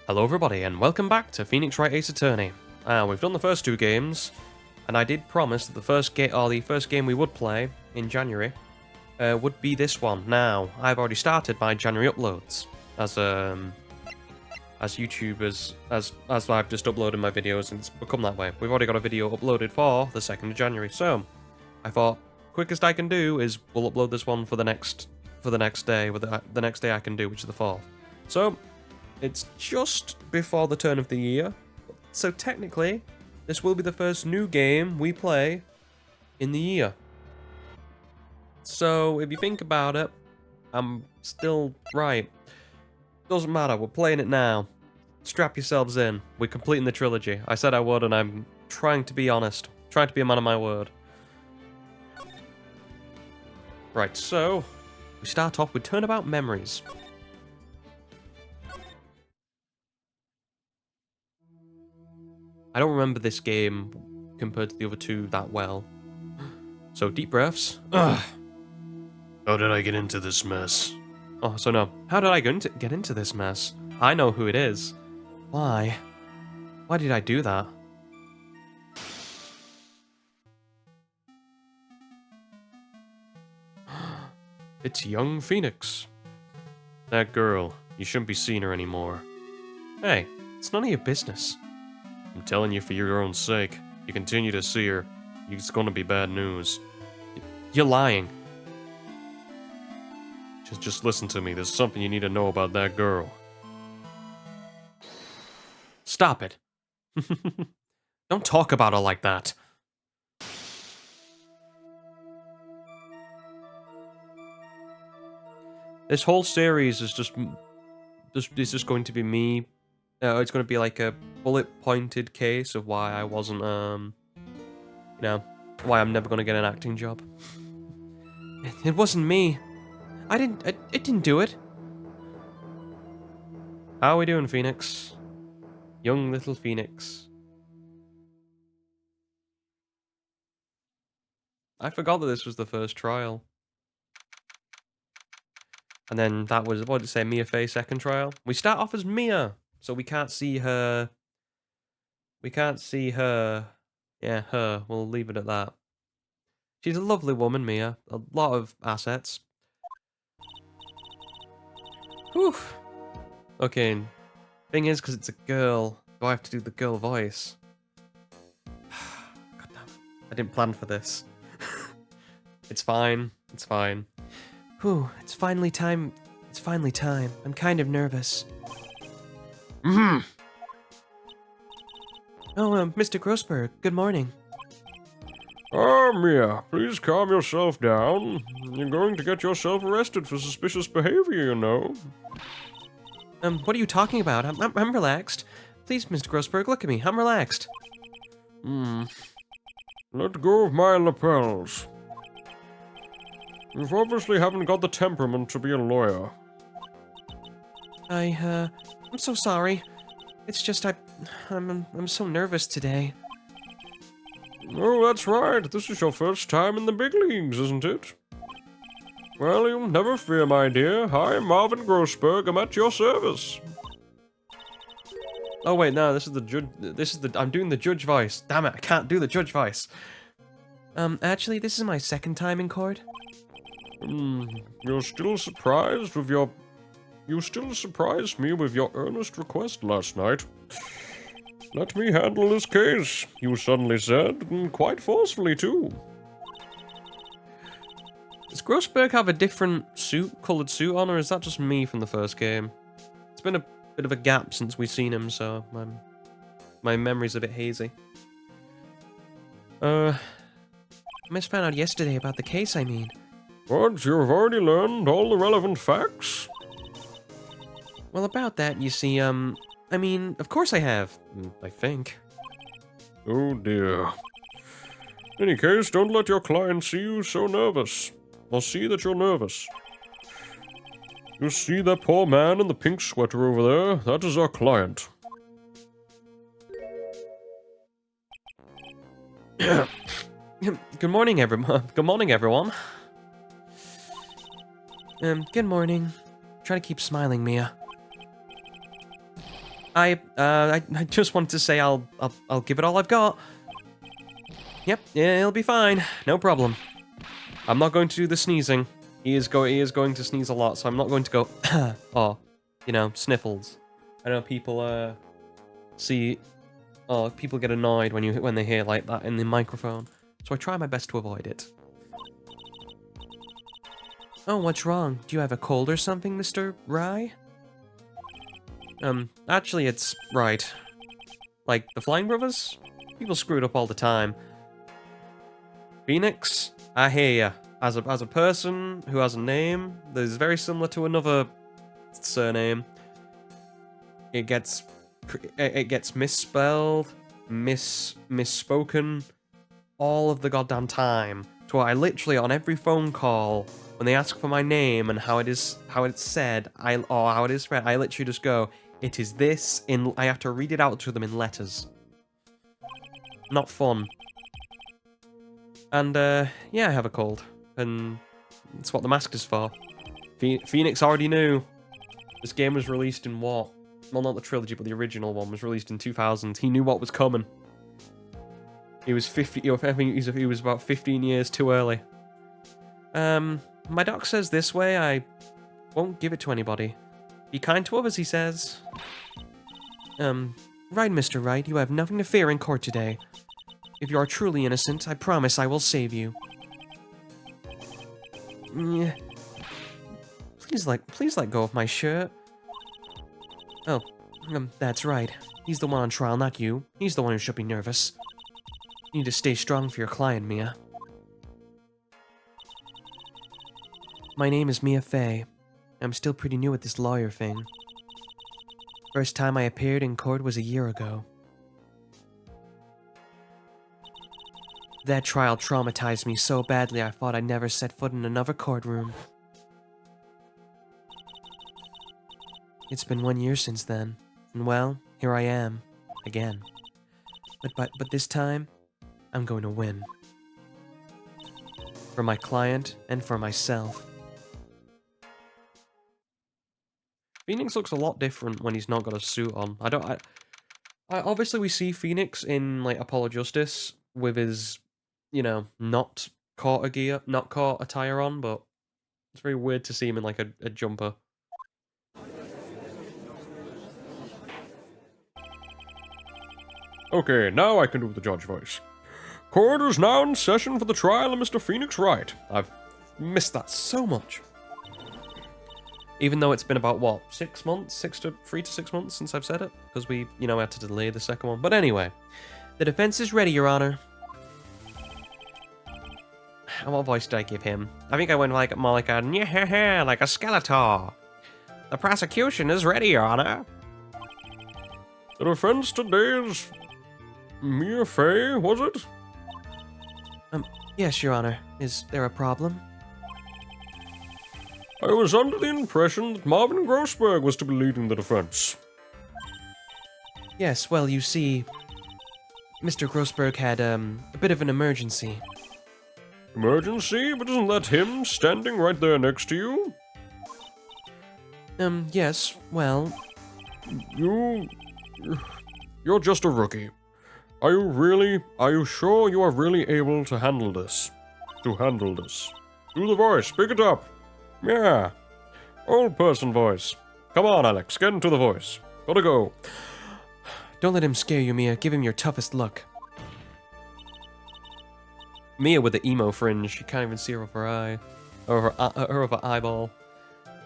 Hello everybody and welcome back to Phoenix Wright Ace Attorney. We've done the first two games, and I did promise that the first game we would play in January would be this one. Now, I've already started my January uploads as YouTube as I've just uploaded my videos and it's become that way. We've already got a video uploaded for the 2nd of January, so I thought quickest I can do is we'll upload this one for the next day, the next day I can do, which is the 4th. So it's just before the turn of the year, so technically, this will be the first new game we play in the year. So, if you think about it, I'm still right. Doesn't matter, we're playing it now. Strap yourselves in. We're completing the trilogy. I said I would, and I'm trying to be honest. Trying to be a man of my word. Right, so, we start off with Turnabout Memories. I don't remember this game compared to the other two that well. So, deep breaths. Ugh. How did I get into this mess? Oh, so no. How did I get into this mess? I know who it is. Why? Why did I do that? It's young Phoenix. That girl. You shouldn't be seeing her anymore. Hey, it's none of your business. I'm telling you for your own sake. You continue to see her, it's gonna be bad news. You're lying. Just listen to me. There's something you need to know about that girl. Stop it. Don't talk about her like that. This whole series is just going to be me. It's going to be like a bullet-pointed case of why I wasn't, why I'm never going to get an acting job. It wasn't me. It didn't do it. How are we doing, Phoenix? Young little Phoenix. I forgot that this was the first trial. And then that was, what did it say, Mia Fey's second trial? We start off as Mia, so we can't see her. We can't see her. Yeah, her. We'll leave it at that. She's a lovely woman, Mia. A lot of assets. Whew. Okay. Thing is, because it's a girl, do I have to do the girl voice? God damn it. I didn't plan for this. It's fine. It's fine. Whew. It's finally time. It's finally time. I'm kind of nervous. Oh, Mr. Grossberg, good morning. Mia, please calm yourself down. You're going to get yourself arrested for suspicious behavior, you know. What are you talking about? I'm relaxed. Please, Mr. Grossberg, look at me. I'm relaxed. Let go of my lapels. You obviously haven't got the temperament to be a lawyer. I'm so sorry. It's just I'm so nervous today. Oh, that's right. This is your first time in the big leagues, isn't it? Well, you never fear, my dear. I'm Marvin Grossberg. I'm at your service. Oh wait, no, this is the judge. I'm doing the judge voice. Damn it, I can't do the judge voice. Actually, this is my second time in court. You're still surprised with your... You still surprised me with your earnest request last night. Let me handle this case, you suddenly said, and quite forcefully, too. Does Grossberg have a different colored suit on, or is that just me from the first game? It's been a bit of a gap since we've seen him, so my memory's a bit hazy. I just found out yesterday about the case, I mean. What, you've already learned all the relevant facts? Well, about that, you see, I mean, of course I have. I think. Oh dear. In any case, don't let your client see you so nervous. Or see that you're nervous. You see that poor man in the pink sweater over there? That is our client. Good morning, everyone. Good morning, everyone. Good morning. Try to keep smiling, Mia. I just wanted to say I'll give it all I've got. Yep, yeah, it'll be fine. No problem. I'm not going to do the sneezing. He is going to sneeze a lot, so I'm not going to go or, you know, sniffles. I know people people get annoyed when they hear like that in the microphone. So I try my best to avoid it. Oh, what's wrong? Do you have a cold or something, Mr. Rye? Actually it's Wright. Like the Flying Brothers? People screw it up all the time. Phoenix, I hear ya. As a person who has a name that is very similar to another surname, it gets misspelled, misspoken all of the goddamn time. To where I literally on every phone call when they ask for my name and how it's said, or how it is read, I literally just go, it is this in. I have to read it out to them in letters. Not fun. And yeah, I have a cold. And that's what the mask is for. Phoenix already knew. This game was released in what? Well, not the trilogy, but the original one was released in 2000. He knew what was coming. He was 50. I think he was about 15 years too early. My doc says this way. I won't give it to anybody. Be kind to others, he says. Right, Mr. Wright. You have nothing to fear in court today. If you are truly innocent, I promise I will save you. Yeah. Please let go of my shirt. Oh, that's right. He's the one on trial, not you. He's the one who should be nervous. You need to stay strong for your client, Mia. My name is Mia Fey. I'm still pretty new at this lawyer thing. First time I appeared in court was a year ago. That trial traumatized me so badly I thought I'd never set foot in another courtroom. It's been 1 year since then, and well, here I am, again. But this time, I'm going to win. For my client, and for myself. Phoenix looks a lot different when he's not got a suit on. I obviously we see Phoenix in, like, Apollo Justice with his, you know, not court attire on, but it's very weird to see him in, like, a jumper. Okay, now I can do the judge voice. Court is now in session for the trial of Mr. Phoenix Wright. I've missed that so much. Even though it's been about, what, 6 months? 3 to 6 months since I've said it? Because we, you know, had to delay the second one. But anyway, the defense is ready, Your Honor. And what voice did I give him? I think I went like more like a yeah, like a Skeletor. The prosecution is ready, Your Honor. The defense today is Mia Fey, was it? Yes, Your Honor. Is there a problem? I was under the impression that Marvin Grossberg was to be leading the defense. Yes, well, you see, Mr. Grossberg had, a bit of an emergency. Emergency? But isn't that him standing right there next to you? Yes, well... You're just a rookie. Are you sure you are really able to handle this? Do the voice, speak it up. Yeah. Old person voice. Come on, Alex, get into the voice. Gotta go. Don't let him scare you, Mia. Give him your toughest look. Mia with the emo fringe. You can't even see her over her eye. Or her over eyeball.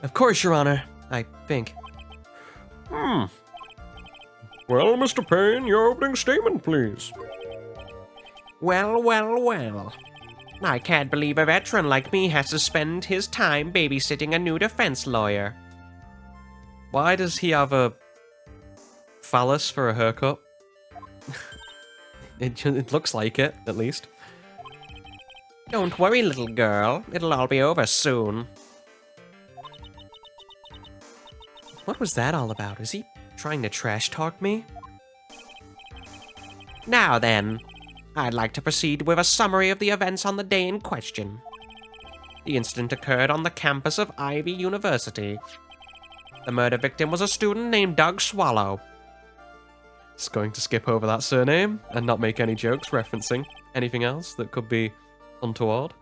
Of course, Your Honor. I think. Well, Mr. Payne, your opening statement, please. Well. I can't believe a veteran like me has to spend his time babysitting a new defense lawyer. Why does he have a phallus for a haircut? It looks like it, at least. Don't worry, little girl. It'll all be over soon. What was that all about? Is he trying to trash talk me? Now then, I'd like to proceed with a summary of the events on the day in question. The incident occurred on the campus of Ivy University. The murder victim was a student named Doug Swallow. just going to skip over that surname and not make any jokes referencing anything else that could be untoward.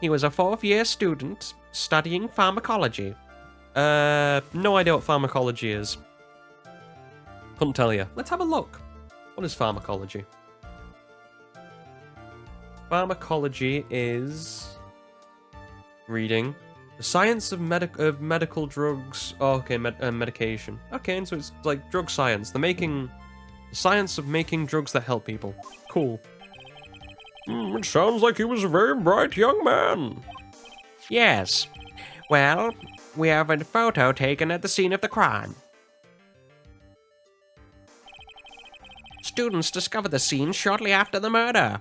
He was a 4th-year student studying pharmacology. No idea what pharmacology is. Couldn't tell you. Let's have a look. What is pharmacology? Pharmacology is reading the science of medical drugs. Oh, okay, medication. Okay, and so it's like drug science. The science of making drugs that help people. Cool. It sounds like he was a very bright young man. Yes. Well, we have a photo taken at the scene of the crime. Students discovered the scene shortly after the murder.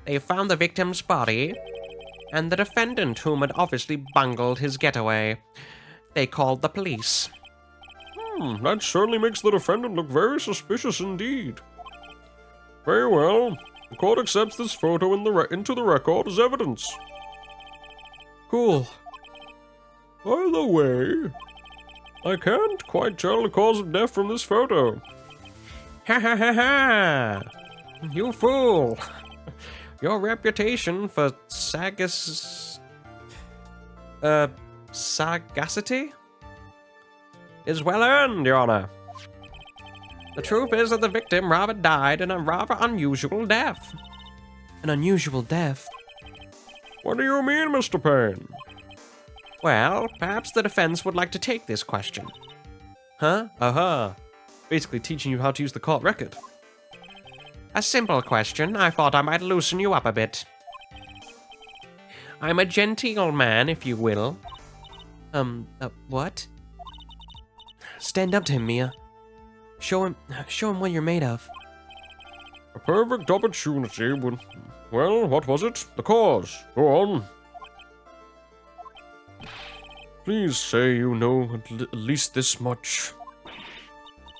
They found the victim's body and the defendant, whom had obviously bungled his getaway. They called the police. That certainly makes the defendant look very suspicious indeed. Very well. The court accepts this photo into the record as evidence. Cool. By the way, I can't quite tell the cause of death from this photo. Ha ha ha ha! You fool! Your reputation for sagacity is well earned, Your Honor. The truth is that the victim rather died in a rather unusual death. An unusual death? What do you mean, Mr. Payne? Well, perhaps the defense would like to take this question. Huh? Aha. Basically teaching you how to use the court record. A simple question. I thought I might loosen you up a bit. I'm a genteel man, if you will. What? Stand up to him, Mia. Show him what you're made of. A perfect opportunity would... Well, what was it? The cause. Go on. Please say you know at least this much.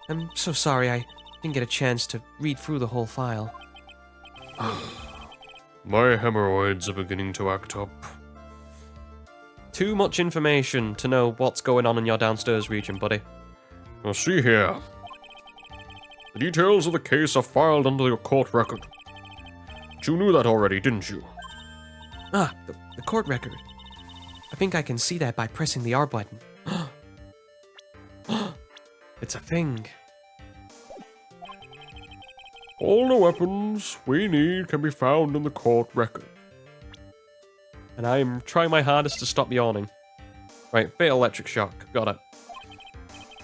I'm so sorry I didn't get a chance to read through the whole file. My hemorrhoids are beginning to act up. Too much information to know what's going on in your downstairs region, buddy. Now see here. The details of the case are filed under your court record. But you knew that already, didn't you? Ah, the court record. I think I can see that by pressing the R button. It's a thing. All the weapons we need can be found in the court record. And I'm trying my hardest to stop yawning. Right, fatal electric shock. Got it.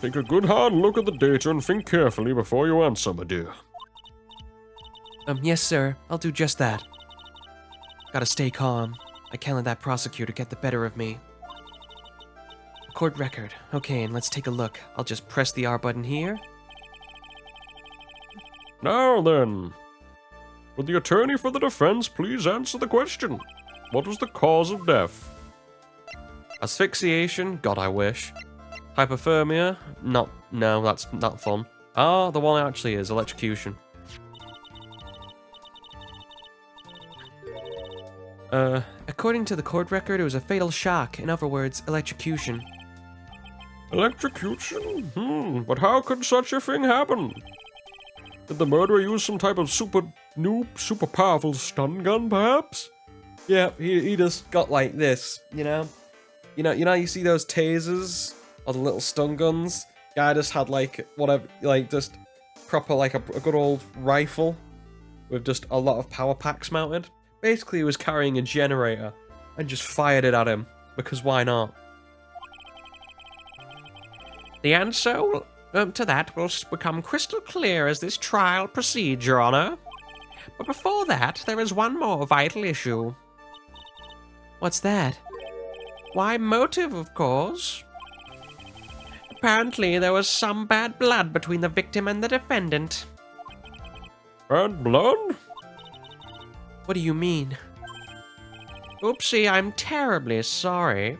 Take a good hard look at the data and think carefully before you answer, my dear. Yes, sir. I'll do just that. Gotta stay calm. I can't let that prosecutor get the better of me. Court record. Okay, and let's take a look. I'll just press the R button here. Now then, would the attorney for the defense please answer the question? What was the cause of death? Asphyxiation? God, I wish. Hypothermia? No, that's not fun. Ah, the one actually is electrocution. According to the court record, it was a fatal shock. In other words, electrocution. Electrocution? But how could such a thing happen? Did the murderer use some type of super powerful stun gun, perhaps? Yeah, he just got like this, you know? You know you see those tasers? Or the little stun guns? Guy just had like, whatever, like just proper like a good old rifle with just a lot of power packs mounted. Basically, he was carrying a generator and just fired it at him, because why not? The answer to that will become crystal clear as this trial proceeds, Your Honor. But before that, there is one more vital issue. What's that? Why, motive, of course. Apparently, there was some bad blood between the victim and the defendant. Bad blood? What do you mean? Oopsie, I'm terribly sorry.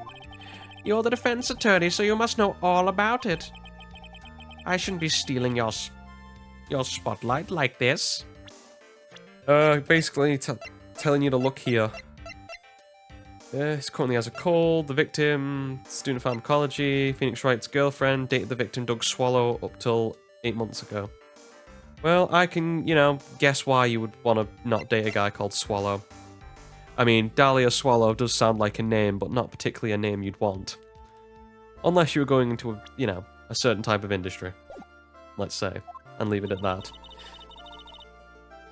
You're the defense attorney, so you must know all about it. I shouldn't be stealing your spotlight like this. Basically telling you to look here. He currently has a cold. The victim, student of pharmacology, Phoenix Wright's girlfriend, dated the victim Doug Swallow up till 8 months ago. Well, I can, you know, guess why you would want to not date a guy called Swallow. I mean, Dahlia Swallow does sound like a name, but not particularly a name you'd want. Unless you were going into, a, you know, a certain type of industry. Let's say. And leave it at that.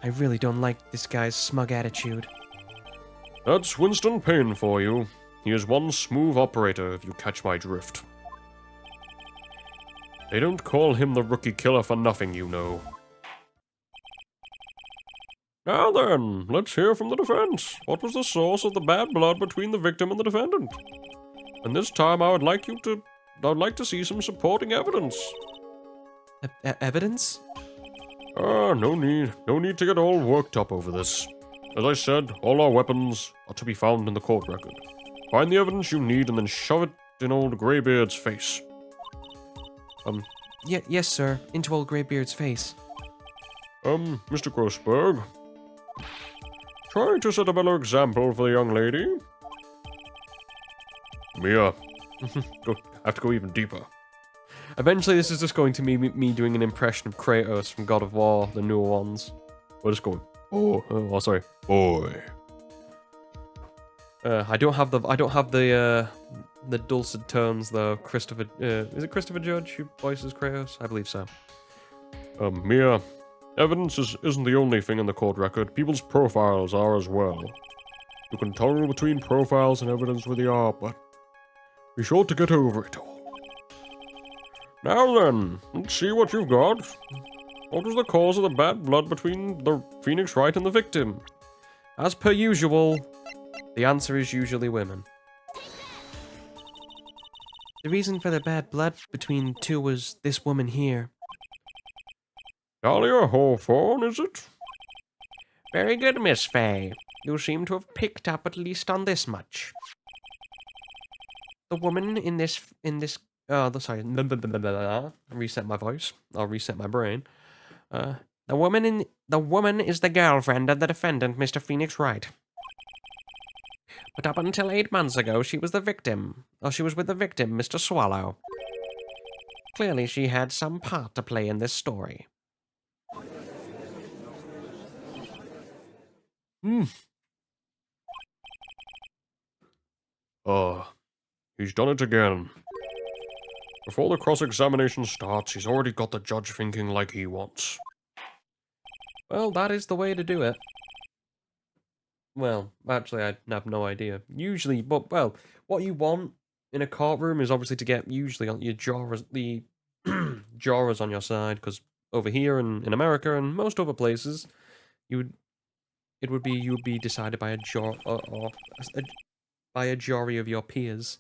I really don't like this guy's smug attitude. That's Winston Payne for you. He is one smooth operator, if you catch my drift. They don't call him the rookie killer for nothing, you know. Now then, let's hear from the defense. What was the source of the bad blood between the victim and the defendant? And this time I'd like to see some supporting evidence. Evidence? No need to get all worked up over this. As I said, all our weapons are to be found in the court record. Find the evidence you need and then shove it in old Greybeard's face. Yes, sir. Into old Greybeard's face. Mr. Grossberg. Try to set a better example for the young lady. Mia. Have to go even deeper. Eventually, this is just going to be me doing an impression of Kratos from God of War, the newer ones. We're just going, oh, sorry, boy. I don't have the dulcet tones though. Christopher, is it Christopher Judge who voices Kratos? I believe so. Mia, evidence isn't the only thing in the court record. People's profiles are as well. You can toggle between profiles and evidence with the art, but be sure to get over it all. Now then, let's see what you've got. What was the cause of the bad blood between the Phoenix Wright and the victim? As per usual, the answer is usually women. The reason for the bad blood between two was this woman here. Dahlia Hawthorne, is it? Very good, Miss Fay. You seem to have picked up at least on this much. The woman in this, sorry, Reset my voice. I'll reset my brain. the woman is the girlfriend of the defendant, Mr. Phoenix Wright. But up until 8 months ago, she was the victim. Or she was with the victim, Mr. Swallow. Clearly, she had some part to play in this story. He's done it again. Before the cross-examination starts, he's already got the judge thinking like he wants. Well, that is the way to do it. Well, actually, I have no idea. Usually, but, well, what you want in a courtroom is obviously to get usually on your jurors, the jurors on your side, because over here in America and most other places, you would be decided by a by a jury of your peers.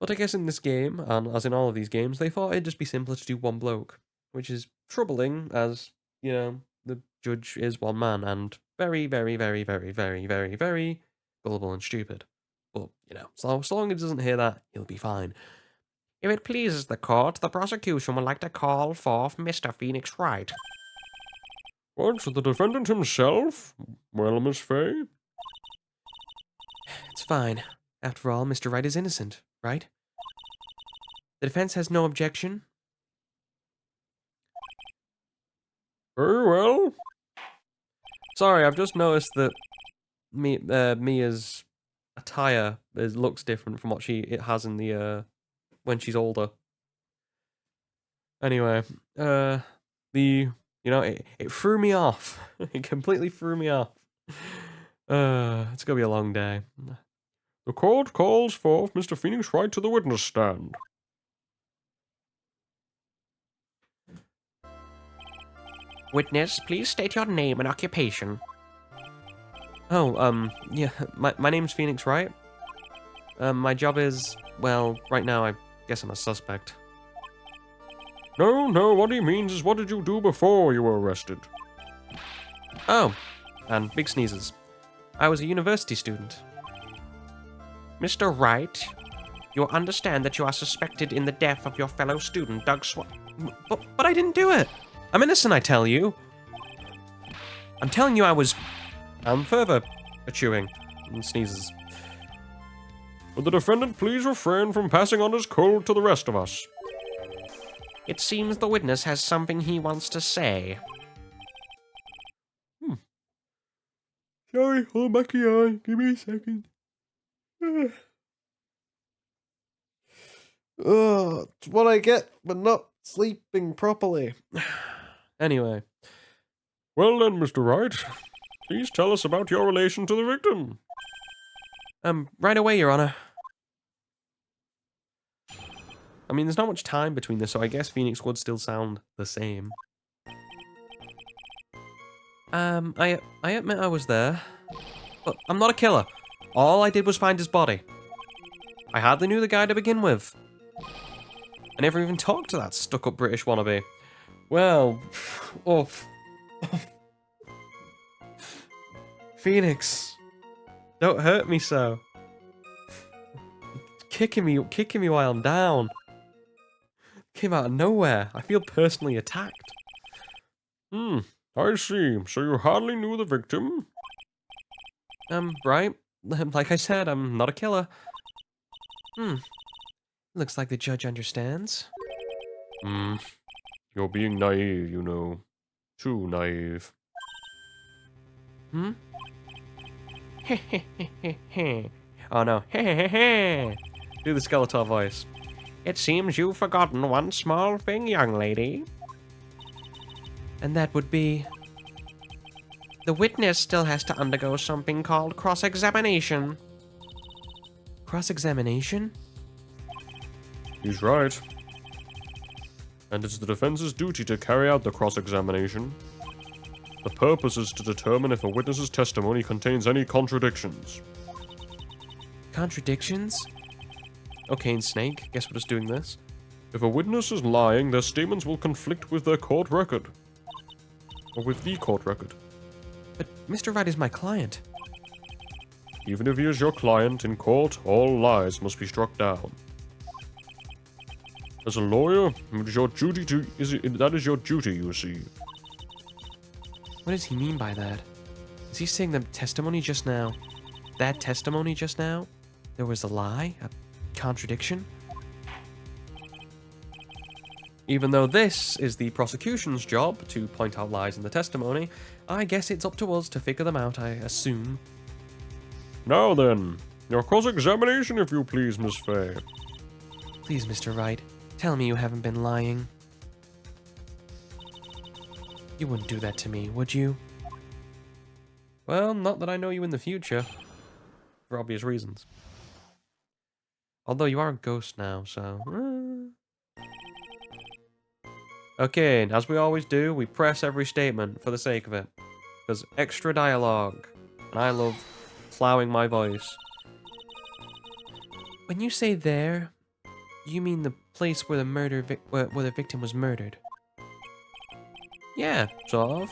But I guess in this game, and as in all of these games, they thought it'd just be simpler to do one bloke, which is troubling, as, you know, the judge is one man, and very, very, very, very, very, very, very gullible and stupid. But, you know, so long as he doesn't hear that, he'll be fine. If it pleases the court, the prosecution would like to call forth Mr. Phoenix Wright. What, so the defendant himself? Well, Miss Fay? It's fine. After all, Mr. Wright is innocent, right? The defense has no objection. Very well. Sorry, I've just noticed that Mia's attire looks different from what it has in the when she's older. Anyway, it threw me off. It completely threw me off. It's gonna be a long day. The court calls forth Mr. Phoenix Wright to the witness stand. Witness, please state your name and occupation. Oh, yeah, my name's Phoenix Wright. My job is, well, right now I guess I'm a suspect. No, what he means is what did you do before you were arrested? Oh, and big sneezes. I was a university student. Mr. Wright, you understand that you are suspected in the death of your fellow student, Doug But I didn't do it! I'm innocent, I tell you! I'm telling you I was... I'm further chewing and sneezes. Would the defendant please refrain from passing on his cold to the rest of us? It seems the witness has something he wants to say. Sorry, hold back your eye. Give me a second. Ugh, it's what I get for not sleeping properly. Anyway. Well then, Mr. Wright, please tell us about your relation to the victim. Right away, Your Honor. I mean, there's not much time between this, so I guess Phoenix would still sound the same. I admit I was there, but I'm not a killer. All I did was find his body. I hardly knew the guy to begin with. I never even talked to that stuck-up British wannabe. Well, Phoenix, don't hurt me so. Kicking me while I'm down. Came out of nowhere. I feel personally attacked. I see. So you hardly knew the victim? Right? Like I said, I'm not a killer. Looks like the judge understands. You're being naive, you know. Too naive. Oh no. Do the Skeletor voice. It seems you've forgotten one small thing, young lady. And that would be... The witness still has to undergo something called cross-examination. Cross-examination? He's right. And it's the defense's duty to carry out the cross-examination. The purpose is to determine if a witness's testimony contains any contradictions. Contradictions? Okay, and Snake, guess we're just doing this. If a witness is lying, their statements will conflict with their court record. Or with the court record. But Mr. Wright is my client. Even if he is your client, in court, all lies must be struck down. As a lawyer, it is your duty that is your duty, you see. What does he mean by that? Is he saying the testimony just now? That testimony just now? There was a lie? A contradiction? Even though this is the prosecution's job to point out lies in the testimony, I guess it's up to us to figure them out, I assume. Now then, your cross-examination, if you please, Miss Fay. Please, Mr. Wright, tell me you haven't been lying. You wouldn't do that to me, would you? Well, not that I know you in the future. For obvious reasons. Although you are a ghost now, so... Okay, as we always do, we press every statement for the sake of it. Because extra dialogue. And I love plowing my voice. When you say there, you mean the place where the victim was murdered? Yeah, sort of.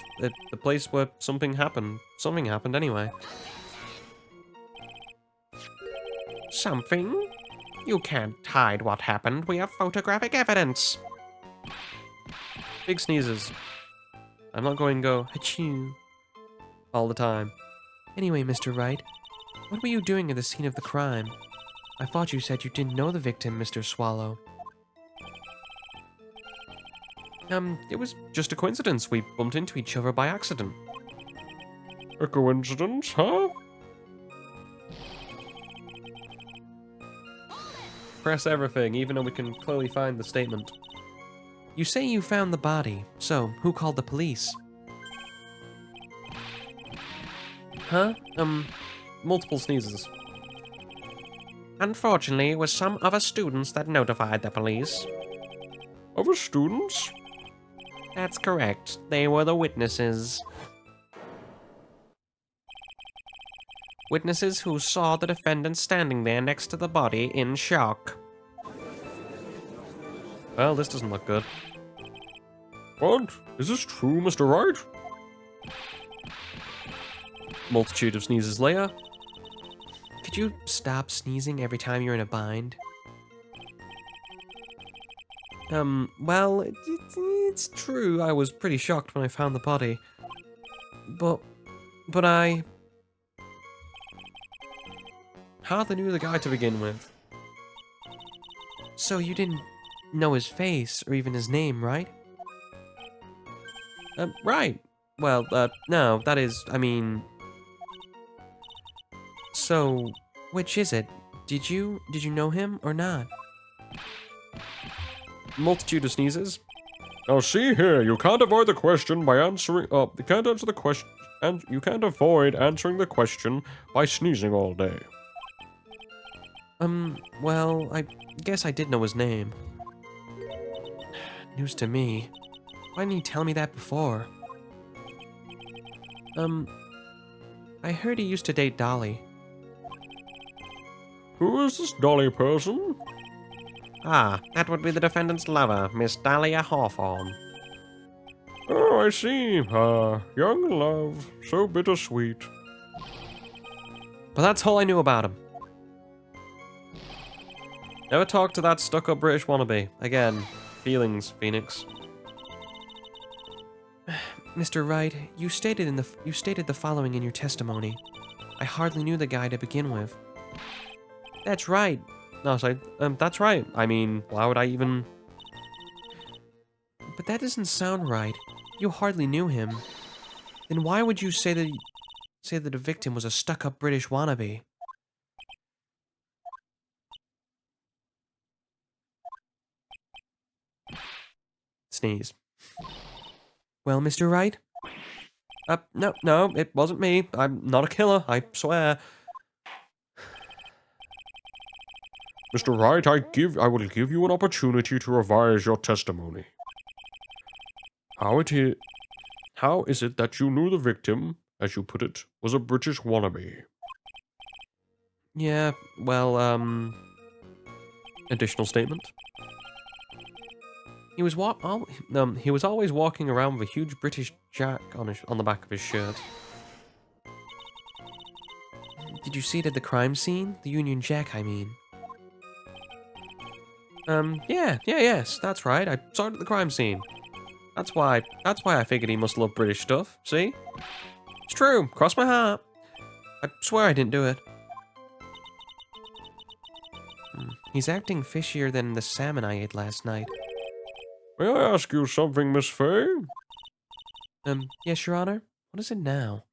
The place where something happened. Something happened anyway. Something? You can't hide what happened. We have photographic evidence. Big sneezes. I'm not going to go achoo all the time. Anyway, Mr. Wright, what were you doing at the scene of the crime? I thought you said you didn't know the victim, Mr. Swallow. It was just a coincidence. We bumped into each other by accident. A coincidence, huh? Press everything, even though we can clearly find the statement. You say you found the body, so who called the police? Huh? Multiple sneezes. Unfortunately, it was some other students that notified the police. Other students? That's correct. They were the witnesses. Witnesses who saw the defendant standing there next to the body in shock. Well, this doesn't look good. What? Is this true, Mr. Wright? Multitude of sneezes later. Could you stop sneezing every time you're in a bind? Well, it's true. I was pretty shocked when I found the body. But I hardly knew the guy to begin with. So you didn't know his face or even his name, right? Right. Well, no, that is, I mean... So, which is it? Did you know him or not? Multitude of sneezes. Now see here, you can't avoid the question by answering. You can't answer the question, and you can't avoid answering the question by sneezing all day. Well, I guess I did know his name. News to me. Why didn't he tell me that before? I heard he used to date Dolly. Who is this Dolly person? Ah, that would be the defendant's lover, Miss Dahlia Hawthorne. Oh, I see. Young love, so bittersweet. But that's all I knew about him. Never talked to that stuck-up British wannabe. Again, feelings, Phoenix. Mr. Wright, you stated the following in your testimony. I hardly knew the guy to begin with. That's right. No, sorry. That's right. I mean, why would I even... But that doesn't sound right. You hardly knew him. Then why would you say that the victim was a stuck-up British wannabe? Sneeze. Well, Mr. Wright? No, it wasn't me. I'm not a killer, I swear. Mr. Wright, I will give you an opportunity to revise your testimony. How is it that you knew the victim, as you put it, was a British wannabe? Yeah, well, additional statement. He was he was always walking around with a huge British Jack on the back of his shirt. Did you see it at the crime scene? The Union Jack, I mean. Yes, that's right. I saw it at the crime scene. That's why I figured he must love British stuff. See? It's true. Cross my heart. I swear I didn't do it. He's acting fishier than the salmon I ate last night. May I ask you something, Miss Fay? Yes, Your Honor? What is it now?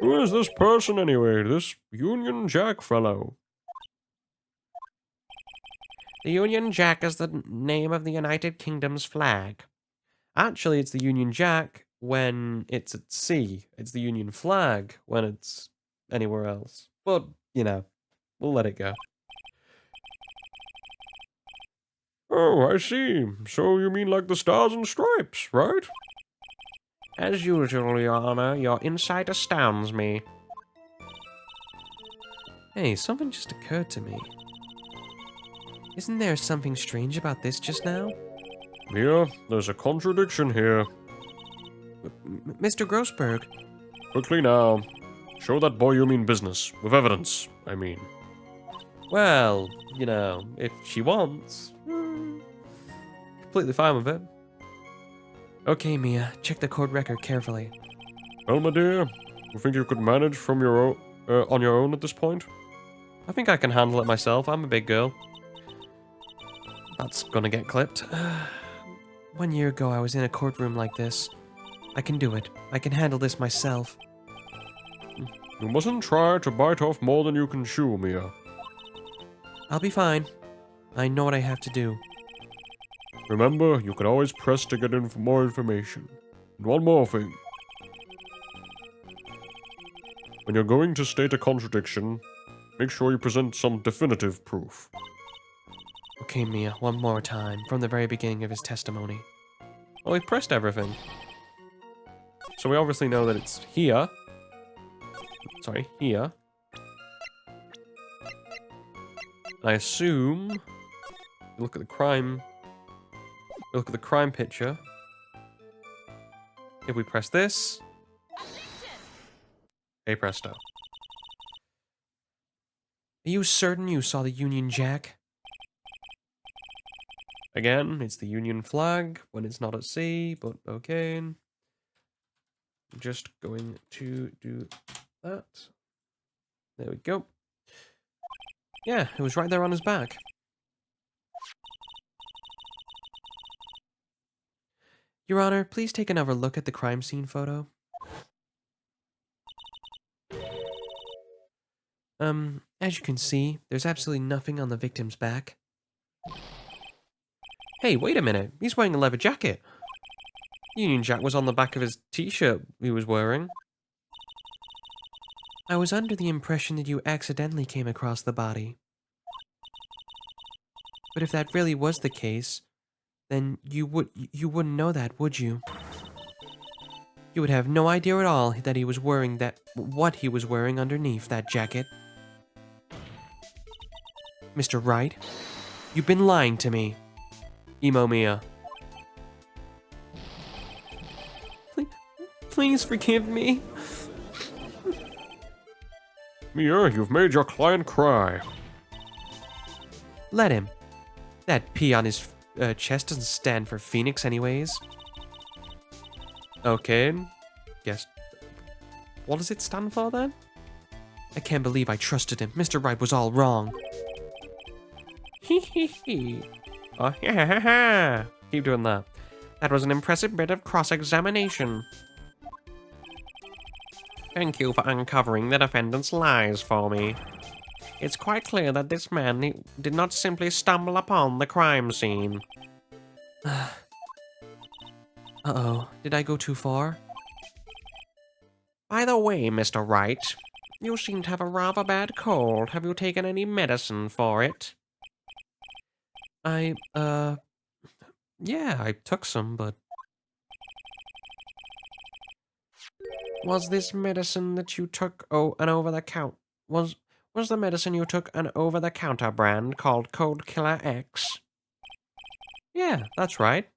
Who is this person anyway, this Union Jack fellow? The Union Jack is the name of the United Kingdom's flag. Actually, it's the Union Jack when it's at sea. It's the Union flag when it's anywhere else. But, you know, we'll let it go. Oh, I see. So you mean like the Stars and Stripes, right? As usual, Your Honor, your insight astounds me. Hey, something just occurred to me. Isn't there something strange about this just now? Mia, there's a contradiction here. Mr. Grossberg. Quickly now. Show that boy you mean business. With evidence, I mean. Well, you know, if she wants. Completely fine with it. Okay, Mia, check the court record carefully. Well, my dear, you think you could manage from your on your own at this point? I think I can handle it myself. I'm a big girl. That's gonna get clipped. 1 year ago, I was in a courtroom like this. I can do it. I can handle this myself. You mustn't try to bite off more than you can chew, Mia. I'll be fine. I know what I have to do. Remember, you can always press to get more information. And one more thing. When you're going to state a contradiction, make sure you present some definitive proof. Okay, Mia, one more time, from the very beginning of his testimony. Well, we pressed everything. So we obviously know that it's here. Sorry, here. I assume... Look at the crime... Look at the crime picture. If we press this... Hey presto. Are you certain you saw the Union Jack? Again, it's the Union flag when it's not at sea, but okay. I'm just going to do that. There we go. Yeah, it was right there on his back. Your Honor, please take another look at the crime scene photo. As you can see, there's absolutely nothing on the victim's back. Hey, wait a minute. He's wearing a leather jacket. Union Jack was on the back of his t-shirt he was wearing. I was under the impression that you accidentally came across the body. But if that really was the case, then you wouldn't know that, would you? You would have no idea at all that he was wearing what he was wearing underneath that jacket. Mr. Wright, you've been lying to me. Emo Mia. Please forgive me. Mia, you've made your client cry. Let him. That P on his chest doesn't stand for Phoenix anyways. Okay. Guess. What does it stand for then? I can't believe I trusted him. Mr. Wright was all wrong. Hee hee hee. Oh, yeah, ha, ha. Keep doing that. That was an impressive bit of cross-examination. Thank you for uncovering the defendant's lies for me. It's quite clear that this man did not simply stumble upon the crime scene. Uh-oh, did I go too far? By the way, Mr. Wright, you seem to have a rather bad cold. Have you taken any medicine for it? Yeah, I took some, but... Was this medicine that you took an over-the-counter... Was the medicine you took an over-the-counter brand called Cold Killer X? Yeah, that's right.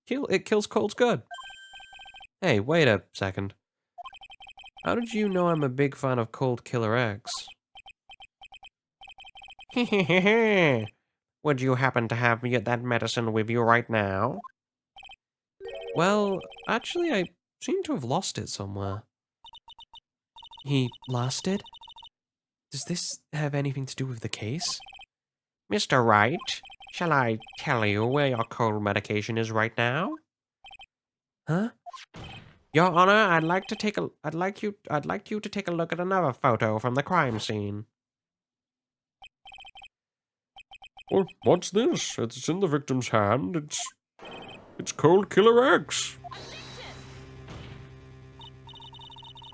It kills colds good. Hey, wait a second. How did you know I'm a big fan of Cold Killer X? Would you happen to have that medicine with you right now? Well, actually, I seem to have lost it somewhere. He lost it? Does this have anything to do with the case? Mr. Wright, shall I tell you where your cold medication is right now? Huh? Your Honor, I'd like you to take a look at another photo from the crime scene. Well, what's this? It's in the victim's hand. It's Cold Killer X.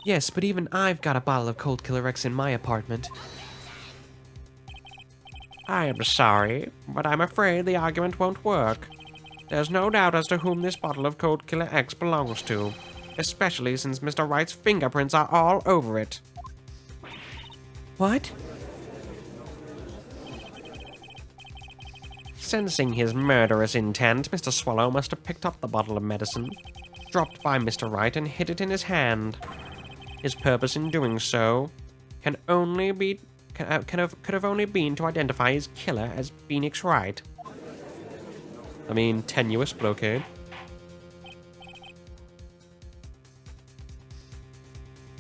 Yes, but even I've got a bottle of Cold Killer X in my apartment. I am sorry, but I'm afraid the argument won't work. There's no doubt as to whom this bottle of Cold Killer X belongs to, especially since Mr. Wright's fingerprints are all over it. What? Sensing his murderous intent, Mr. Swallow must have picked up the bottle of medicine, dropped by Mr. Wright, and hid it in his hand. His purpose in doing so could have only been to identify his killer as Phoenix Wright. I mean, tenuous, but okay.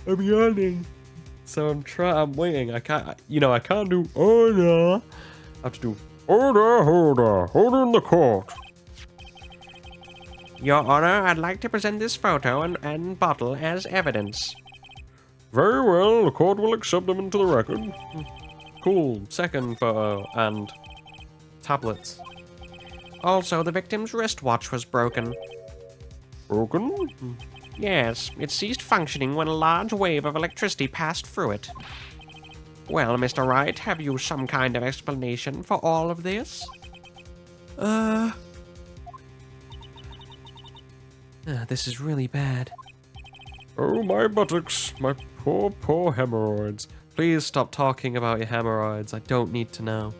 I'm yawning. So I'm waiting. I can't do order. I have to do Order in the court. Your Honor, I'd like to present this photo and bottle as evidence. Very well, the court will accept them into the record. cool. Second photo and tablets. Also, the victim's wristwatch was broken. Broken? Yes, it ceased functioning when a large wave of electricity passed through it. Well, Mr. Wright, have you some kind of explanation for all of this? This is really bad. Oh, my buttocks. My poor hemorrhoids. Please stop talking about your hemorrhoids. I don't need to know.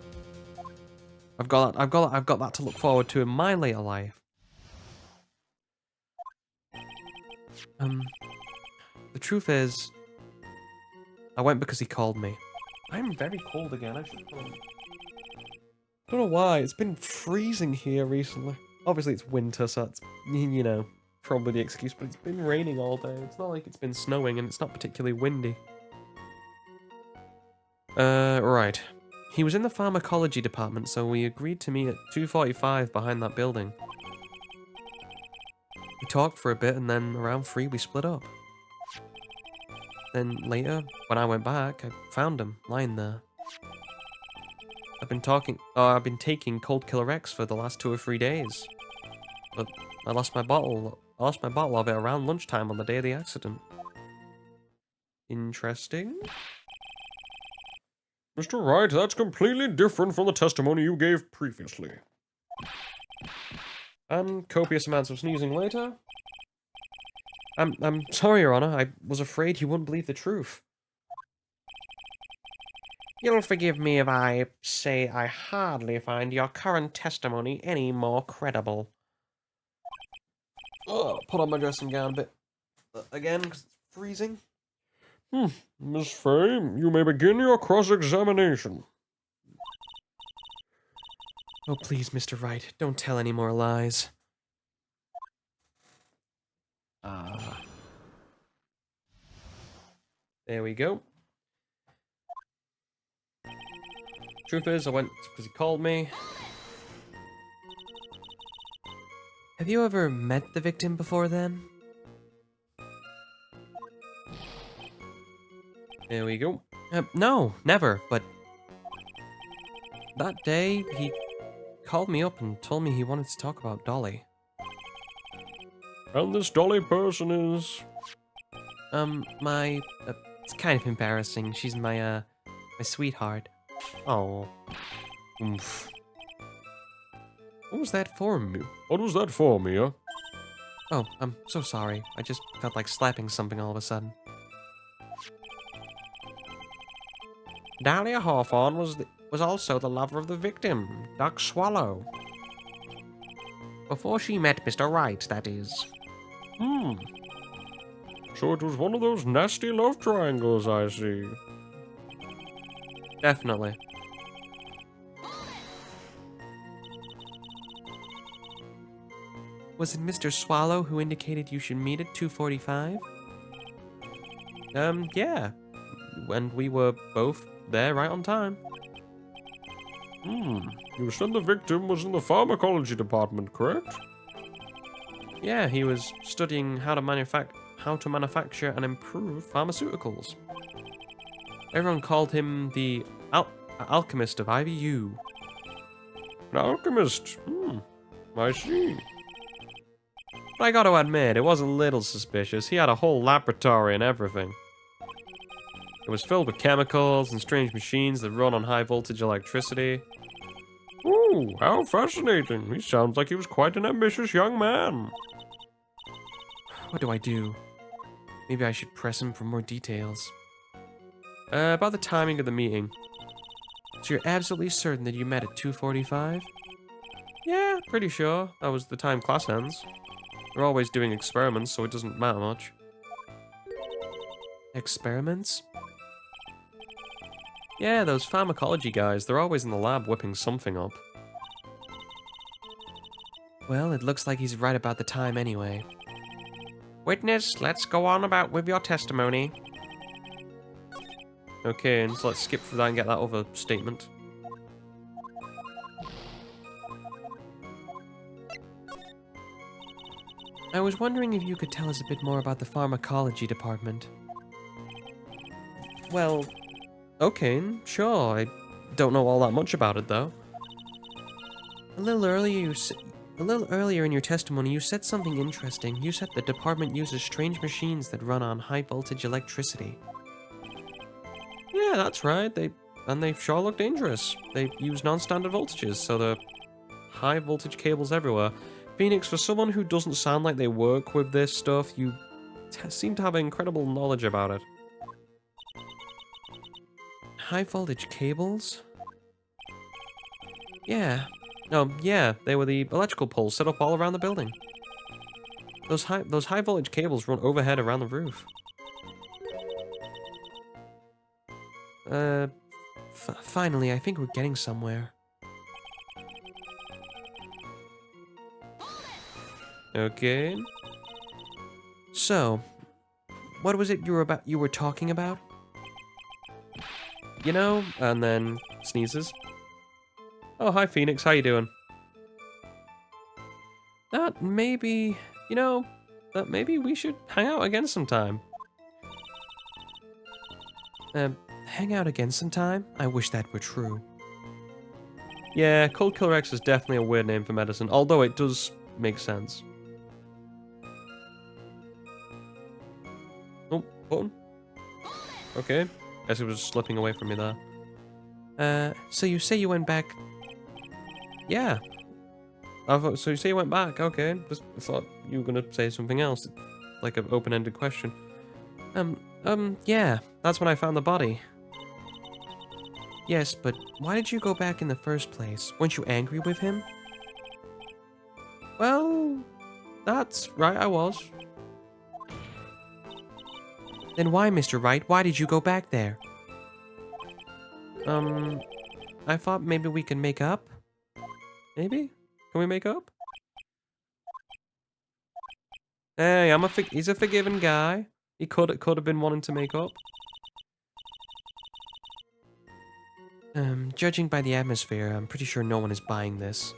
I've got that to look forward to in my later life. The truth is, I went because he called me. I'm very cold again. I don't know why. It's been freezing here recently. Obviously, it's winter, so that's, you know, probably the excuse, but it's been raining all day. It's not like it's been snowing, and it's not particularly windy. Right. He was in the pharmacology department, so we agreed to meet at 2:45 behind that building. talked for a bit, and then around 3 we split up. Then later, when I went back, I found him lying there. I've been taking Cold Killer X for the last 2 or 3 days. But I lost my bottle of it around lunchtime on the day of the accident. Interesting. Mr. Wright, that's completely different from the testimony you gave previously. And copious amounts of sneezing later. I'm sorry, Your Honor. I was afraid you wouldn't believe the truth. You'll forgive me if I say I hardly find your current testimony any more credible. Oh, put on my dressing gown a bit again because it's freezing. Miss Fay, you may begin your cross-examination. Oh, please, Mr. Wright, don't tell any more lies. There we go. Truth is, I went because he called me. Have you ever met the victim before then? There we go. No, never, but that day he called me up and told me he wanted to talk about Dolly. And this Dolly person is... It's kind of embarrassing. She's my sweetheart. Oh. Oomph. What was that for, Moo? What was that for, Mia? Oh, I'm so sorry. I just felt like slapping something all of a sudden. Dahlia Hawthorne was also the lover of the victim, Doc Swallow. Before she met Mr. Wright, that is. So it was one of those nasty love triangles, I see. Definitely. Was it Mr. Swallow who indicated you should meet at 2:45? Yeah. And we were both there right on time. You said the victim was in the pharmacology department, correct? Yeah, he was studying how to manufacture and improve pharmaceuticals. Everyone called him the alchemist of IVU. An alchemist? I see. But I gotta admit, it was a little suspicious. He had a whole laboratory and everything. It was filled with chemicals and strange machines that run on high voltage electricity. Ooh, how fascinating. He sounds like he was quite an ambitious young man. What do I do? Maybe I should press him for more details. About the timing of the meeting. So you're absolutely certain that you met at 2:45? Yeah, pretty sure. That was the time class ends. They're always doing experiments, so it doesn't matter much. Experiments? Yeah, those pharmacology guys, they're always in the lab whipping something up. Well, it looks like he's right about the time anyway. Witness, let's go on about with your testimony. Okay, and so let's skip through that and get that other statement. I was wondering if you could tell us a bit more about the pharmacology department. Well, okay, sure. I don't know all that much about it, though. A little earlier in your testimony, you said something interesting. You said the department uses strange machines that run on high-voltage electricity. Yeah, that's right. They sure look dangerous. They use non-standard voltages, so the high-voltage cables everywhere. Phoenix, for someone who doesn't sound like they work with this stuff, you seem to have incredible knowledge about it. High-voltage cables? Yeah. Oh, yeah, they were the electrical poles set up all around the building. Those high voltage cables run overhead around the roof. Finally, I think we're getting somewhere. Okay. So, what was it you were talking about? You know, and then sneezes. Oh, hi Phoenix, how you doing? That maybe, you know, that maybe we should hang out again sometime. Hang out again sometime? I wish that were true. Yeah, Cold Killer X is definitely a weird name for medicine, although it does make sense. Oh, button. Okay, guess it was slipping away from me there. So you say you went back... Yeah. So you say you went back, okay. Just thought you were gonna say something else. Like an open-ended question. Yeah. That's when I found the body. Yes, but why did you go back in the first place? Weren't you angry with him? Well, that's right, I was. Then why, Mr. Wright? Why did you go back there? I thought maybe we can make up? Maybe? Can we make up? Hey, he's a forgiving guy. He could have been wanting to make up. Judging by the atmosphere, I'm pretty sure no one is buying this.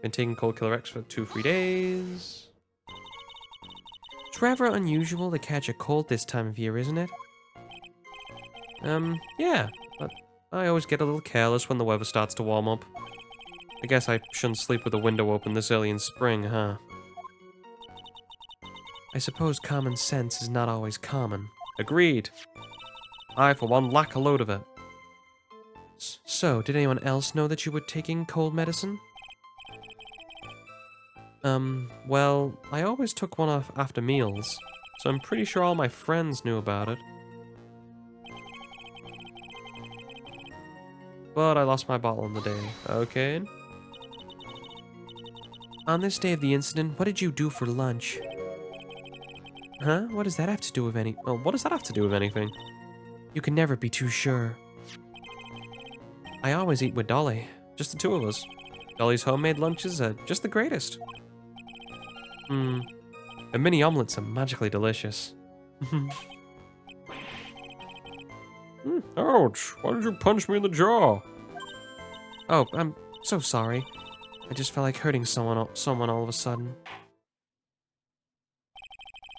Been taking Cold Killer X for 2-3 days. It's rather unusual to catch a cold this time of year, isn't it? Yeah. But I always get a little careless when the weather starts to warm up. I guess I shouldn't sleep with the window open this early in spring, huh? I suppose common sense is not always common. Agreed. I, for one, lack a load of it. So, did anyone else know that you were taking cold medicine? Well, I always took one off after meals, so I'm pretty sure all my friends knew about it. But I lost my bottle on the day. Okay. On this day of the incident, what did you do for lunch? Huh? What does that have to do with any... Well, what does that have to do with anything? You can never be too sure. I always eat with Dolly. Just the two of us. Dolly's homemade lunches are just the greatest. Her mini omelets are magically delicious. Ouch! Why did you punch me in the jaw? Oh, I'm so sorry. I just felt like hurting someone all of a sudden.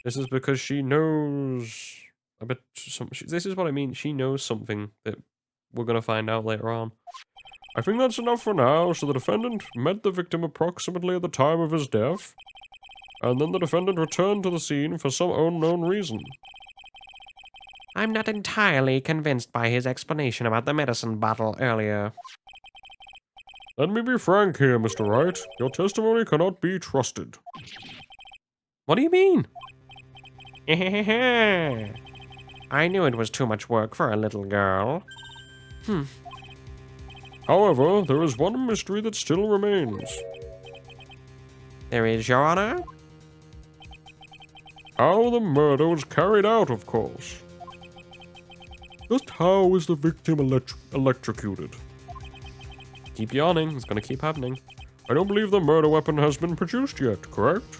This is because she knows... this is what I mean. She knows something that we're going to find out later on. I think that's enough for now. So the defendant met the victim approximately at the time of his death. And then the defendant returned to the scene for some unknown reason. I'm not entirely convinced by his explanation about the medicine bottle earlier. Let me be frank here, Mr. Wright. Your testimony cannot be trusted. What do you mean? I knew it was too much work for a little girl. However, there is one mystery that still remains. There is, Your Honor? How the murder was carried out, of course. Just how was the victim electrocuted? Keep yawning. It's gonna keep happening. I don't believe the murder weapon has been produced yet, correct?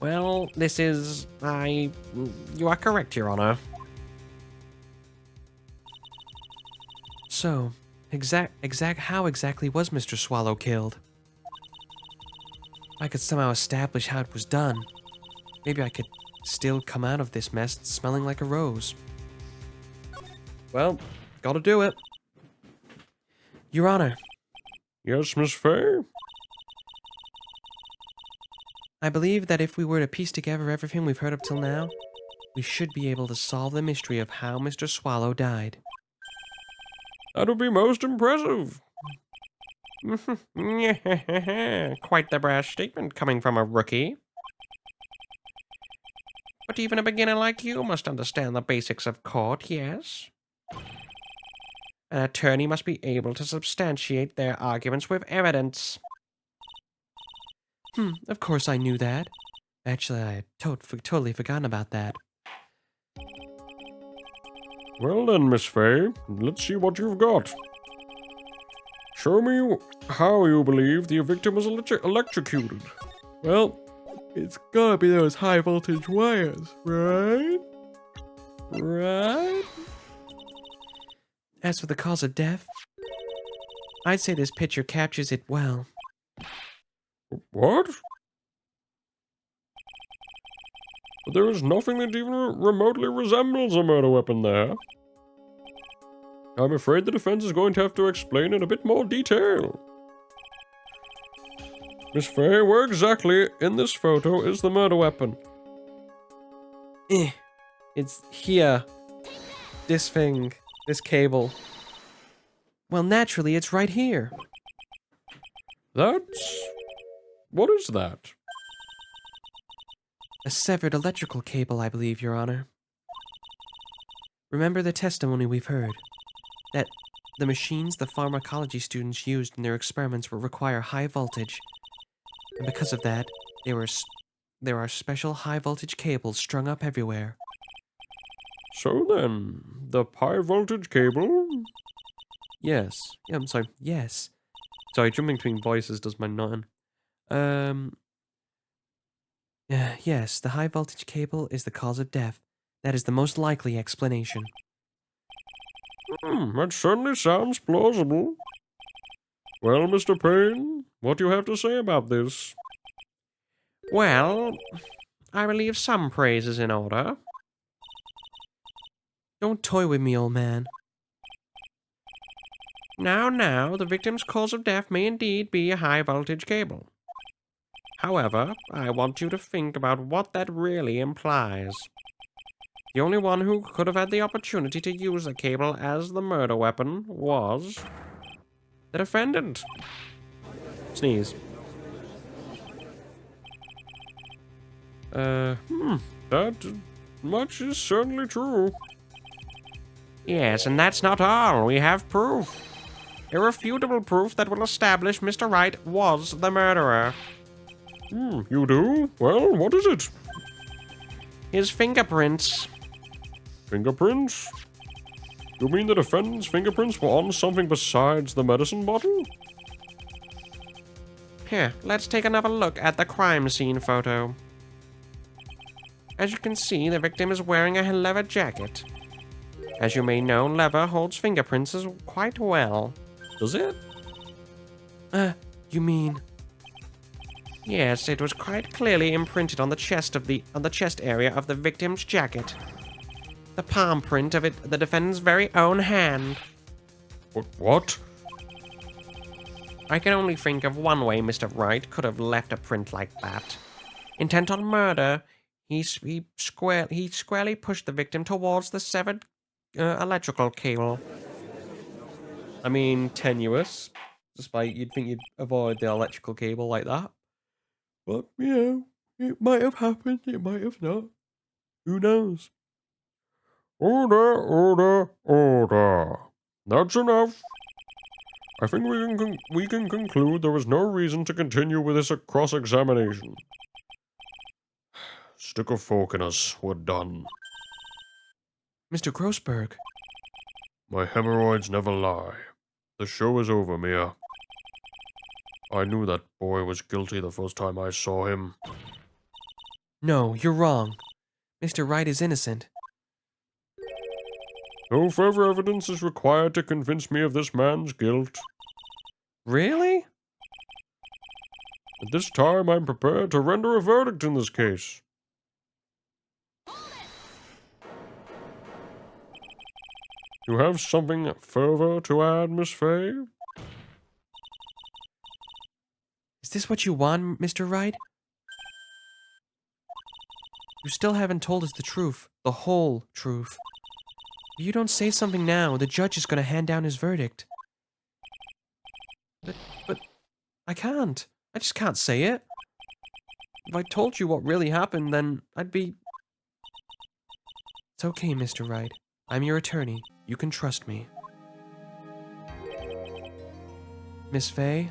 Well, this is... You are correct, Your Honor. So, how exactly was Mr. Swallow killed? I could somehow establish how it was done. Maybe I could still come out of this mess smelling like a rose. Well, gotta do it. Your Honor, Yes, Miss Fay? I believe that if we were to piece together everything we've heard up till now, we should be able to solve the mystery of how Mr. Swallow died. That would be most impressive. Quite the brash statement coming from a rookie. But even a beginner like you must understand the basics of court, yes? An attorney must be able to substantiate their arguments with evidence. Of course I knew that. Actually, I had totally forgotten about that. Well then, Miss Fay, let's see what you've got. Show me how you believe the victim was electrocuted. Well, it's gotta be those high voltage wires, right? Right? As for the cause of death, I'd say this picture captures it well. What? But there is nothing that even remotely resembles a murder weapon there. I'm afraid the defense is going to have to explain in a bit more detail. Miss Faye, where exactly in this photo is the murder weapon? It's here. This thing. This cable. Well, naturally, it's right here. That's... What is that? A severed electrical cable, I believe, Your Honor. Remember the testimony we've heard? That the machines the pharmacology students used in their experiments will require high voltage. And because of that, there are special high voltage cables strung up everywhere. So then, the high voltage cable? Yes. Yeah, I'm sorry. Yes. Sorry, jumping between voices does my nothing. Yes, the high voltage cable is the cause of death. That is the most likely explanation. That certainly sounds plausible. Well, Mr. Payne, what do you have to say about this? Well, I believe some praise is in order. Don't toy with me, old man. Now, the victim's cause of death may indeed be a high-voltage cable. However, I want you to think about what that really implies. The only one who could have had the opportunity to use the cable as the murder weapon was the defendant. Sneeze. That much is certainly true. Yes, and that's not all. We have proof. Irrefutable proof that will establish Mr. Wright was the murderer. You do? Well, what is it? His fingerprints. Fingerprints? You mean the defendant's fingerprints were on something besides the medicine bottle? Here, let's take another look at the crime scene photo. As you can see, the victim is wearing a leather jacket. As you may know, leather holds fingerprints as quite well. Does it? You mean... Yes, it was quite clearly imprinted on the chest area of the victim's jacket. The palm print of it, the defendant's very own hand. What? I can only think of one way Mr. Wright could have left a print like that. Intent on murder, he squarely pushed the victim towards the severed electrical cable. I mean, tenuous. Despite you'd think you'd avoid the electrical cable like that. But, it might have happened, it might have not. Who knows? Order. That's enough. I think we can conclude there is no reason to continue with this cross-examination. Stick a fork in us. We're done. Mr. Grossberg. My hemorrhoids never lie. The show is over, Mia. I knew that boy was guilty the first time I saw him. No, you're wrong. Mr. Wright is innocent. No further evidence is required to convince me of this man's guilt. Really? At this time, I'm prepared to render a verdict in this case. You have something further to add, Miss Faye? Is this what you want, Mr. Wright? You still haven't told us the truth. The whole truth. If you don't say something now, the judge is going to hand down his verdict. But I can't. I just can't say it. If I told you what really happened, then I'd be... It's okay, Mr. Wright. I'm your attorney. You can trust me. Miss Faye?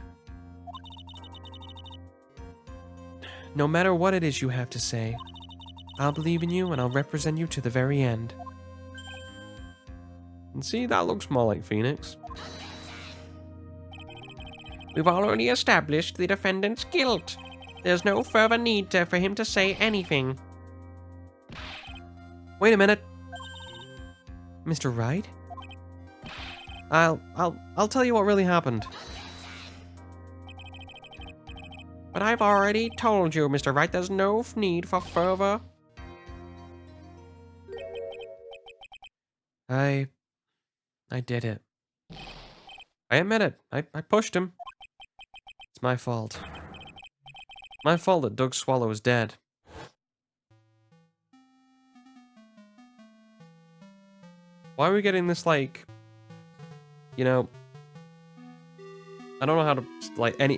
No matter what it is you have to say, I'll believe in you and I'll represent you to the very end. And see, that looks more like Phoenix. We've already established the defendant's guilt. There's no further need for him to say anything. Wait a minute. Mr. Wright? I'll tell you what really happened. But I've already told you, Mr. Wright, there's no need for further. I did it. I admit it. I pushed him. It's my fault. My fault that Doug Swallow is dead. Why are we getting this, like, you know, I don't know how to, like, any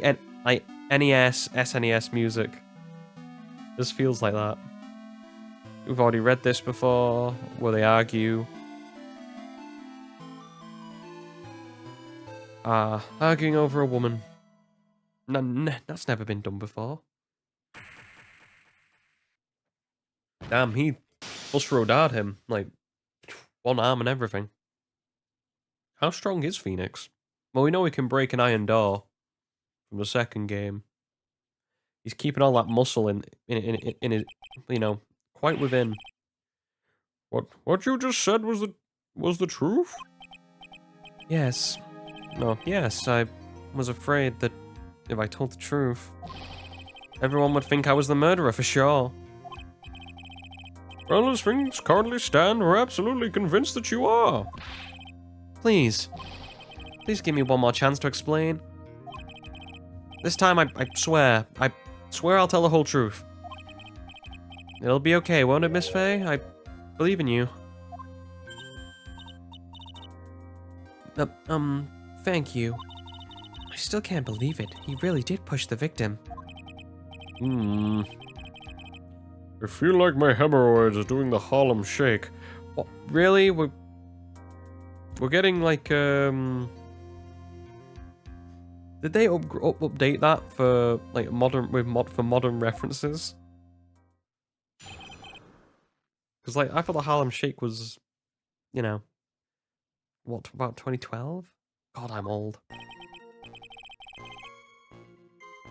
NES, SNES music. This feels like that. We've already read this before, where they argue. Arguing over a woman. That's never been done before. Damn, he Buster Rodard him, like, one arm and everything. How strong is Phoenix? Well, we know he can break an iron door from the second game. He's keeping all that muscle in his, you know, quite within. What you just said was the truth? Yes. No, yes, I was afraid that if I told the truth, everyone would think I was the murderer for sure. Well, as things currently stand, we're absolutely convinced that you are. Please. Please give me one more chance to explain. This time, I swear. I swear I'll tell the whole truth. It'll be okay, won't it, Miss Faye? I believe in you. Thank you. I still can't believe it. He really did push the victim. I feel like my hemorrhoids are doing the Harlem Shake. What? Really? We're getting like Did they update that for like modern references? Because like I thought the Harlem Shake was, you know, what, about 2012? God, I'm old.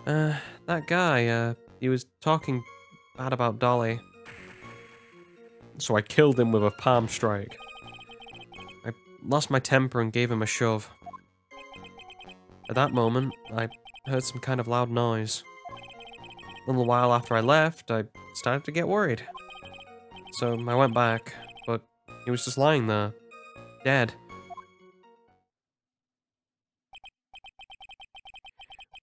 That guy, he was talking bad about Dolly. So I killed him with a palm strike. I lost my temper and gave him a shove. At that moment, I heard some kind of loud noise. A little while after I left, I started to get worried. So I went back, but he was just lying there, dead.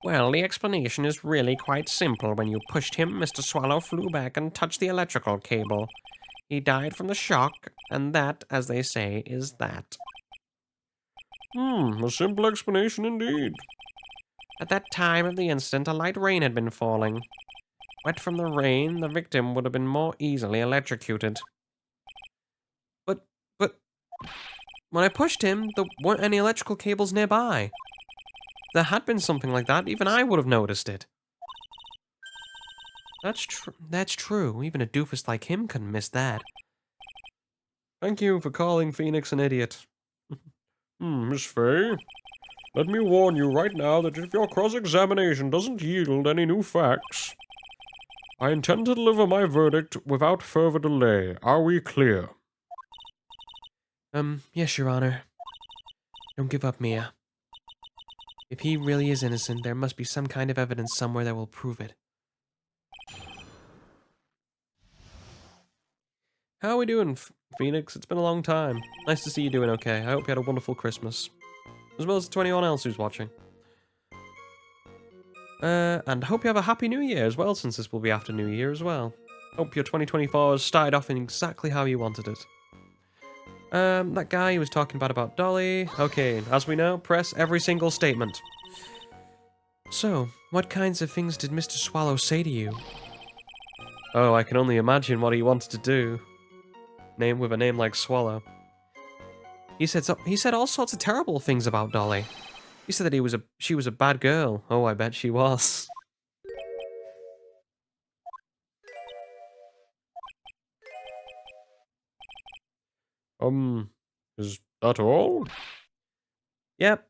Well, the explanation is really quite simple. When you pushed him, Mr. Swallow flew back and touched the electrical cable. He died from the shock, and that, as they say, is that. A simple explanation indeed. At that time of the incident, a light rain had been falling. Wet from the rain, the victim would have been more easily electrocuted. But when I pushed him, there weren't any electrical cables nearby. If there had been something like that, even I would have noticed it. That's true. Even a doofus like him couldn't miss that. Thank you for calling Phoenix an idiot. Miss Faye, let me warn you right now that if your cross-examination doesn't yield any new facts, I intend to deliver my verdict without further delay. Are we clear? Yes, Your Honor. Don't give up, Mia. If he really is innocent, there must be some kind of evidence somewhere that will prove it. How are we doing, Phoenix? It's been a long time. Nice to see you doing okay. I hope you had a wonderful Christmas. As well as to anyone else who's watching. And I hope you have a happy new year as well, since this will be after New Year as well. Hope your 2024 has started off in exactly how you wanted it. That guy who was talking bad about Dolly. Okay, as we know, press every single statement. So, what kinds of things did Mr. Swallow say to you? Oh, I can only imagine what he wanted to do. With a name like Swallow. He said all sorts of terrible things about Dolly. He said that she was a bad girl. Oh, I bet she was. Is that all? Yep.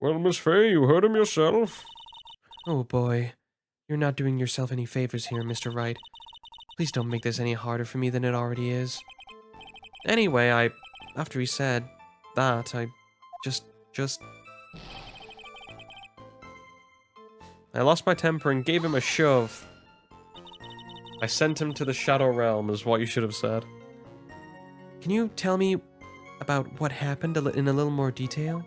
Well, Miss Faye, you heard him yourself. Oh boy. You're not doing yourself any favors here, Mr. Wright. Please don't make this any harder for me than it already is. Anyway, after he said that, I just... I lost my temper and gave him a shove. I sent him to the Shadow Realm, is what you should have said. Can you tell me about what happened in a little more detail?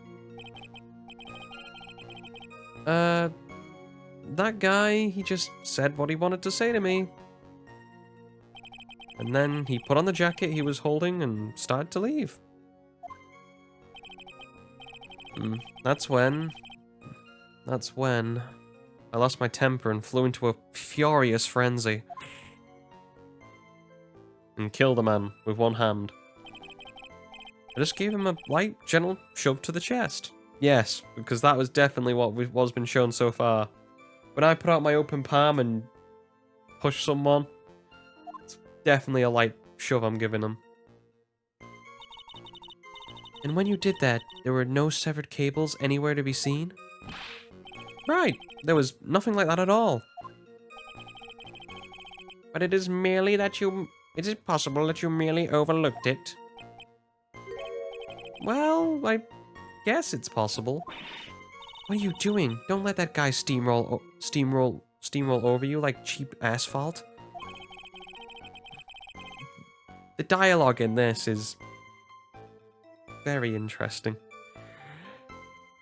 That guy, he just said what he wanted to say to me. And then he put on the jacket he was holding and started to leave. That's when I lost my temper and flew into a furious frenzy. And killed a man with one hand. I just gave him a light, gentle shove to the chest. Yes, because that was definitely what was been shown so far. When I put out my open palm and push someone, it's definitely a light shove I'm giving them. And when you did that, there were no severed cables anywhere to be seen? Right, there was nothing like that at all. But it is merely that it is possible that you merely overlooked it. Well, I guess it's possible. What are you doing? Don't let that guy steamroll over you like cheap asphalt. The dialogue in this is very interesting.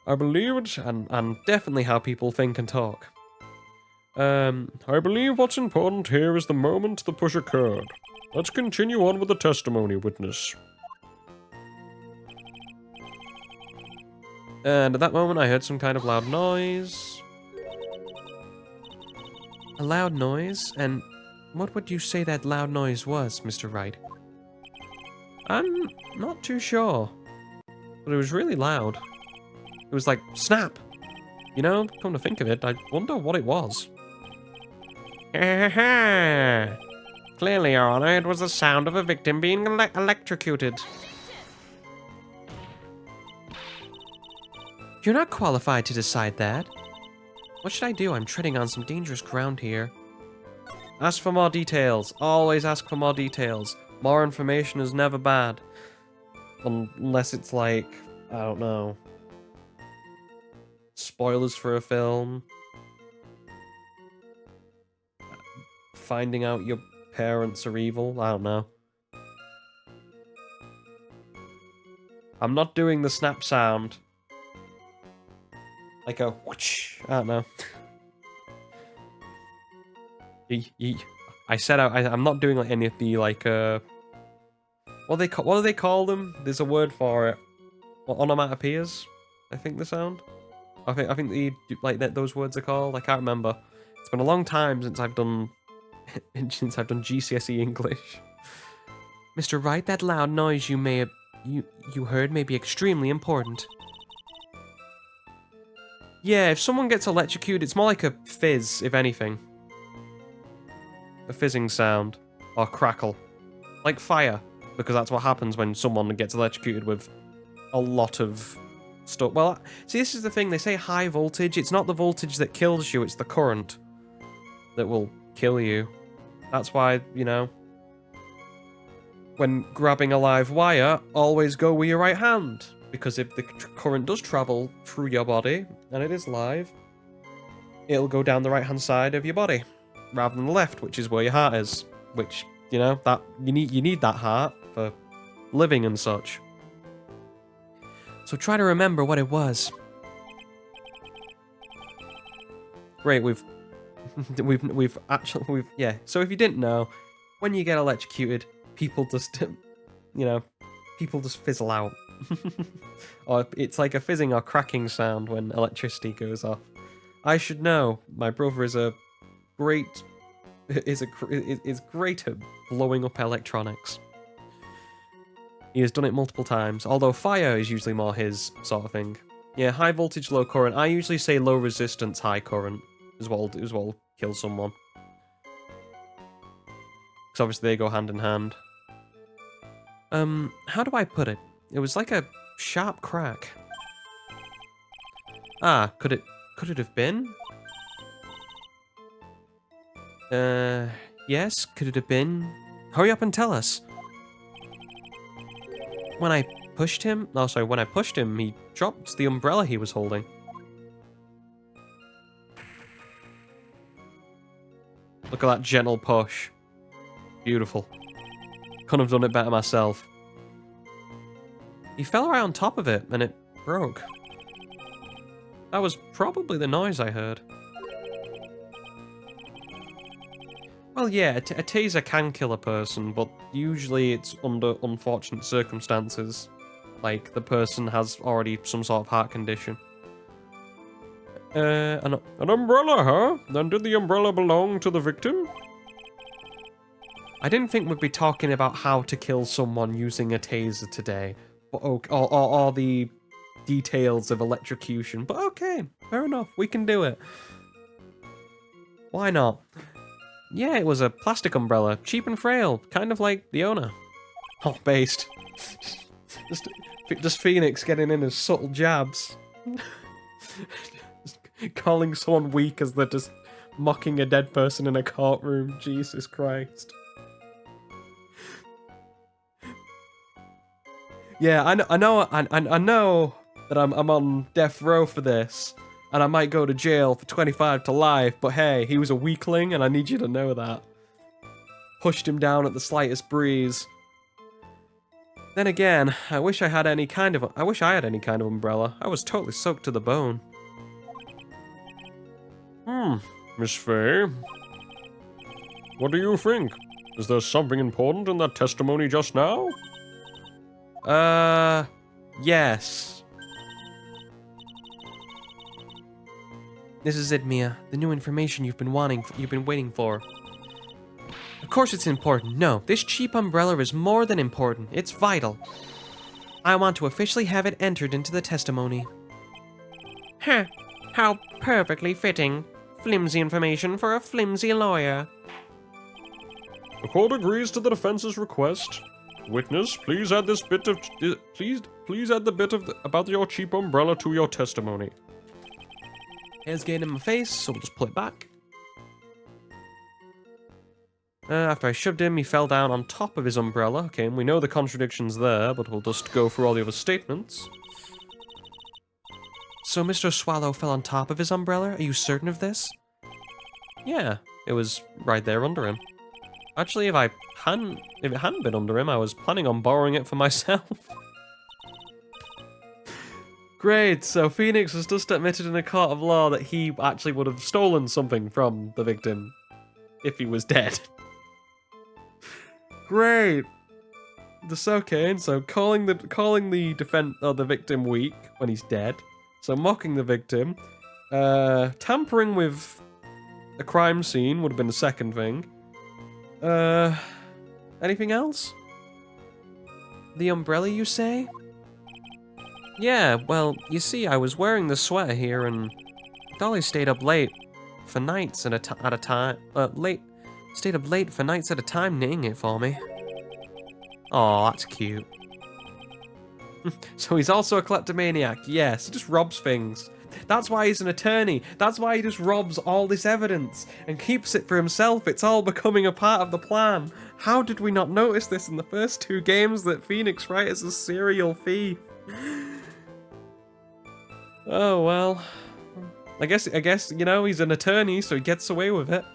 I believe it, and definitely how people think and talk. I believe what's important here is the moment the push occurred. Let's continue on with the testimony, witness. And at that moment, I heard some kind of loud noise. A loud noise? And what would you say that loud noise was, Mr. Wright? I'm not too sure. But it was really loud. It was like, snap! You know, come to think of it, I wonder what it was. Clearly, Your Honor, it was the sound of a victim being electrocuted. You're not qualified to decide that. What should I do? I'm treading on some dangerous ground here. Ask for more details. Always ask for more details. More information is never bad. Unless it's like, I don't know, spoilers for a film. Finding out your parents are evil. I don't know. I'm not doing the snap sound. Like a whoosh. I don't know. I said I'm not doing like any of the like what do they call them? There's a word for it. Onomatopoeias, I think the sound. I think those words are called. I can't remember. It's been a long time since I've done GCSE English. Mr. Wright, that loud noise you heard may be extremely important. Yeah, if someone gets electrocuted, it's more like a fizz, if anything. A fizzing sound. Or crackle. Like fire. Because that's what happens when someone gets electrocuted with a lot of stuff. Well, see, this is the thing. They say high voltage. It's not the voltage that kills you. It's the current that will kill you. That's why, you know, when grabbing a live wire, always go with your right hand. Because if the current does travel through your body, and it is live, it'll go down the right-hand side of your body, rather than the left, which is where your heart is. Which, you know, that you need that heart for living and such. So try to remember what it was. Great, yeah. So if you didn't know, when you get electrocuted, people just, you know, people just fizzle out. Or it's like a fizzing or cracking sound when electricity goes off. I should know. My brother is great at blowing up electronics. He has done it multiple times, although fire is usually more his sort of thing. Yeah, high voltage, low current. I usually say low resistance, high current is what will kill someone. Because obviously they go hand in hand. How do I put it? It was like a sharp crack. Ah, could it have been? Yes, could it have been? Hurry up and tell us. When I pushed him, he dropped the umbrella he was holding. Look at that gentle push. Beautiful. Couldn't have done it better myself. He fell right on top of it, and it broke. That was probably the noise I heard. Well, yeah, a taser can kill a person, but usually it's under unfortunate circumstances. Like, the person has already some sort of heart condition. An umbrella, huh? Then did the umbrella belong to the victim? I didn't think we'd be talking about how to kill someone using a taser today. But or the details of electrocution. But okay, fair enough, we can do it. Why not? Yeah, it was a plastic umbrella, cheap and frail, kind of like the owner. Oh, based. just Phoenix getting in his subtle jabs. Just calling someone weak as they're just mocking a dead person in a courtroom. Jesus Christ. Yeah, I know that I'm on death row for this, and I might go to jail for 25 to life, but hey, he was a weakling, and I need you to know that. Pushed him down at the slightest breeze. Then again, I wish I had any kind of umbrella. I was totally soaked to the bone. Miss Faye. What do you think? Is there something important in that testimony just now? Yes. This is it, Mia. The new information you've been waiting for. Of course it's important. No, this cheap umbrella is more than important. It's vital. I want to officially have it entered into the testimony. Huh. How perfectly fitting. Flimsy information for a flimsy lawyer. The court agrees to the defense's request. Witness, please add this bit of please add the bit of about your cheap umbrella to your testimony. Hands getting in my face, so we'll just pull it back. After I shoved him, he fell down on top of his umbrella. Okay, and we know the contradictions there, but we'll just go through all the other statements. So Mr. Swallow fell on top of his umbrella? Are you certain of this? Yeah, it was right there under him. Actually, if it hadn't been under him, I was planning on borrowing it for myself. Great, so Phoenix has just admitted in a court of law that he actually would have stolen something from the victim if he was dead. Great. That's okay, so calling the victim weak when he's dead. So mocking the victim. Tampering with a crime scene would have been the second thing. Anything else? The umbrella, you say? Yeah, well, you see, I was wearing the sweater here, and Dolly stayed up late for nights at a time. Stayed up late for nights at a time knitting it for me. Aw, that's cute. So he's also a kleptomaniac. Yes, he just robs things. That's why he's an attorney. That's why he just robs all this evidence and keeps it for himself. It's all becoming a part of the plan. How did we not notice this in the first two games that Phoenix Wright is a serial thief? Oh, well. I guess, you know, he's an attorney, so he gets away with it.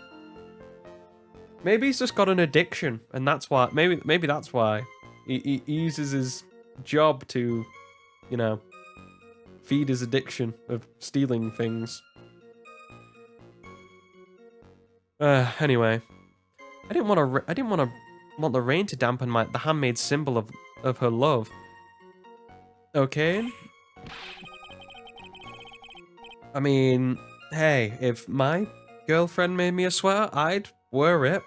Maybe he's just got an addiction, and that's why, maybe that's why. He uses his job to, you know, feed his addiction of stealing things. Anyway, I didn't want the rain to dampen the handmaid's symbol of her love. Okay. I mean, hey, if my girlfriend made me a sweater, I'd wear it.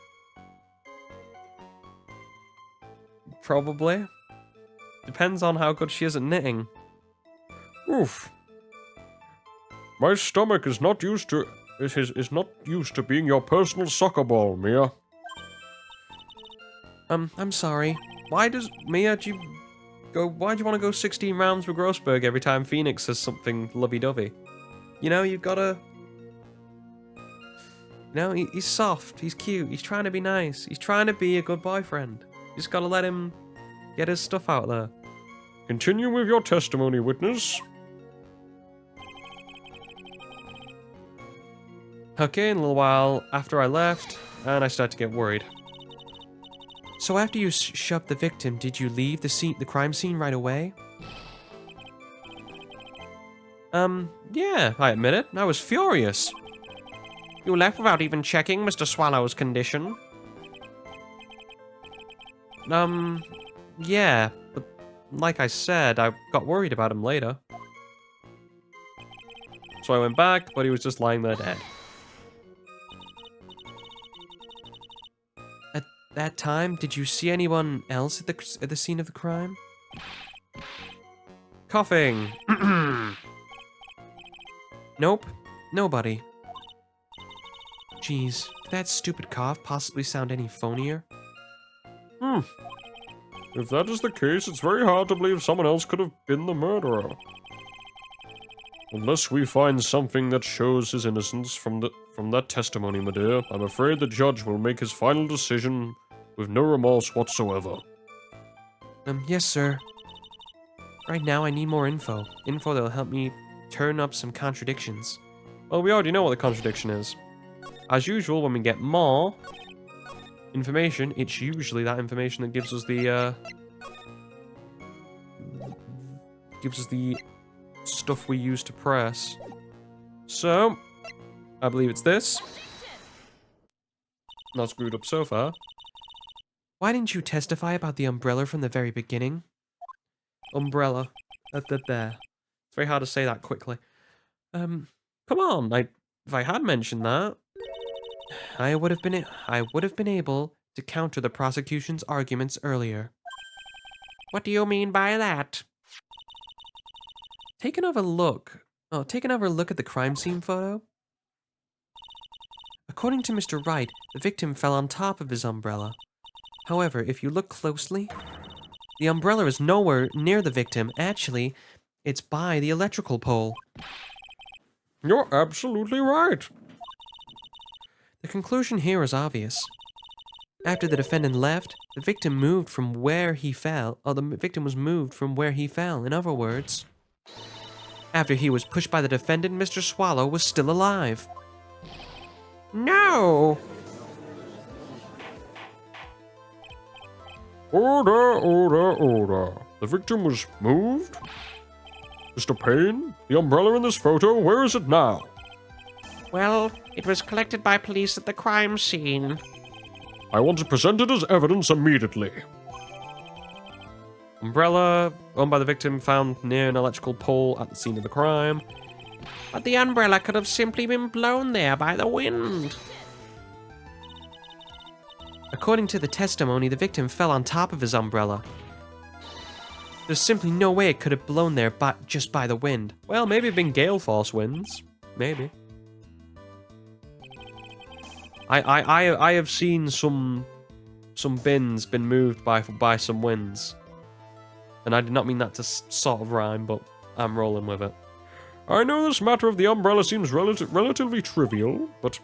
Probably. Depends on how good she is at knitting. Oof. My stomach is not used to being your personal soccer ball, Mia. I'm sorry. Why'd you want to go 16 rounds with Grossberg every time Phoenix says something lovey-dovey? You know, you've gotta... You know, he's soft, he's cute, he's trying to be nice, he's trying to be a good boyfriend. You just gotta let him get his stuff out there. Continue with your testimony, witness. Okay, in a little while after I left, and I start to get worried. So after you shoved the victim, did you leave the crime scene right away? Yeah, I admit it. I was furious. You left without even checking Mr. Swallow's condition? Yeah, but like I said, I got worried about him later. So I went back, but he was just lying there dead. At that time, did you see anyone else at the scene of the crime? Coughing. Nope, nobody. Jeez, could that stupid cough possibly sound any phonier? If that is the case, it's very hard to believe someone else could have been the murderer. Unless we find something that shows his innocence from that testimony, my dear, I'm afraid the judge will make his final decision with no remorse whatsoever. Yes, sir. Right now, I need more info. Info that'll help me turn up some contradictions. Well, we already know what the contradiction is. As usual, when we get more information, it's usually that information that gives us the stuff we use to press. So, I believe it's this. Not screwed up so far. Why didn't you testify about the umbrella from the very beginning? Umbrella. There. It's very hard to say that quickly. Come on. If I had mentioned that, I would have been able to counter the prosecution's arguments earlier. What do you mean by that? Take another look at the crime scene photo. According to Mr. Wright, the victim fell on top of his umbrella. However, if you look closely, the umbrella is nowhere near the victim. Actually, it's by the electrical pole. You're absolutely right. The conclusion here is obvious. After the defendant left, the victim moved from where he fell, or the victim was moved from where he fell. In other words, after he was pushed by the defendant, Mr. Swallow was still alive. No! Order. The victim was moved? Mr. Payne, the umbrella in this photo, where is it now? Well, it was collected by police at the crime scene. I want it presented as evidence immediately. umbrella owned by the victim found near an electrical pole at the scene of the crime. But the umbrella could have simply been blown there by the wind. According to the testimony, the victim fell on top of his umbrella. There's simply no way it could have blown there just by the wind. Well, maybe it'd been gale force winds. Maybe. I have seen some bins been moved by some winds. And I did not mean that to sort of rhyme, but I'm rolling with it. I know this matter of the umbrella seems relatively trivial, but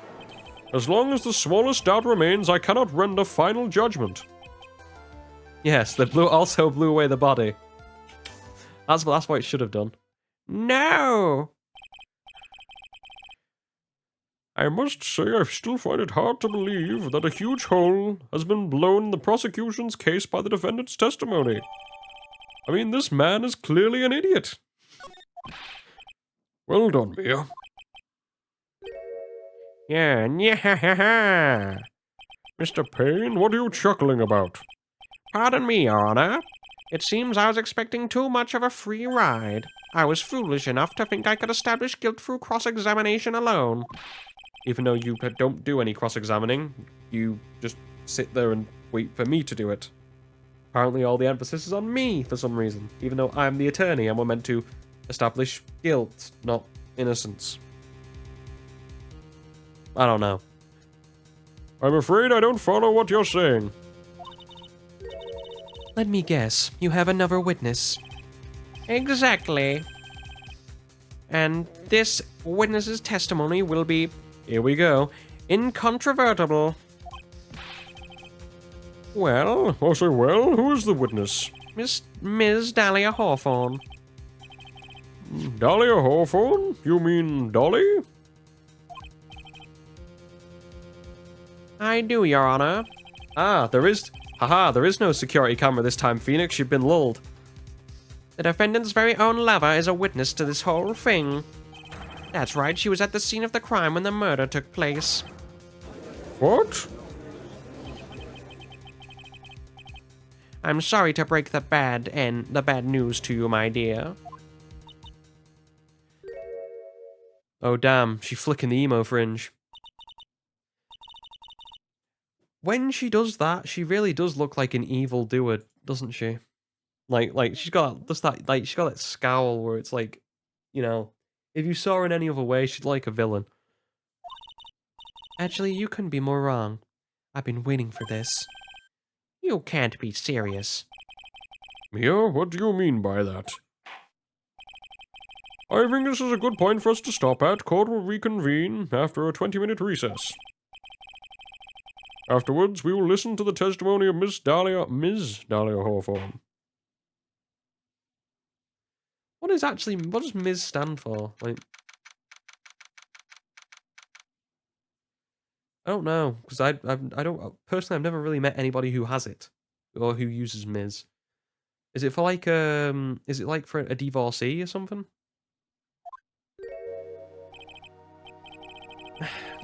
as long as the smallest doubt remains, I cannot render final judgment. Yes, they also blew away the body. That's what it should have done. No! I must say I still find it hard to believe that a huge hole has been blown in the prosecution's case by the defendant's testimony. I mean, this man is clearly an idiot. Well done, Mia. Yeah. Mr. Payne, what are you chuckling about? Pardon me, Your Honor. It seems I was expecting too much of a free ride. I was foolish enough to think I could establish guilt through cross-examination alone. Even though you don't do any cross-examining, you just sit there and wait for me to do it. Apparently all the emphasis is on me for some reason, even though I'm the attorney and we're meant to establish guilt, not innocence. I don't know. I'm afraid I don't follow what you're saying. Let me guess. You have another witness. Exactly. And this witness's testimony will be, Here we go. incontrovertible. Well, I say well, who is the witness? Ms. Dahlia Hawthorne. Dahlia Hawthorne? You mean Dolly? I do, Your Honor. Ah, there is... Haha, there is no security camera this time, Phoenix. You've been lulled. The defendant's very own lover is a witness to this whole thing. That's right, she was at the scene of the crime when the murder took place. What? I'm sorry to break the bad news to you, my dear. Oh, damn. She's flicking the emo fringe. When she does that, she really does look like an evil doer, doesn't she? Like she's got just that, like, she's got that scowl where it's like, you know, if you saw her in any other way, she'd like a villain. Actually, you couldn't be more wrong. I've been waiting for this. You can't be serious. Mia, what do you mean by that? I think this is a good point for us to stop at. Court will reconvene after a 20-minute recess. Afterwards, we will listen to the testimony of Ms. Dahlia Hawthorne. What does Ms. stand for? Like, I don't know, because I don't, personally, I've never really met anybody who has it, or who uses Ms. Is it for like, is it like for a divorcee or something?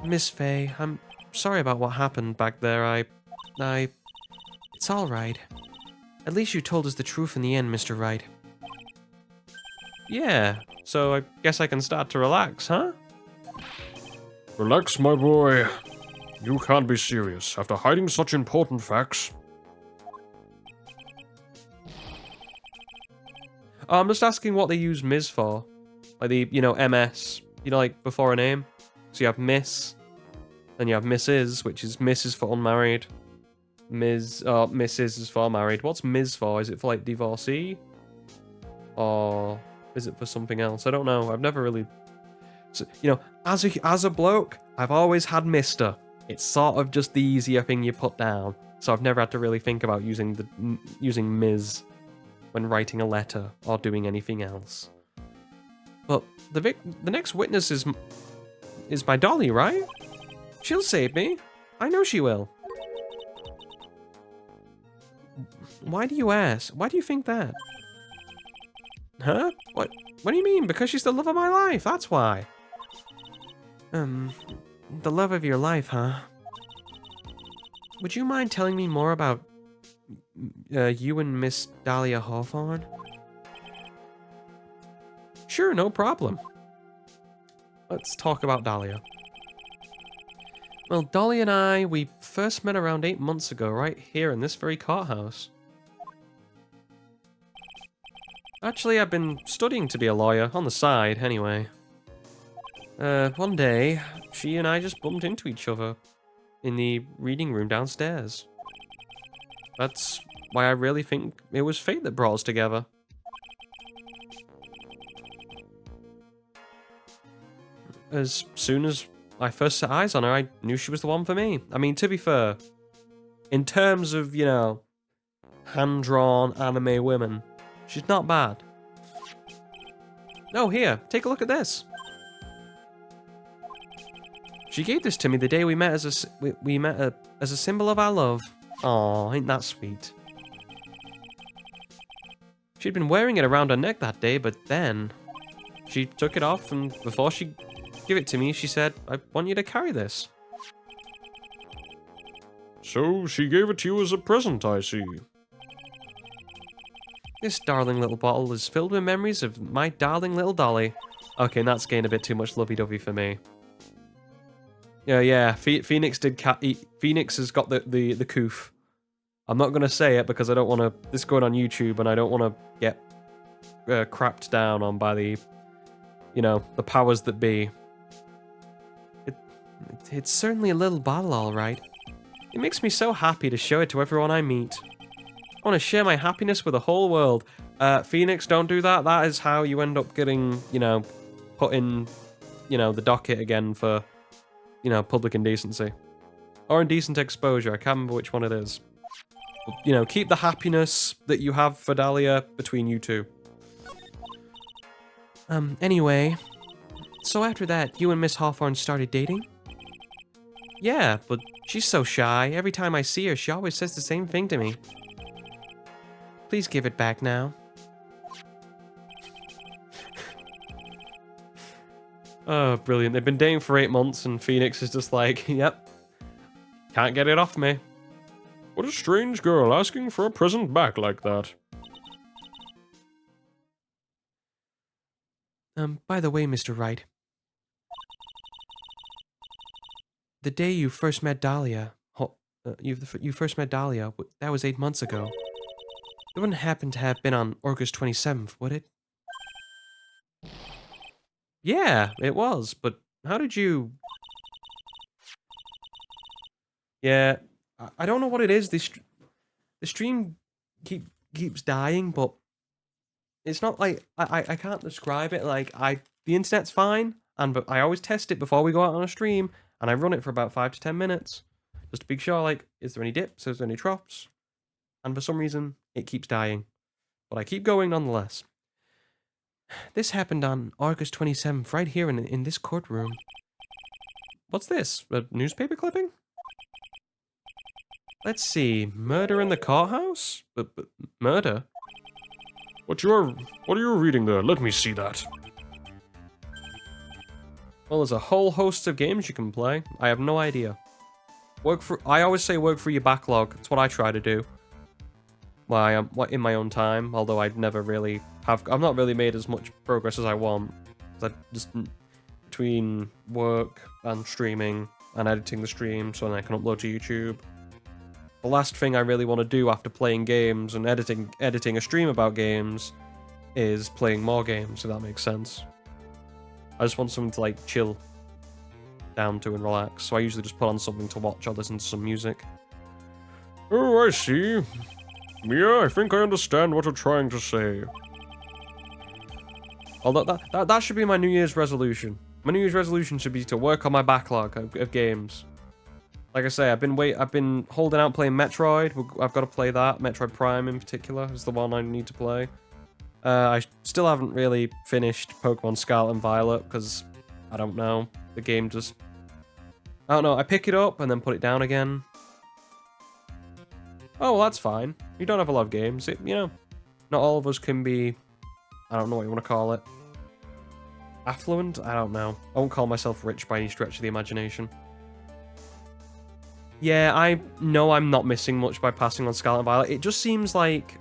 Miss Faye, I'm sorry about what happened back there. It's all right. At least you told us the truth in the end, Mr. Wright. Yeah, so I guess I can start to relax, huh? Relax, my boy. You can't be serious after hiding such important facts. Oh, I'm just asking what they use Ms. for. Like the, you know, MS. You know, like before a name. So you have Miss. Then you have Mrs., which is Mrs. for unmarried. Mrs. is for married. What's Ms. for? Is it for like divorcee? Or is it for something else? I don't know. I've never really... So, you know, as a bloke, I've always had Mr. It's sort of just the easier thing you put down. So I've never had to really think about using Ms. when writing a letter or doing anything else. But the next witness is my dolly, right? She'll save me. I know she will. Why do you ask? Why do you think that? Huh? What do you mean? Because she's the love of my life, that's why. The love of your life, huh? Would you mind telling me more about you and Miss Dahlia Hawthorne? Sure, no problem. Let's talk about Dahlia. Well, Dolly and I, we first met around 8 months ago, right here in this very courthouse. Actually, I've been studying to be a lawyer, on the side, anyway. One day, she and I just bumped into each other in the reading room downstairs. That's why I really think it was fate that brought us together. As soon as I first set eyes on her, I knew she was the one for me. I mean, to be fair, in terms of, you know, hand-drawn anime women, she's not bad. Oh, here, take a look at this. She gave this to me the day we met as a symbol of our love. Aw, ain't that sweet. She'd been wearing it around her neck that day, but then she took it off, and before she gave it to me, she said, "I want you to carry this." So she gave it to you as a present, I see. This darling little bottle is filled with memories of my darling little dolly. Okay, and that's getting a bit too much lovey-dovey for me. Yeah, Phoenix Phoenix has got the coof. I'm not gonna say it because I don't want to. This is going on YouTube, and I don't want to get crapped down on by the, you know, the powers that be. It's certainly a little bottle, all right. It makes me so happy to show it to everyone I meet. I want to share my happiness with the whole world. Phoenix, don't do that. That is how you end up getting, you know, put in, you know, the docket again for, you know, public indecency. Or indecent exposure. I can't remember which one it is. But, you know, keep the happiness that you have for Dahlia between you two. Anyway, so after that, you and Miss Hawthorne started dating? Yeah, but she's so shy. Every time I see her, she always says the same thing to me. Please give it back now. Oh, brilliant. They've been dating for 8 months and Phoenix is just like, yep, can't get it off me. What a strange girl asking for a present back like that. By the way, Mr. Wright. The day you first met Dahlia, you first met Dahlia, that was 8 months ago. It wouldn't happen to have been on August 27th, would it? Yeah, it was, but how did you... Yeah, I don't know what it is. The stream keeps dying, but it's not like... I can't describe it. Like, the internet's fine, but I always test it before we go out on a stream, and I run it for about 5 to 10 minutes. Just to be sure, like, is there any dips? Is there any troughs? And for some reason, it keeps dying. But I keep going nonetheless. This happened on August 27th, right here in this courtroom. What's this? A newspaper clipping? Let's see. Murder in the courthouse? But murder? What are you reading there? Let me see that. Well, there's a whole host of games you can play. I have no idea. I always say work through your backlog. That's what I try to do. Well, I am in my own time, although I've not really made as much progress as I want. I just between work and streaming and editing the stream so then I can upload to YouTube. The last thing I really want to do after playing games and editing a stream about games is playing more games, if that makes sense. I just want something to like chill down to and relax, so I usually just put on something to watch or listen to some music. Oh, I see. Mia, I think I understand what you're trying to say. Although that should be my New Year's resolution. My New Year's resolution should be to work on my backlog of games. Like I say, I've been holding out playing Metroid. I've got to play that. Metroid Prime in particular is the one I need to play. I still haven't really finished Pokemon Scarlet and Violet because I don't know. The game just... I don't know. I pick it up and then put it down again. Oh, well, that's fine. You don't have a lot of games. You know, not all of us can be... I don't know what you want to call it. Affluent? I don't know. I won't call myself rich by any stretch of the imagination. Yeah, I know I'm not missing much by passing on Scarlet and Violet. It just seems like...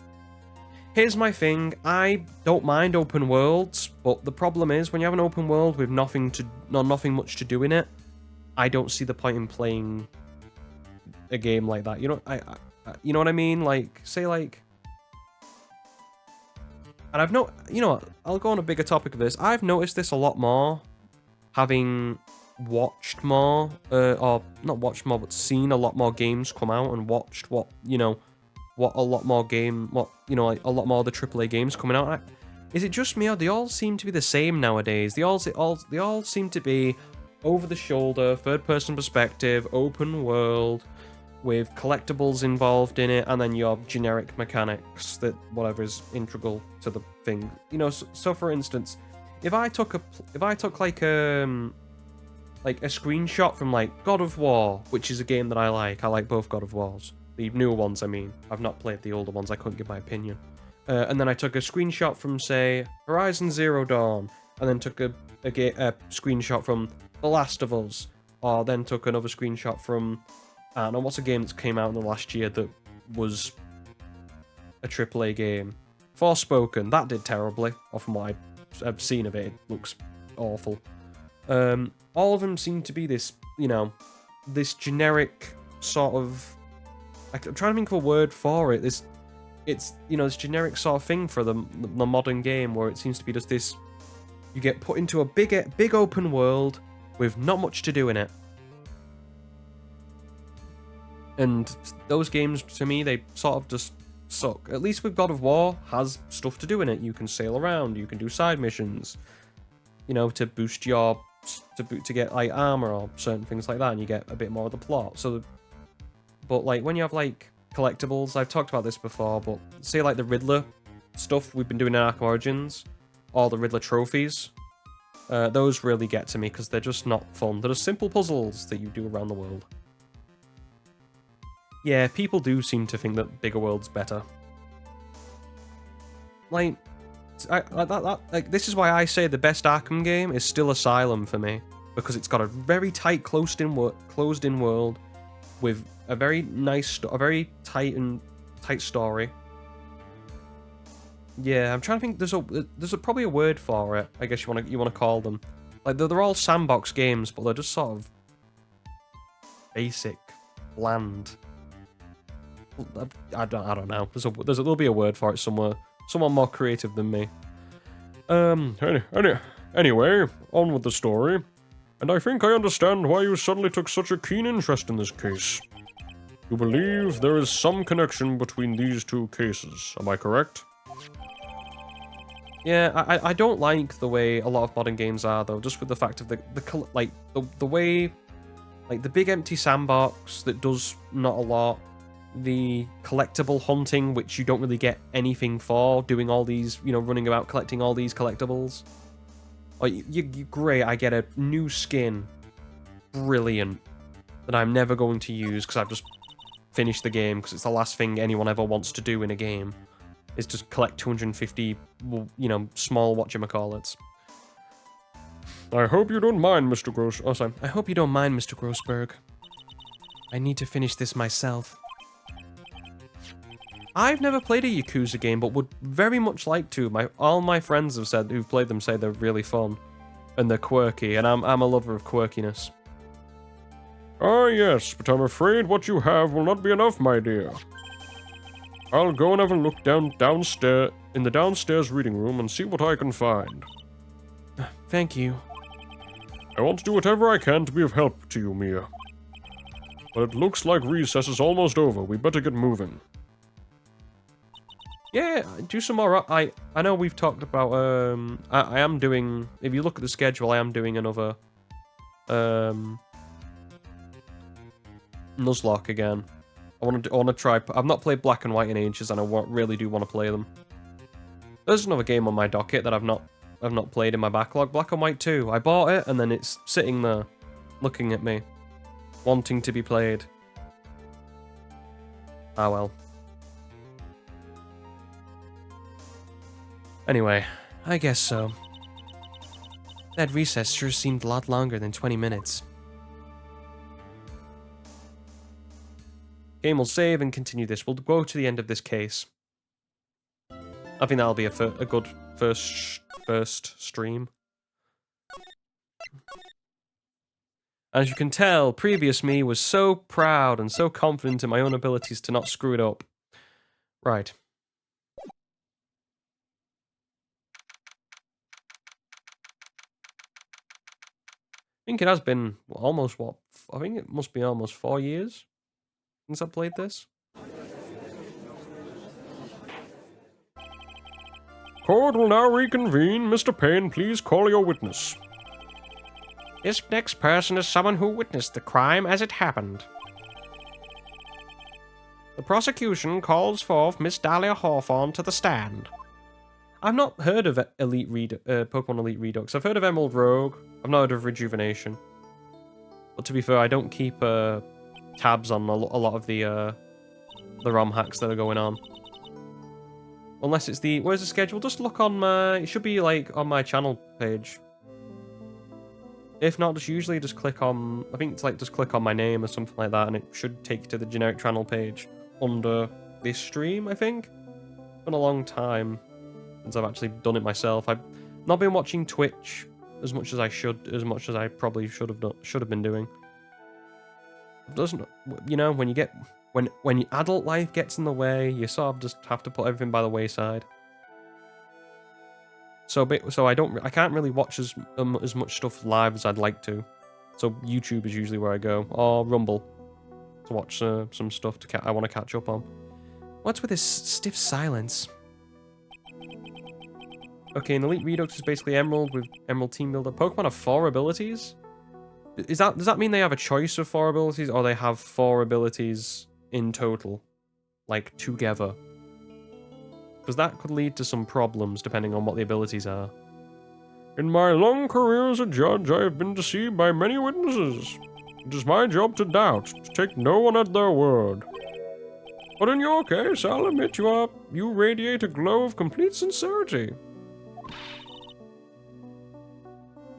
Here's my thing. I don't mind open worlds, but the problem is when you have an open world with nothing much to do in it, I don't see the point in playing a game like that. You know, you know what I mean? Like, say like... And I've you know what, I'll go on a bigger topic of this. I've noticed this a lot more, having watched more, or not watched more, but seen a lot more games come out and watched what, you know, like a lot more of the AAA games coming out. Is it just me or they all seem to be the same nowadays? They all seem to be over the shoulder, third person perspective, open world, with collectibles involved in it, and then your generic mechanics that whatever is integral to the thing. You know, so for instance, if I took like a screenshot from like God of War, which is a game that I like both God of Wars, the newer ones. I mean, I've not played the older ones. I couldn't give my opinion. And then I took a screenshot from say Horizon Zero Dawn, and then took a screenshot from The Last of Us, or then took another screenshot from. I don't know, what's a game that came out in the last year that was a AAA game? Forspoken, that did terribly, or from what I've seen of it, it looks awful. All of them seem to be this, you know, this generic sort of... I'm trying to think of a word for it. It's, you know, this generic sort of thing for the modern game, where it seems to be just this... You get put into a big open world with not much to do in it. And those games, to me, they sort of just suck. At least with God of War, has stuff to do in it. You can sail around, you can do side missions, you know, to boost your... to get, like, armor or certain things like that, and you get a bit more of the plot. So, but, like, when you have, like, collectibles, I've talked about this before, but say, like, the Riddler stuff we've been doing in Arkham Origins, or the Riddler trophies, Those really get to me because they're just not fun. They're just simple puzzles that you do around the world. Yeah, people do seem to think that Bigger World's better. Like, like this is why I say the best Arkham game is still Asylum for me, because it's got a very tight, closed-in world with a very nice, a very tight story. Yeah, I'm trying to think. There's probably a word for it. I guess you want to call them. Like they're all sandbox games, but they're just sort of basic, bland. I don't know. There'll be a word for it somewhere. Someone more creative than me. Anyway, on with the story. And I think I understand why you suddenly took such a keen interest in this case. You believe there is some connection between these two cases, am I correct? Yeah, I don't like the way a lot of modern games are, though, just with the fact of the way, like, the big empty sandbox that does not a lot, the collectible hunting, which you don't really get anything for, doing all these, running about collecting all these collectibles. Like, you're great, I get a new skin, brilliant, that I'm never going to use because I've just finished the game, because it's the last thing anyone ever wants to do in a game, is just collect 250, small whatchamacallits. I hope you don't mind, Mr. Gross. Oh, sorry. I hope you don't mind, Mr. Grossberg. I need to finish this myself. I've never played a Yakuza game, but would very much like to. All my friends have said who've played them say they're really fun, and they're quirky, and I'm a lover of quirkiness. Ah, yes, but I'm afraid what you have will not be enough, my dear. I'll go and have a look downstairs in the downstairs reading room and see what I can find. Thank you. I want to do whatever I can to be of help to you, Mia. But it looks like recess is almost over. We better get moving. Yeah, do some more. I know we've talked about. I am doing. If you look at the schedule, I am doing another. Nuzlocke again. I want to try. I've not played Black and White in ages, and I really do want to play them. There's another game on my docket that I've not played in my backlog. Black and White 2. I bought it, and then it's sitting there, looking at me, wanting to be played. Ah well. Anyway, I guess so. That recess sure seemed a lot longer than 20 minutes. Game will save and continue this. We'll go to the end of this case. I think that'll be a good first stream. As you can tell, previous me was so proud and so confident in my own abilities to not screw it up. Right. I think it has been almost, I think it must be almost 4 years since I played this. Court will now reconvene. Mr. Payne, please call your witness. This next person is someone who witnessed the crime as it happened. The prosecution calls forth Miss Dahlia Hawthorne to the stand. I've not heard of Pokemon Elite Redux. I've heard of Emerald Rogue. I've not heard of Rejuvenation. But to be fair, I don't keep tabs on a lot of the ROM hacks that are going on. Unless it's the... Where's the schedule? Just look on my... It should be, like, on my channel page. If not, just click on... I think it's, like, just click on my name or something like that, and it should take you to the generic channel page under this stream, I think. It's been a long time since I've actually done it myself. I've not been watching Twitch as much as I probably should have been doing. It doesn't, when you get... When your adult life gets in the way, you sort of just have to put everything by the wayside. So I can't really watch as much stuff live as I'd like to. So YouTube is usually where I go, or Rumble, to watch some stuff I want to catch up on. What's with this stiff silence? Okay, an Elite Redux is basically Emerald with Emerald Team Builder. Pokemon have 4 abilities? Does that mean they have a choice of 4 abilities, or they have 4 abilities in total, like together? Because that could lead to some problems depending on what the abilities are. In my long career as a judge, I have been deceived by many witnesses. It is my job to doubt, to take no one at their word. But in your case, I'll admit you radiate a glow of complete sincerity.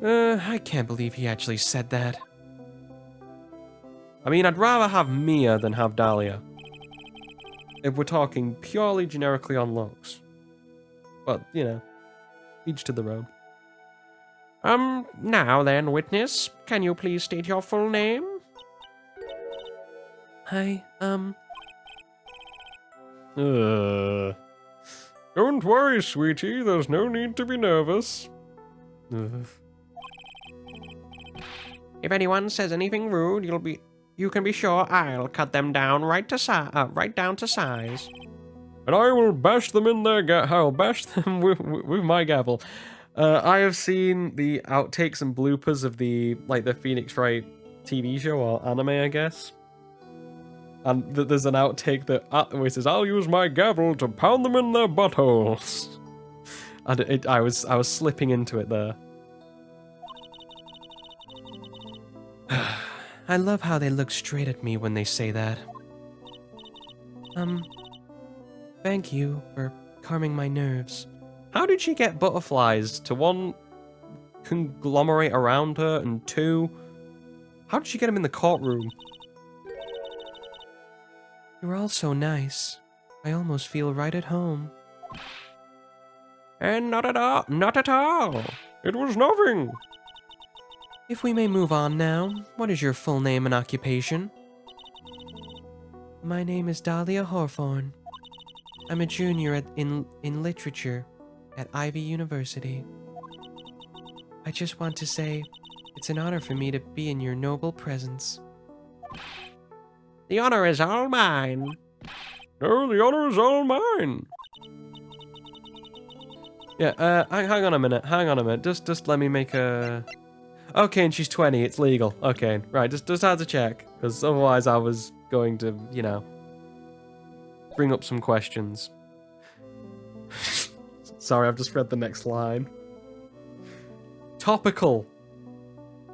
I can't believe he actually said that. I mean, I'd rather have Mia than have Dahlia. If we're talking purely generically on looks. But, you know, each to their own. Now then, witness, can you please state your full name? Hi, Don't worry, sweetie, there's no need to be nervous. If anyone says anything rude, you can be sure I'll cut them down right down to size. And I will bash them in their I'll bash them with my gavel. I have seen the outtakes and bloopers of the Phoenix Wright TV show or anime, I guess. And there's an outtake that where it says, "I'll use my gavel to pound them in their buttholes." And I was slipping into it there. I love how they look straight at me when they say that. Thank you for calming my nerves. How did she get butterflies to one conglomerate around her and two? How did she get them in the courtroom? You're all so nice. I almost feel right at home. And not at all, not at all. It was nothing. If we may move on now, what is your full name and occupation? My name is Dahlia Hawthorne. I'm a junior in literature at Ivy University. I just want to say, it's an honor for me to be in your noble presence. The honor is all mine. No, the honor is all mine. Yeah, hang on a minute. Just let me make a... Okay, and she's 20, it's legal. Okay, right, just had to check. Because otherwise I was going to, you know, bring up some questions. Sorry, I've just read the next line. Topical.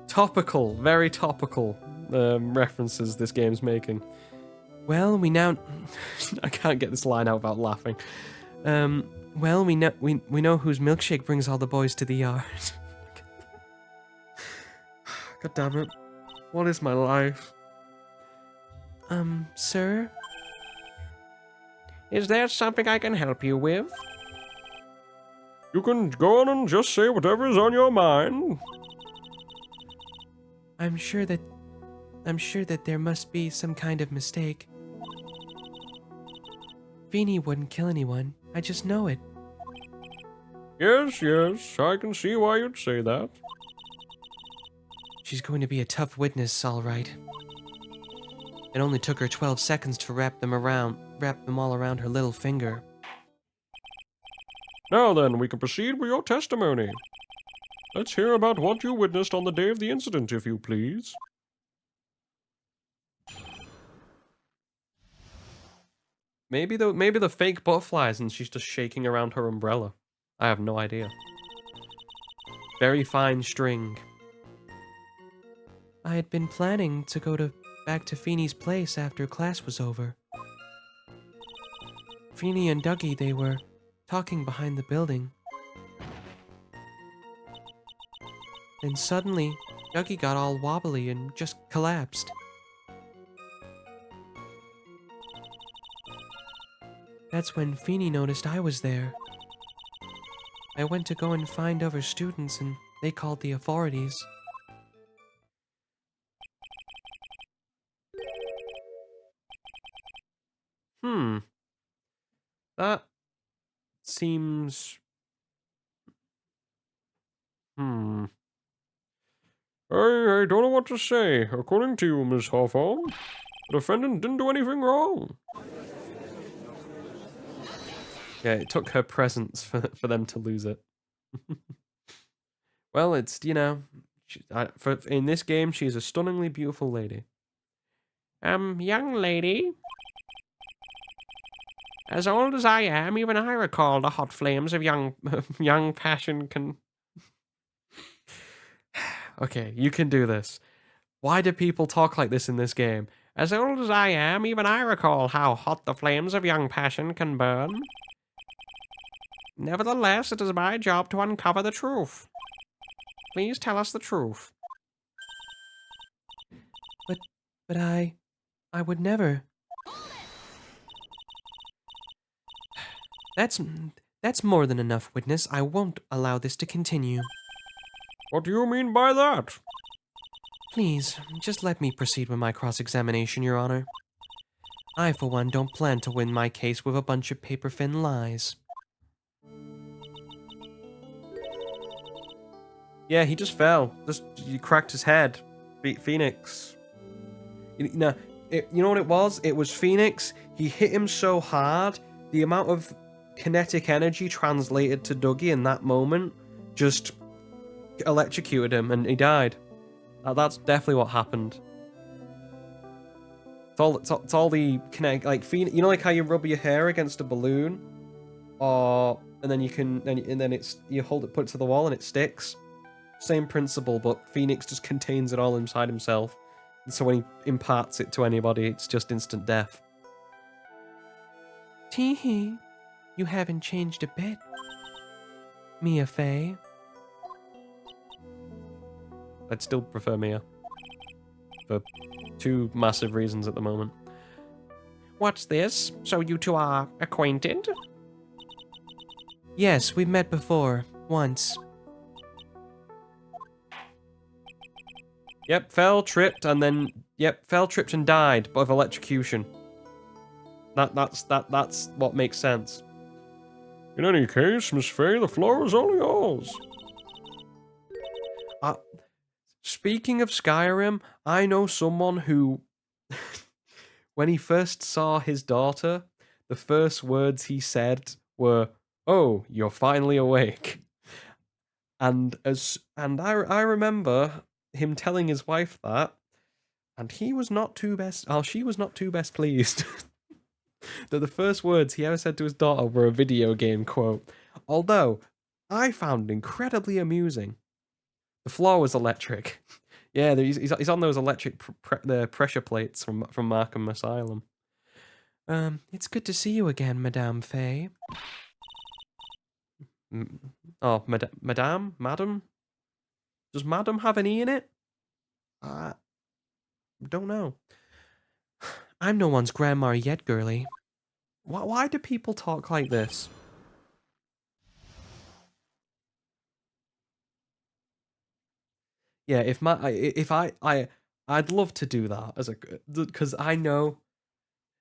Topical, very topical references this game's making. Well, we now... I can't get this line out without laughing. Well, we know whose milkshake brings all the boys to the yard. God damn it. What is my life? Sir? Is there something I can help you with? You can go on and just say whatever is on your mind. I'm sure that there must be some kind of mistake. Feeny wouldn't kill anyone. I just know it. Yes, I can see why you'd say that. She's going to be a tough witness, all right. It only took her 12 seconds to wrap them all around her little finger. Now then, we can proceed with your testimony. Let's hear about what you witnessed on the day of the incident, if you please. Maybe the fake butterflies and she's just shaking around her umbrella. I have no idea. Very fine string. I had been planning to go back to Feeny's place after class was over. Feeny and Dougie, they were talking behind the building. Then suddenly, Dougie got all wobbly and just collapsed. That's when Feeny noticed I was there. I went to go and find other students and they called the authorities. That seems... I don't know what to say. According to you, Miss Hawthorne, the defendant didn't do anything wrong. Yeah, it took her presence for them to lose it. Well, it's, you know, in this game, she's a stunningly beautiful lady. Young lady. As old as I am, even I recall the hot flames of young passion Okay, you can do this. Why do people talk like this in this game? As old as I am, even I recall how hot the flames of young passion can burn. Nevertheless, it is my job to uncover the truth. Please tell us the truth. But I would never. That's more than enough, witness. I won't allow this to continue. What do you mean by that? Please, just let me proceed with my cross-examination, Your Honor. I, for one, don't plan to win my case with a bunch of paper-thin lies. Yeah, he just fell. He cracked his head. Beat Phoenix. You know what it was? It was Phoenix. He hit him so hard, the amount of kinetic energy translated to Dougie in that moment just electrocuted him, and he died. That's definitely what happened. It's all the kinetic, like Phoenix. You know, like how you rub your hair against a balloon, and then you can, and then you hold it, put it to the wall, and it sticks. Same principle, but Phoenix just contains it all inside himself. And so when he imparts it to anybody, it's just instant death. Tee-hee, you haven't changed a bit. Mia Fey. I'd still prefer Mia. For 2 massive reasons at the moment. What's this? So you two are acquainted? Yes, we've met before. Once. Yep, fell, tripped, and then... Yep, fell, tripped, and died of electrocution. That's what makes sense. In any case, Miss Fey, the floor is all yours. Speaking of Skyrim, I know someone who... when he first saw his daughter, the first words he said were, "Oh, you're finally awake." And I remember him telling his wife that, and she was not too best pleased. That the first words he ever said to his daughter were a video game quote. Although, I found incredibly amusing. The floor was electric. Yeah, he's on those electric pressure plates from Markham Asylum. It's good to see you again, Madame Fey. Oh, Madame? Does Madam have an E in it? Don't know. I'm no one's grandma yet, girlie. Why do people talk like this? Yeah, I'd love to do that as because I know.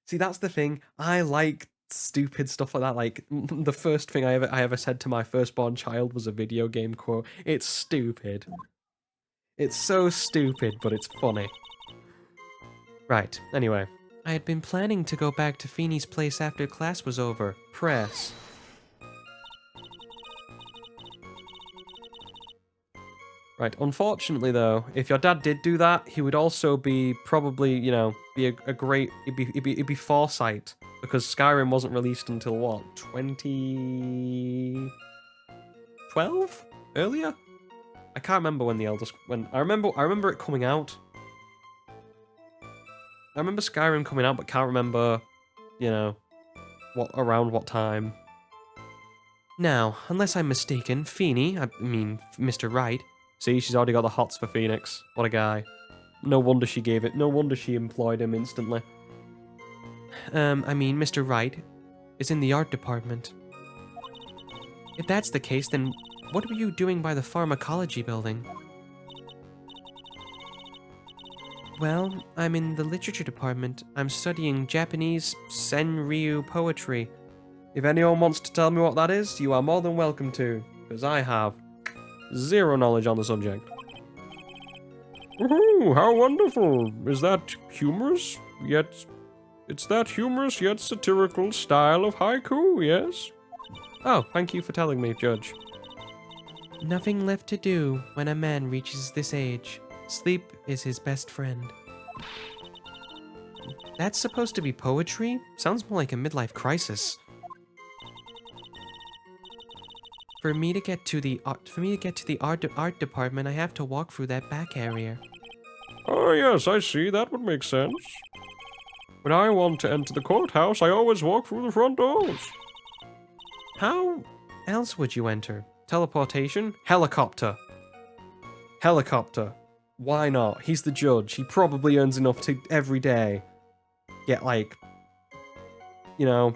See, that's the thing. I like stupid stuff like that. Like the first thing I ever said to my firstborn child was a video game quote. It's stupid. It's so stupid, but it's funny. Right. Anyway, I had been planning to go back to Feeney's place after class was over. Press. Right, unfortunately though, if your dad did do that, he would also be probably, you know, be a great, it'd be foresight, because Skyrim wasn't released until what, 2012? Earlier? I can't remember when I remember it coming out. I remember Skyrim coming out, but can't remember, you know, around what time. Now, unless I'm mistaken, Mr. Wright. See, she's already got the hots for Phoenix. What a guy. No wonder she employed him instantly. Mr. Wright is in the art department. If that's the case, then what were you doing by the pharmacology building? Well, I'm in the literature department. I'm studying Japanese Senryu poetry. If anyone wants to tell me what that is, you are more than welcome to, because I have zero knowledge on the subject. Woohoo! How wonderful! Is that humorous? It's that humorous yet satirical style of haiku, yes? Oh, thank you for telling me, Judge. Nothing left to do when a man reaches this age. Sleep is his best friend. That's supposed to be poetry? Sounds more like a midlife crisis. For me to get to the art department, I have to walk through that back area. Oh, yes, I see. That would make sense. When I want to enter the courthouse, I always walk through the front doors. How else would you enter? Teleportation? Helicopter. Helicopter. Why not? He's the judge. He probably earns enough to every day get, like, you know,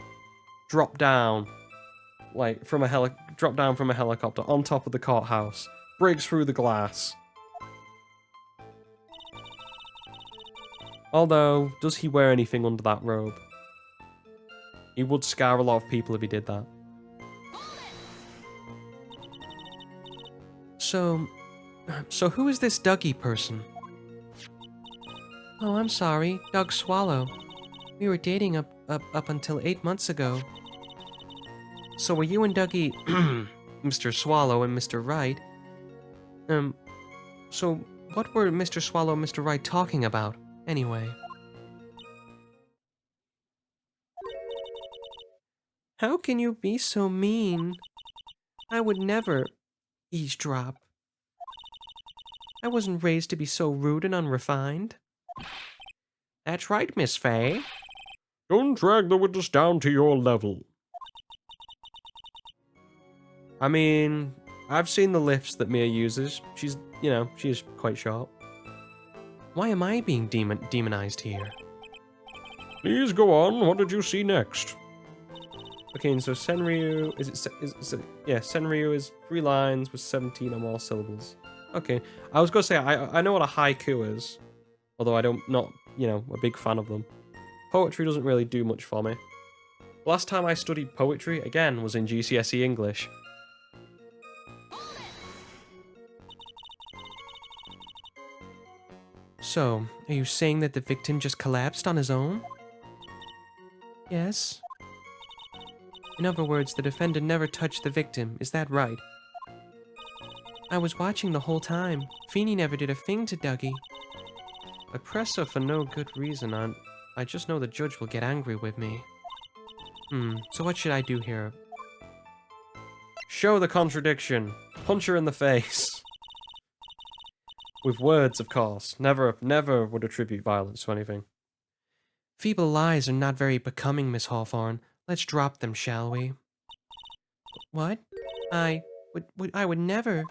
drop down from a helicopter on top of the courthouse, breaks through the glass. Although, does he wear anything under that robe? He would scar a lot of people if he did that. So who is this Dougie person? Oh, I'm sorry, Doug Swallow. We were dating up until 8 months ago. So were you and Dougie, Mr. Swallow and Mr. Wright? So what were Mr. Swallow and Mr. Wright talking about, anyway? How can you be so mean? I would never eavesdrop. I wasn't raised to be so rude and unrefined. That's right, Miss Faye. Don't drag the witness down to your level. I mean, I've seen the lifts that Mia uses. She's quite sharp. Why am I being demonized here? Please go on. What did you see next? Okay, and so Senryu, Senryu is 3 lines with 17 or more syllables. Okay, I was gonna say, I know what a haiku is, although I'm not, a big fan of them. Poetry doesn't really do much for me. Last time I studied poetry, again, was in GCSE English. So, are you saying that the victim just collapsed on his own? Yes. In other words, the defendant never touched the victim, is that right? I was watching the whole time. Feeny never did a thing to Dougie. I press her for no good reason. I just know the judge will get angry with me. So what should I do here? Show the contradiction. Punch her in the face. With words, of course. Never would attribute violence to anything. Feeble lies are not very becoming, Miss Hawthorne. Let's drop them, shall we? What? I would never...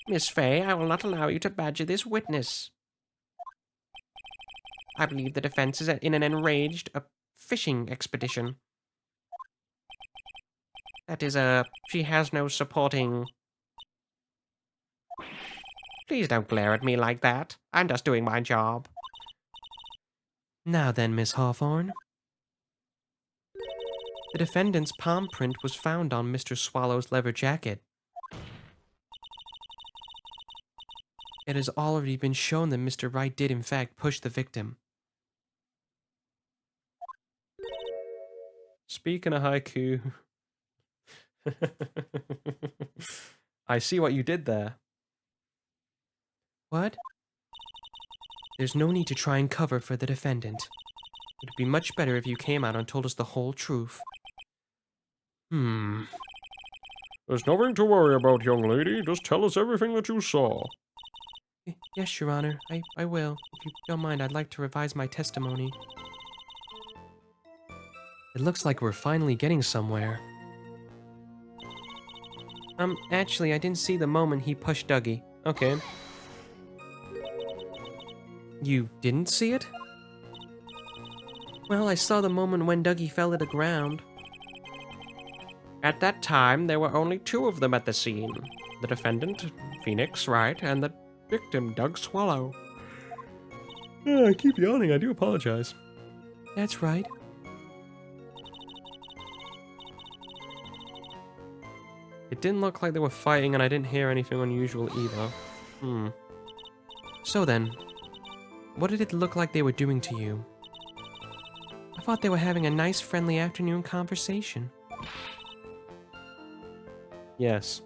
Miss Faye, I will not allow you to badger this witness. I believe the defense is in an enraged fishing expedition. That is, she has no supporting... Please don't glare at me like that. I'm just doing my job. Now then, Miss Hawthorne. The defendant's palm print was found on Mr. Swallow's leather jacket. It has already been shown that Mr. Wright did in fact push the victim. Speak in a haiku. I see what you did there. What? There's no need to try and cover for the defendant. It would be much better if you came out and told us the whole truth. There's nothing to worry about, young lady. Just tell us everything that you saw. Yes, Your Honor. I will. If you don't mind, I'd like to revise my testimony. It looks like we're finally getting somewhere. Actually, I didn't see the moment he pushed Dougie. Okay. You didn't see it? Well, I saw the moment when Dougie fell to the ground. At that time, there were only 2 of them at the scene. The defendant, Phoenix Wright, and the victim, Doug Swallow. I keep yawning, I do apologize. That's right. It didn't look like they were fighting, and I didn't hear anything unusual either. So then, what did it look like they were doing to you? I thought they were having a nice, friendly afternoon conversation. Yes.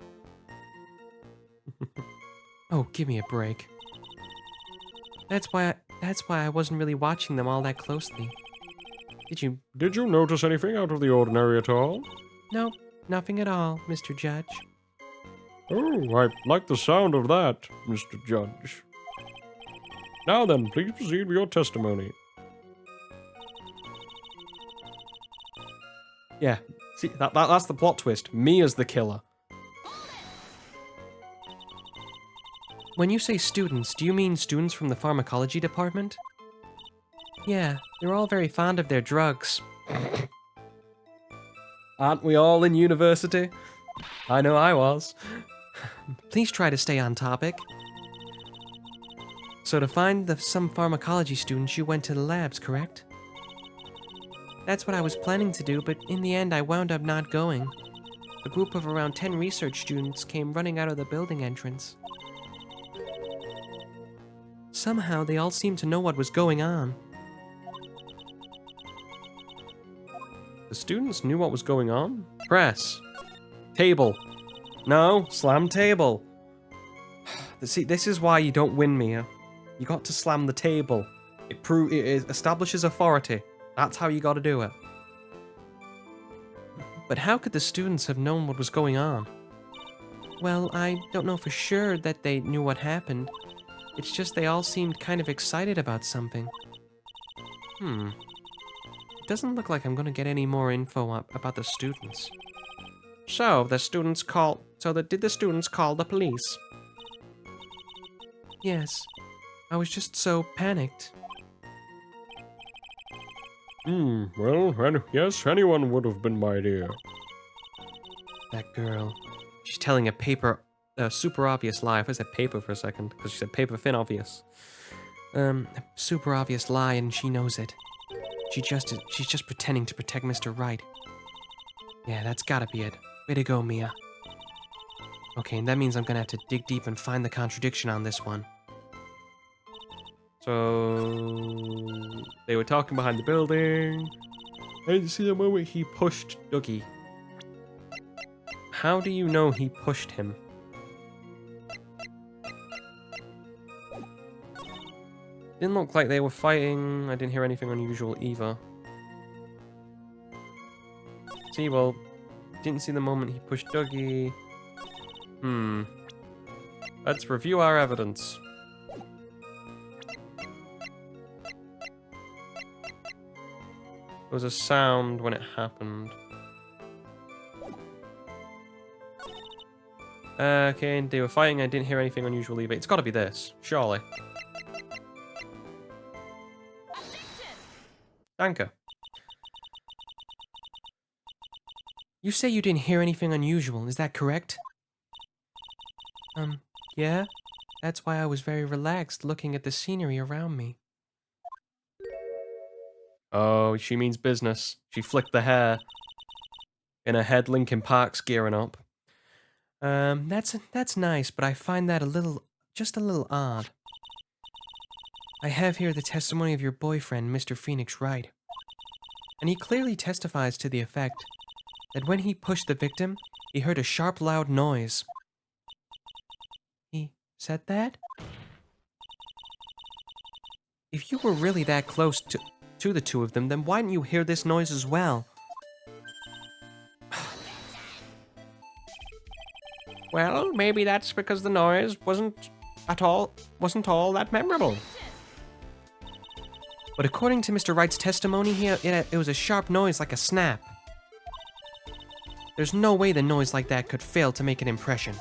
Oh, give me a break. That's why I wasn't really watching them all that closely. Did you notice anything out of the ordinary at all? No, Nothing at all, Mr. Judge. Oh, I like the sound of that, Mr. Judge. Now then, please proceed with your testimony. Yeah, see, that's the plot twist. Me as the killer. When you say students, do you mean students from the pharmacology department? Yeah, they're all very fond of their drugs. Aren't we all in university? I know I was. Please try to stay on topic. So to find some pharmacology students, you went to the labs, correct? That's what I was planning to do, but in the end I wound up not going. A group of around 10 research students came running out of the building entrance. Somehow they all seemed to know what was going on. The students knew what was going on? Press. Table. No, slam table. See, this is why you don't win, Mia. You got to slam the table. It establishes authority. That's how you got to do it. But how could the students have known what was going on? Well, I don't know for sure that they knew what happened. It's just they all seemed kind of excited about something. It doesn't look like I'm gonna get any more info about the students. So, did the students call the police? Yes. I was just so panicked. Well, yes, anyone would have been my dear. That girl. She's telling a super obvious lie. If I said paper for a second, because she said paper thin obvious. A super obvious lie and she knows it. She's just pretending to protect Mr. Wright. Yeah, that's gotta be it. Way to go, Mia. Okay, that means I'm gonna have to dig deep and find the contradiction on this one. So they were talking behind the building. I didn't see the moment he pushed Dougie. How do you know he pushed him? Didn't look like they were fighting. I didn't hear anything unusual either. See, well, didn't see the moment he pushed Dougie. Let's review our evidence. There was a sound when it happened. Okay, they were fighting. I didn't hear anything unusual either. It's got to be this, surely. Danke. You say you didn't hear anything unusual, is that correct? Yeah? That's why I was very relaxed looking at the scenery around me. Oh, she means business. She flicked the hair. In her head, Linkin Park's gearing up. That's nice, but I find that just a little odd. I have here the testimony of your boyfriend, Mr. Phoenix Wright. And he clearly testifies to the effect that when he pushed the victim, he heard a sharp, loud noise. He said that? If you were really that close to the two of them, then why didn't you hear this noise as well? Well, maybe that's because the noise wasn't all that memorable. But according to Mr. Wright's testimony here, it was a sharp noise like a snap. There's no way the noise like that could fail to make an impression.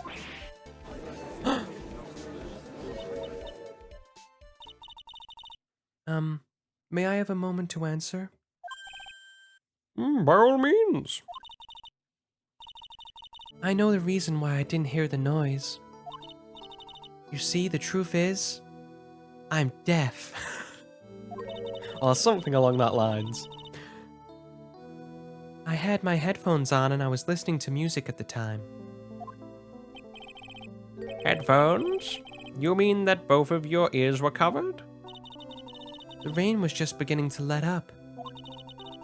May I have a moment to answer? By all means. I know the reason why I didn't hear the noise. You see, the truth is, I'm deaf. Or something along that lines. I had my headphones on and I was listening to music at the time. Headphones? You mean that both of your ears were covered? The rain was just beginning to let up,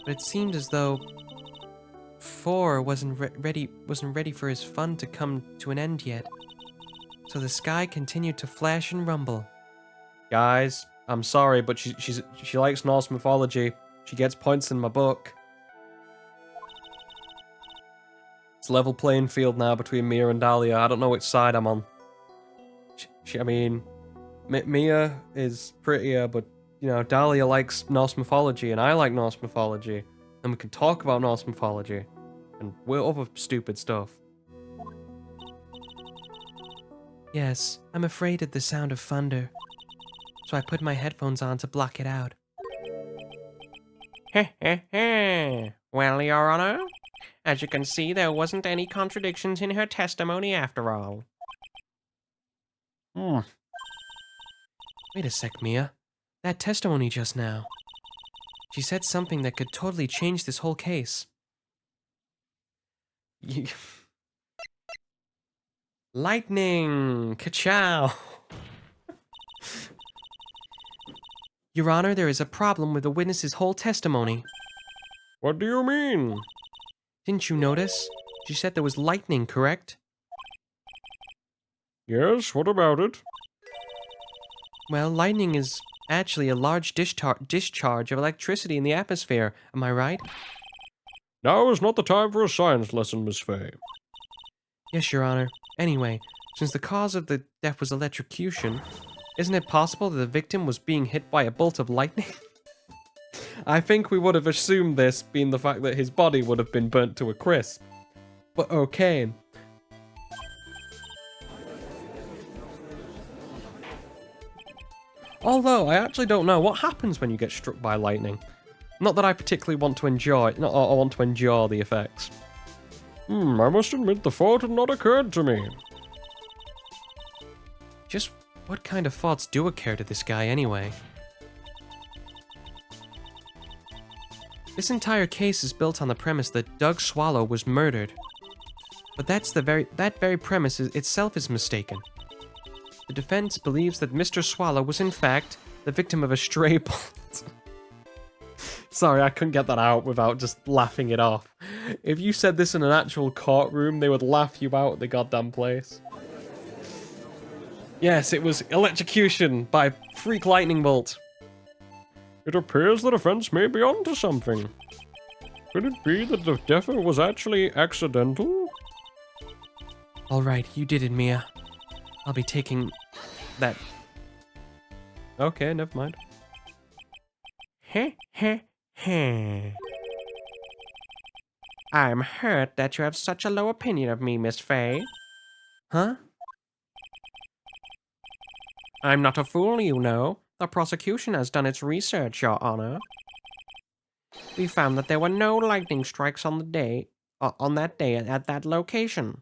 but it seemed as though 4 wasn't ready for his fun to come to an end yet. So the sky continued to flash and rumble. Guys, I'm sorry, but she likes Norse mythology. She gets points in my book. It's a level playing field now between Mia and Dahlia. I don't know which side I'm on. I mean, Mia is prettier, but, you know, Dahlia likes Norse mythology, and I like Norse mythology. And we can talk about Norse mythology. And other stupid stuff. Yes, I'm afraid of the sound of thunder. So I put my headphones on to block it out. Heh heh heh. Well, Your Honor, as you can see, there wasn't any contradictions in her testimony after all. Hmm. Wait a sec, Mia. That testimony just now. She said something that could totally change this whole case. Lightning! Ka-chow! Your Honor, there is a problem with the witness's whole testimony. What do you mean? Didn't you notice? She said there was lightning, correct? Yes, what about it? Well, lightning is actually a large discharge of electricity in the atmosphere. Am I right? Now is not the time for a science lesson, Miss Fay. Yes, Your Honor. Anyway, since the cause of the death was electrocution, isn't it possible that the victim was being hit by a bolt of lightning? I think we would have assumed this, being the fact that his body would have been burnt to a crisp. But okay. Although, I actually don't know what happens when you get struck by lightning. Not that I particularly want to enjoy, I want to endure the effects. I must admit the thought had not occurred to me. Just what kind of thoughts do occur to this guy anyway? This entire case is built on the premise that Doug Swallow was murdered. But that very premise itself is mistaken. The defense believes that Mr. Swallow was in fact the victim of a stray bullet. Sorry, I couldn't get that out without just laughing it off. If you said this in an actual courtroom, they would laugh you out of the goddamn place. Yes, it was electrocution by freak lightning bolt. It appears the defense may be onto something. Could it be that the death was actually accidental? Alright, you did it, Mia. I'll be taking that. Okay, never mind. Heh heh heh. I'm hurt that you have such a low opinion of me, Miss Fay. Huh? I'm not a fool, you know. The prosecution has done its research, Your Honor. We found that there were no lightning strikes on that day at that location.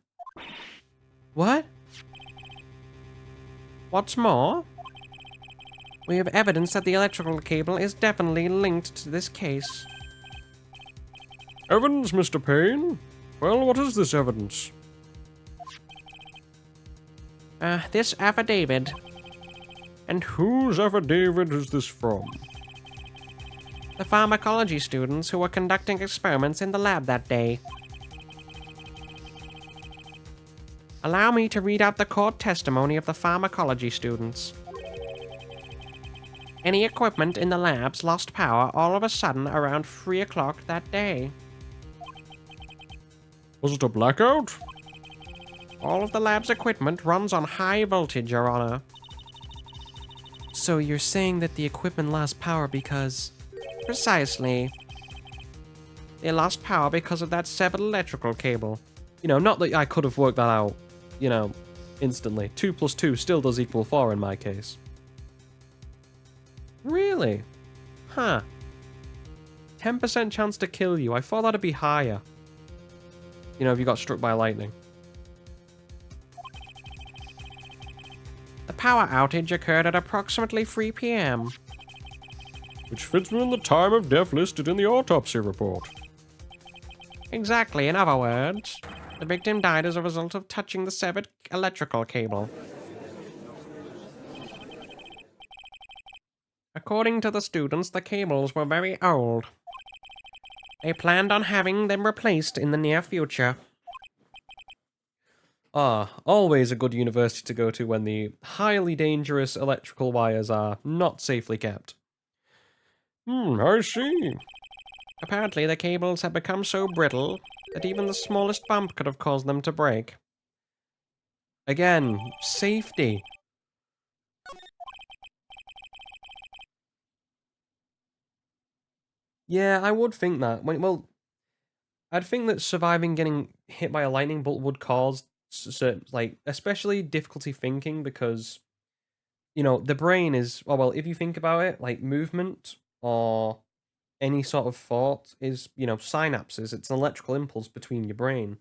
What? What's more, we have evidence that the electrical cable is definitely linked to this case. Evidence, Mr. Payne? Well, what is this evidence? This affidavit. And whose affidavit is this from? The pharmacology students who were conducting experiments in the lab that day. Allow me to read out the court testimony of the pharmacology students. Any equipment in the labs lost power all of a sudden around 3 o'clock that day. Was it a blackout? All of the lab's equipment runs on high voltage, Your Honor. So you're saying that the equipment lost power because... Precisely. They lost power because of that severed electrical cable. You know, not that I could have worked that out, you know, instantly. 2 plus 2 still does equal 4 in my case. Really? Huh. 10% chance to kill you. I thought that'd be higher. You know, if you got struck by lightning. The power outage occurred at approximately 3 p.m. Which fits within the time of death listed in the autopsy report. Exactly, in other words, the victim died as a result of touching the severed electrical cable. According to the students, the cables were very old. They planned on having them replaced in the near future. Ah, always a good university to go to when the highly dangerous electrical wires are not safely kept. I see. Apparently, the cables had become so brittle that even the smallest bump could have caused them to break. Again, safety. Yeah, I would think that. Well, I'd think that surviving getting hit by a lightning bolt would cause certain, like, especially difficulty thinking because, you know, the brain is, oh, well, if you think about it, like movement or any sort of thought is, you know, synapses. It's an electrical impulse between your brain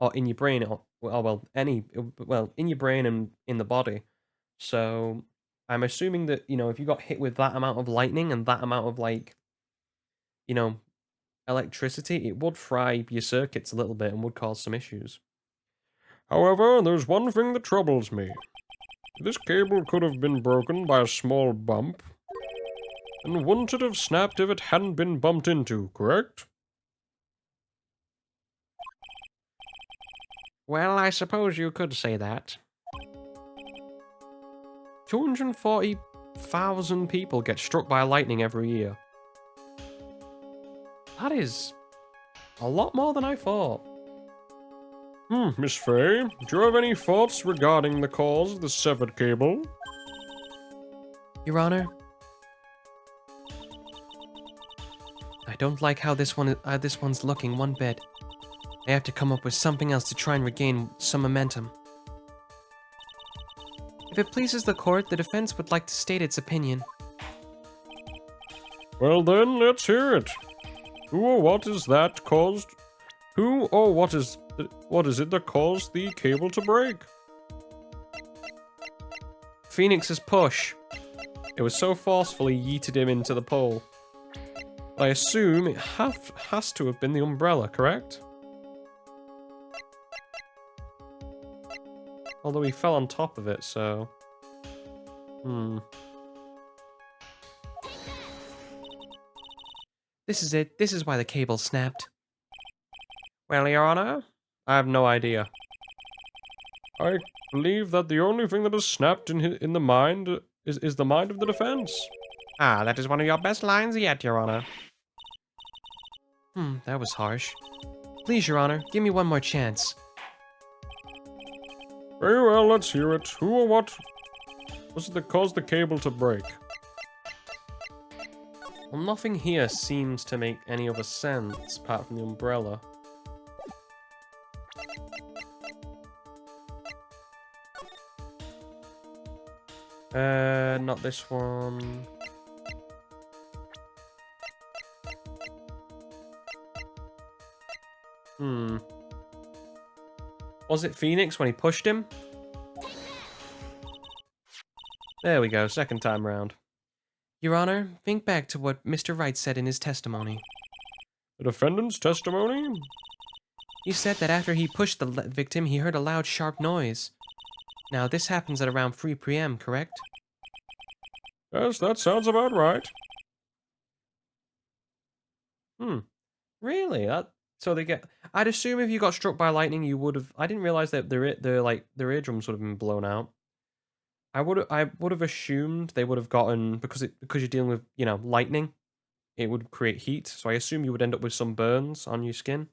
or in your brain or well, in your brain and in the body. So I'm assuming that, you know, if you got hit with that amount of lightning and that amount of, like, you know, electricity, it would fry your circuits a little bit and would cause some issues. However, there's one thing that troubles me. This cable could have been broken by a small bump, and wouldn't it have snapped if it hadn't been bumped into, correct? Well, I suppose you could say that. 240,000 people get struck by lightning every year. That is a lot more than I thought. Miss Fay, do you have any thoughts regarding the cause of the severed cable? Your Honor, I don't like how this one's looking one bit. I have to come up with something else to try and regain some momentum. If it pleases the court, the defense would like to state its opinion. Well then, let's hear it. Who or what is that caused? Who or what is it that caused the cable to break? Phoenix's push. It was so forcefully yeeted him into the pole. I assume it has to have been the umbrella, correct? Although he fell on top of it, so... This is it. This is why the cable snapped. Well, Your Honor, I have no idea. I believe that the only thing that has snapped in the mind is the mind of the defense. Ah, that is one of your best lines yet, Your Honor. That was harsh. Please, Your Honor, give me one more chance. Very well, let's hear it. Who or what was it that caused the cable to break? Well, nothing here seems to make any other sense apart from the umbrella. Not this one. Was it Phoenix when he pushed him? There we go, second time round. Your Honor, think back to what Mr. Wright said in his testimony. The defendant's testimony? He said that after he pushed the victim, he heard a loud, sharp noise. Now, this happens at around 3 p.m., correct? Yes, that sounds about right. Really? So they get... I'd assume if you got struck by lightning, you would have... I didn't realize that their eardrums would have been blown out. I would have assumed they would have gotten... Because you're dealing with, you know, lightning, it would create heat. So I assume you would end up with some burns on your skin.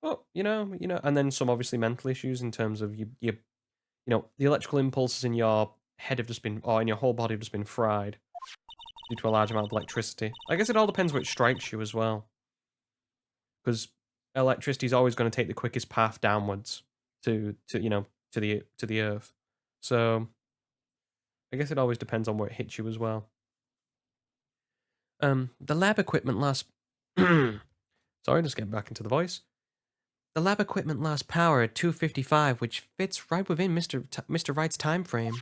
Oh, you know, and then some obviously mental issues in terms of you know, the electrical impulses in your head have just been, or in your whole body have just been fried due to a large amount of electricity. I guess it all depends which strikes you as well, because electricity is always going to take the quickest path downwards to you know, to the earth. So I guess it always depends on where it hits you as well. The lab equipment lost... Sorry, just getting back into the voice. The lab equipment lost power at 2:55, which fits right within Mr. Wright's time frame,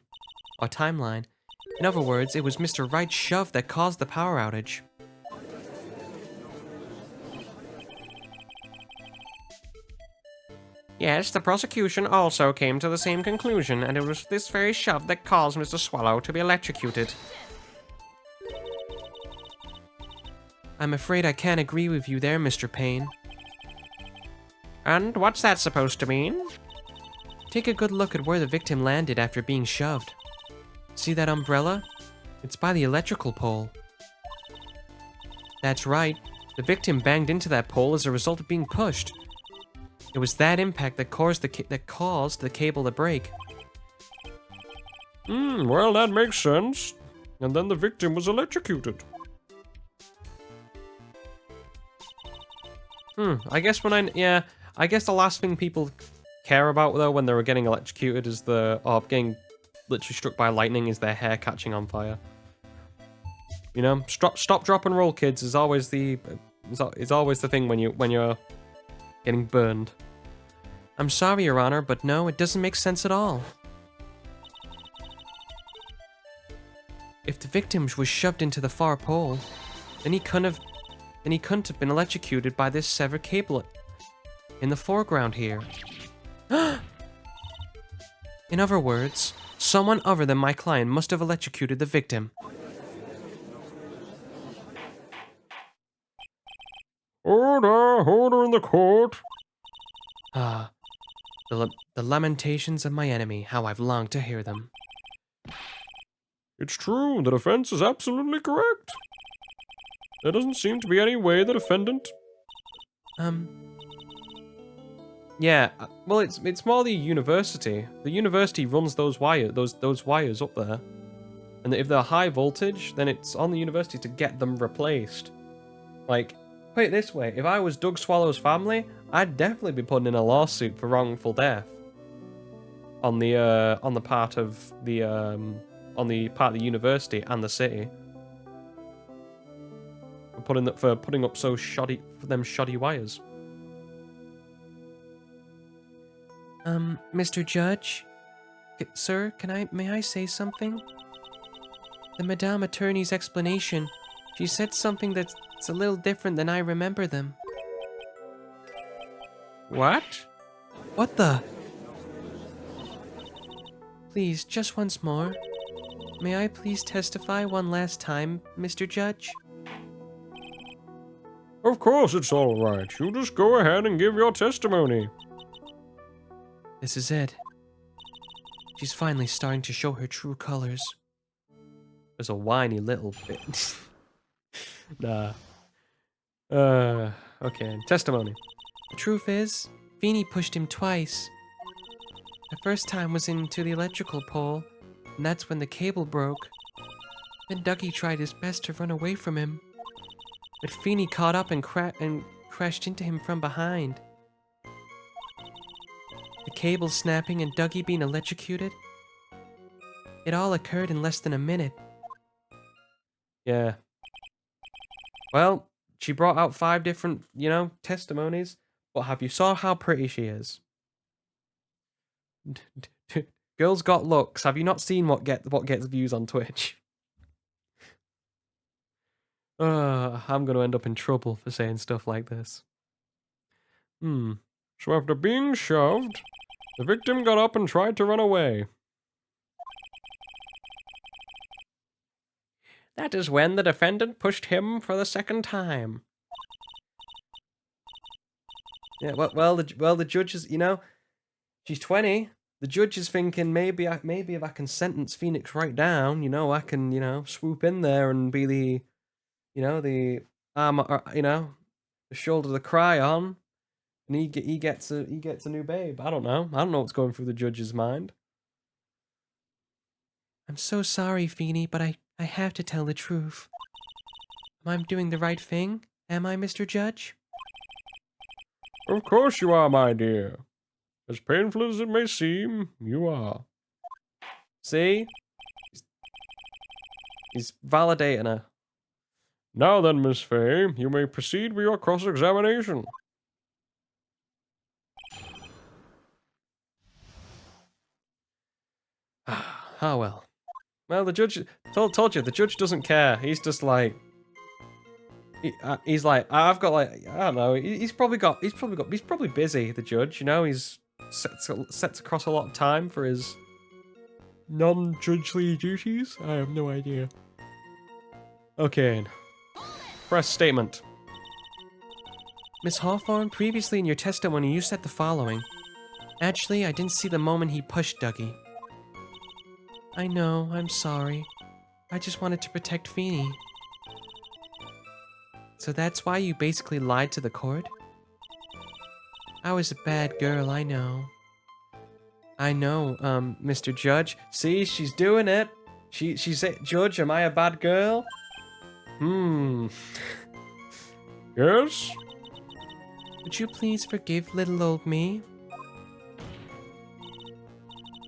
or timeline. In other words, it was Mr. Wright's shove that caused the power outage. Yes, the prosecution also came to the same conclusion, and it was this very shove that caused Mr. Swallow to be electrocuted. I'm afraid I can't agree with you there, Mr. Payne. And what's that supposed to mean? Take a good look at where the victim landed after being shoved. See that umbrella? It's by the electrical pole. That's right. The victim banged into that pole as a result of being pushed. It was that impact that caused the cable to break. Well, that makes sense. And then the victim was electrocuted. I guess I guess the last thing people care about though when they were getting electrocuted is getting literally struck by lightning is their hair catching on fire. You know, stop, drop, and roll, kids is always the thing when you're getting burned. I'm sorry, Your Honor, but no, it doesn't make sense at all. If the victim was shoved into the far pole, then he couldn't have been electrocuted by this severed cable in the foreground here. In other words, someone other than my client must have electrocuted the victim. Order in the court. Ah, the lamentations of my enemy, how I've longed to hear them. It's true, the defense is absolutely correct. There doesn't seem to be any way the defendant... Yeah, well, it's more the university. The university runs those wires up there, and if they're high voltage, then it's on the university to get them replaced. Like, put it this way: if I was Doug Swallow's family, I'd definitely be putting in a lawsuit for wrongful death on the part of the university and the city for putting up so shoddy wires. Mr. Judge? Sir, may I say something? The Madame Attorney's explanation, she said something that's a little different than I remember them. What? What the? Please, just once more. May I please testify one last time, Mr. Judge? Of course it's all right. You just go ahead and give your testimony. This is it. She's finally starting to show her true colors. There's a whiny little bit. Nah. Okay. Testimony. The truth is, Feeny pushed him twice. The first time was into the electrical pole, and that's when the cable broke. Then Dougie tried his best to run away from him. But Feeny caught up and crashed into him from behind. The cable snapping and Dougie being electrocuted. It all occurred in less than a minute. Yeah. Well, she brought out 5 different, testimonies, but have you saw how pretty she is? Girls got looks. Have you not seen what gets views on Twitch? I'm going to end up in trouble for saying stuff like this. So after being shoved, the victim got up and tried to run away. That is when the defendant pushed him for the second time. Yeah, well, the judge is, she's 20. The judge is thinking maybe if I can sentence Phoenix right down, I can, swoop in there and be the, the arm, the shoulder to cry on. And he gets a new babe. I don't know what's going through the judge's mind. I'm so sorry, Feeny, but I have to tell the truth. Am I doing the right thing? Am I, Mr. Judge? Of course you are, my dear. As painful as it may seem, you are. See? He's validating her. Now then, Miss Fay, you may proceed with your cross-examination. Oh well. Well, the judge told you the judge doesn't care. He's just like he's like I've got like I don't know. He's probably busy. The judge, he's sets across a lot of time for his non-judgely duties. I have no idea. Okay. Press statement. Miss Hawthorne, previously in your testimony, you said the following. Actually, I didn't see the moment he pushed Dougie. I know, I'm sorry. I just wanted to protect Feeny. So that's why you basically lied to the court? I was a bad girl, I know. I know, Mr. Judge. See, she's doing it. She said, Judge, am I a bad girl? Yes? Would you please forgive little old me?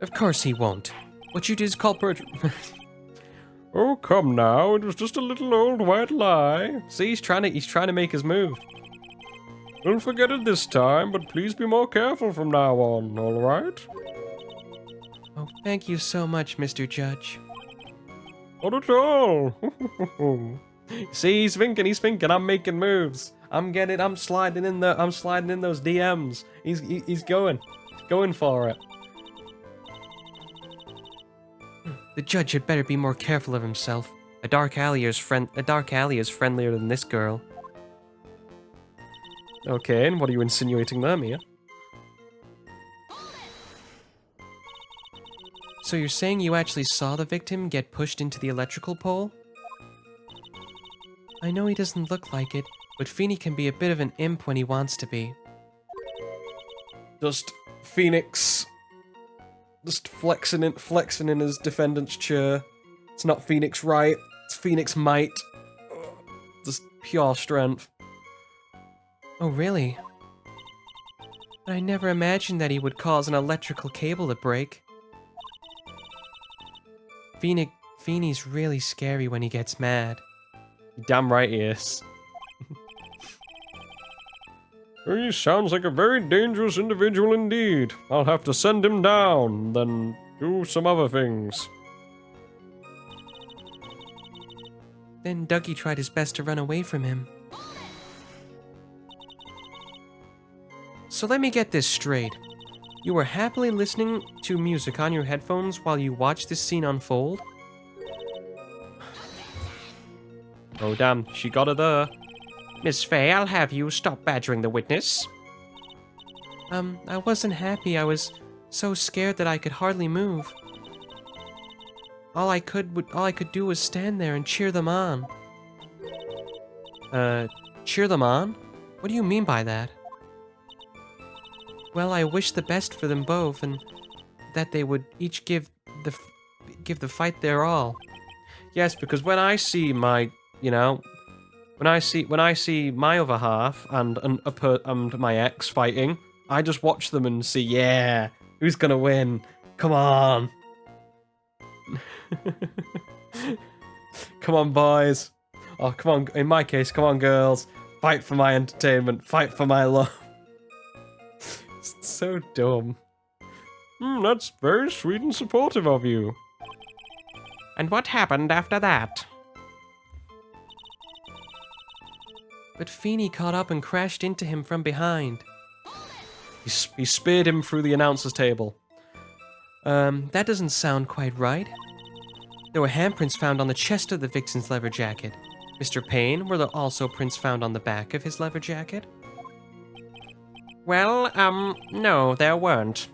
Of course he won't. What you did is called perjury. Oh, come now, it was just a little old white lie. See, he's trying to make his move. Don't forget it this time, but please be more careful from now on, alright? Oh, thank you so much, Mr. Judge. Not at all. See, he's thinking, I'm making moves. I'm sliding in those DMs. He's going for it. The judge had better be more careful of himself. A dark alley is friendlier than this girl. Okay, and what are you insinuating there, Mia? So you're saying you actually saw the victim get pushed into the electrical pole? I know he doesn't look like it, but Feeny can be a bit of an imp when he wants to be. Just Phoenix, just flexing in his defendant's chair. It's not Phoenix Wright, it's Phoenix Might. Just pure strength. Oh, really? But I never imagined that he would cause an electrical cable to break. Feeny's really scary when he gets mad. You're damn right he is. He sounds like a very dangerous individual indeed. I'll have to send him down, then do some other things. Then Dougie tried his best to run away from him. So let me get this straight. You were happily listening to music on your headphones while you watched this scene unfold? Oh damn, she got her there. Miss Faye, I'll have you stop badgering the witness. I wasn't happy. I was so scared that I could hardly move. All I could do was stand there and cheer them on. Cheer them on? What do you mean by that? Well, I wish the best for them both, and that they would each give the fight their all. Yes, because when I see my, when I see my other half and my ex fighting, I just watch them and see, yeah, who's gonna win? Come on. Come on, boys. Oh, come on. In my case, come on, girls. Fight for my entertainment. Fight for my love. It's so dumb. That's very sweet and supportive of you. And what happened after that? But Feeny caught up and crashed into him from behind. He speared him through the announcer's table. That doesn't sound quite right. There were handprints found on the chest of the victim's leather jacket. Mr. Payne, were there also prints found on the back of his leather jacket? Well, no, there weren't.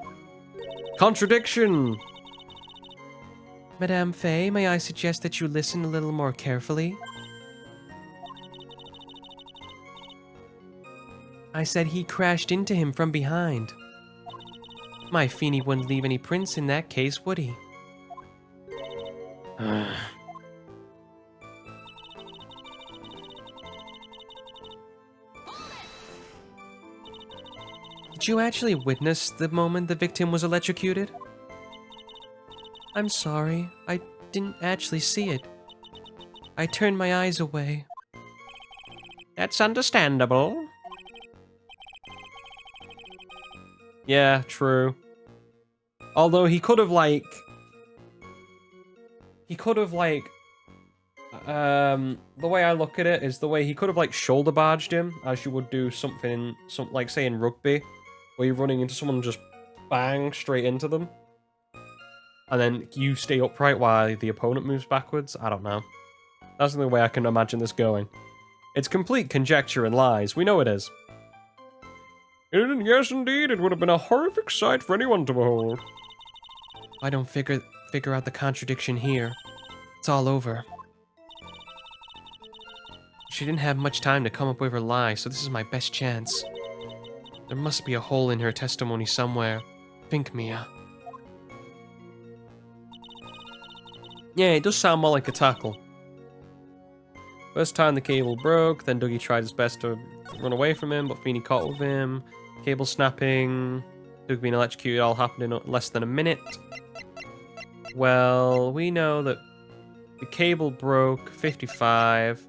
Contradiction! Madame Faye, may I suggest that you listen a little more carefully? I said he crashed into him from behind. My Feeny wouldn't leave any prints in that case, would he? Did you actually witness the moment the victim was electrocuted? I'm sorry, I didn't actually see it. I turned my eyes away. That's understandable. Yeah, true. Although he could have the way I look at it is the way he could have shoulder barged him, as you would do something like say in rugby, where you're running into someone and just bang straight into them. And then you stay upright while the opponent moves backwards. I don't know. That's the only way I can imagine this going. It's complete conjecture and lies. We know it is. Yes, indeed, it would have been a horrific sight for anyone to behold. I don't figure out the contradiction here. It's all over. She didn't have much time to come up with her lie, so this is my best chance. There must be a hole in her testimony somewhere. Think, Mia. Yeah, it does sound more like a tackle. First time the cable broke, then Dougie tried his best to run away from him, but Feeney caught with him. Cable snapping, Dougie being electrocuted, all happened in less than a minute. Well, we know that the cable broke 55,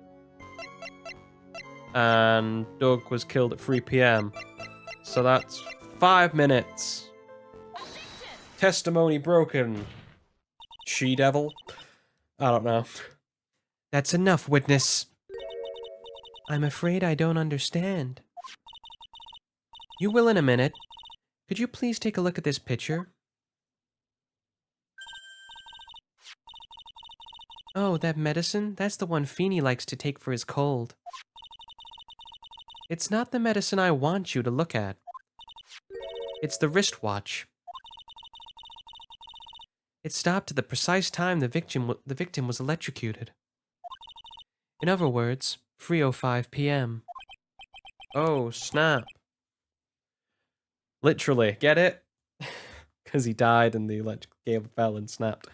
and Doug was killed at 3 p.m. So that's 5 minutes. Testimony broken. She-devil? I don't know. That's enough, witness. I'm afraid I don't understand. You will in a minute. Could you please take a look at this picture? Oh, that medicine? That's the one Feeney likes to take for his cold. It's not the medicine I want you to look at. It's the wristwatch. It stopped at the precise time the victim was electrocuted. In other words, 3:05 p.m. Oh, snap. Literally, get it? Because he died and the electric cable fell and snapped.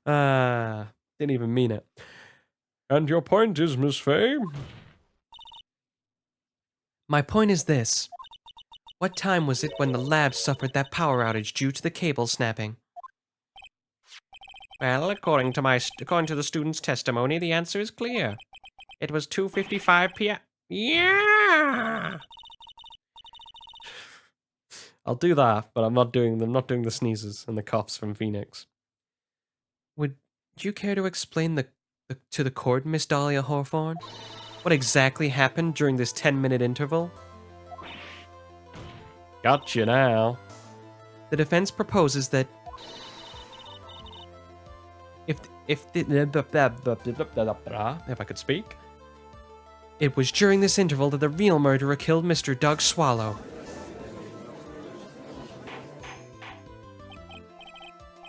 Didn't even mean it. And your point is, Miss Fay? My point is this. What time was it when the lab suffered that power outage due to the cable snapping? Well, according to the student's testimony, the answer is clear. It was 2:55 p.m. Yeah. I'll do that, but I'm not doing the sneezes and the coughs from Phoenix. Would you care to explain to the court, Miss Dahlia Hawthorne, what exactly happened during this 10-minute interval? Gotcha now. The defense proposes that if I could speak. It was during this interval that the real murderer killed Mr. Doug Swallow.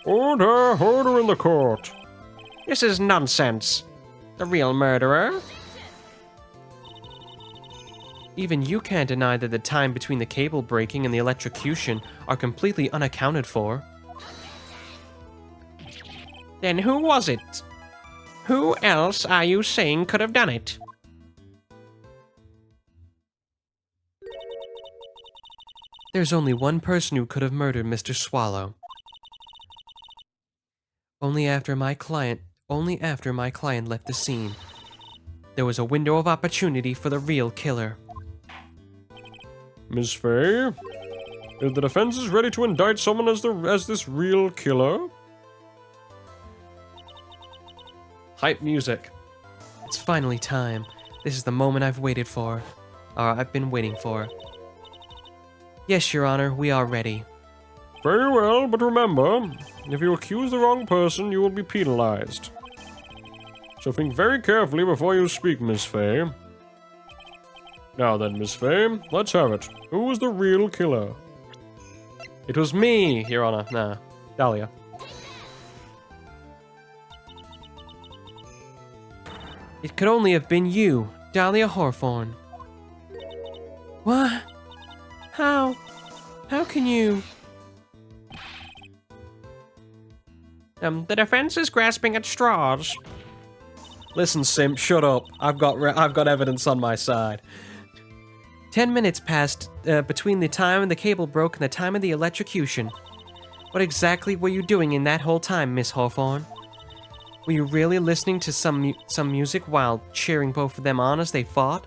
Order in the court. This is nonsense. The real murderer? Even you can't deny that the time between the cable breaking and the electrocution are completely unaccounted for. Then who was it? Who else are you saying could have done it? There's only one person who could have murdered Mr. Swallow. Only after my client left the scene. There was a window of opportunity for the real killer. Miss Fay, if the defense is ready to indict someone as this real killer. Hype music. It's finally time. This is the moment I've waited for. Or I've been waiting for. Yes, Your Honor, we are ready. Very well, but remember, if you accuse the wrong person, you will be penalized. So think very carefully before you speak, Miss Fay. Now then, Miss Fay, let's have it. Who was the real killer? It was me, Your Honor. Nah, Dahlia. It could only have been you, Dahlia Hawthorne. What? How? How can you? The defense is grasping at straws. Listen, simp, shut up. I've got evidence on my side. 10 minutes passed between the time the cable broke and the time of the electrocution. What exactly were you doing in that whole time, Miss Hawthorne? Were you really listening to some music while cheering both of them on as they fought?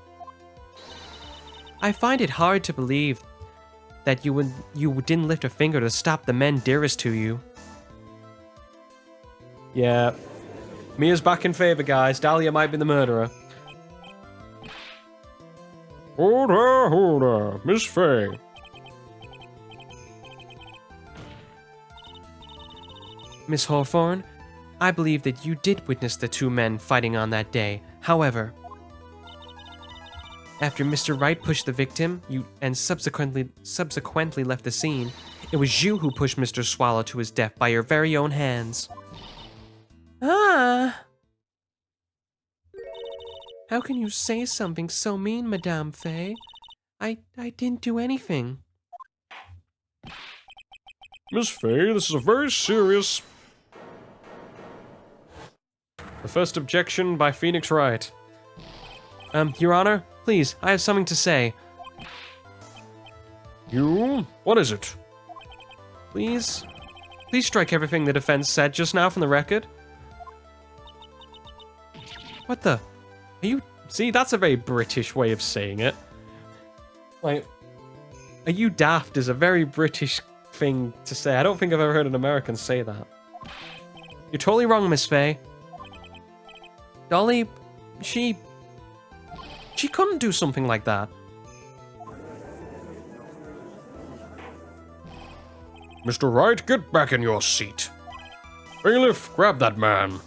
I find it hard to believe that you didn't lift a finger to stop the men dearest to you. Yeah. Mia's back in favor, guys. Dahlia might be the murderer. Order, Miss Fay. Miss Hawthorne, I believe that you did witness the two men fighting on that day. However, after Mr. Wright pushed the victim, and subsequently left the scene, it was you who pushed Mr. Swallow to his death by your very own hands. Ah! How can you say something so mean, Madame Faye? I didn't do anything. Miss Faye, this is a very serious... The first objection by Phoenix Wright. Your Honor, please, I have something to say. You? What is it? Please strike everything the defense said just now from the record. What the? Are you... See, that's a very British way of saying it. Like, are you daft is a very British thing to say. I don't think I've ever heard an American say that. You're totally wrong, Miss Faye. Dolly, she couldn't do something like that. Mr. Wright, get back in your seat. Bailiff, grab that man.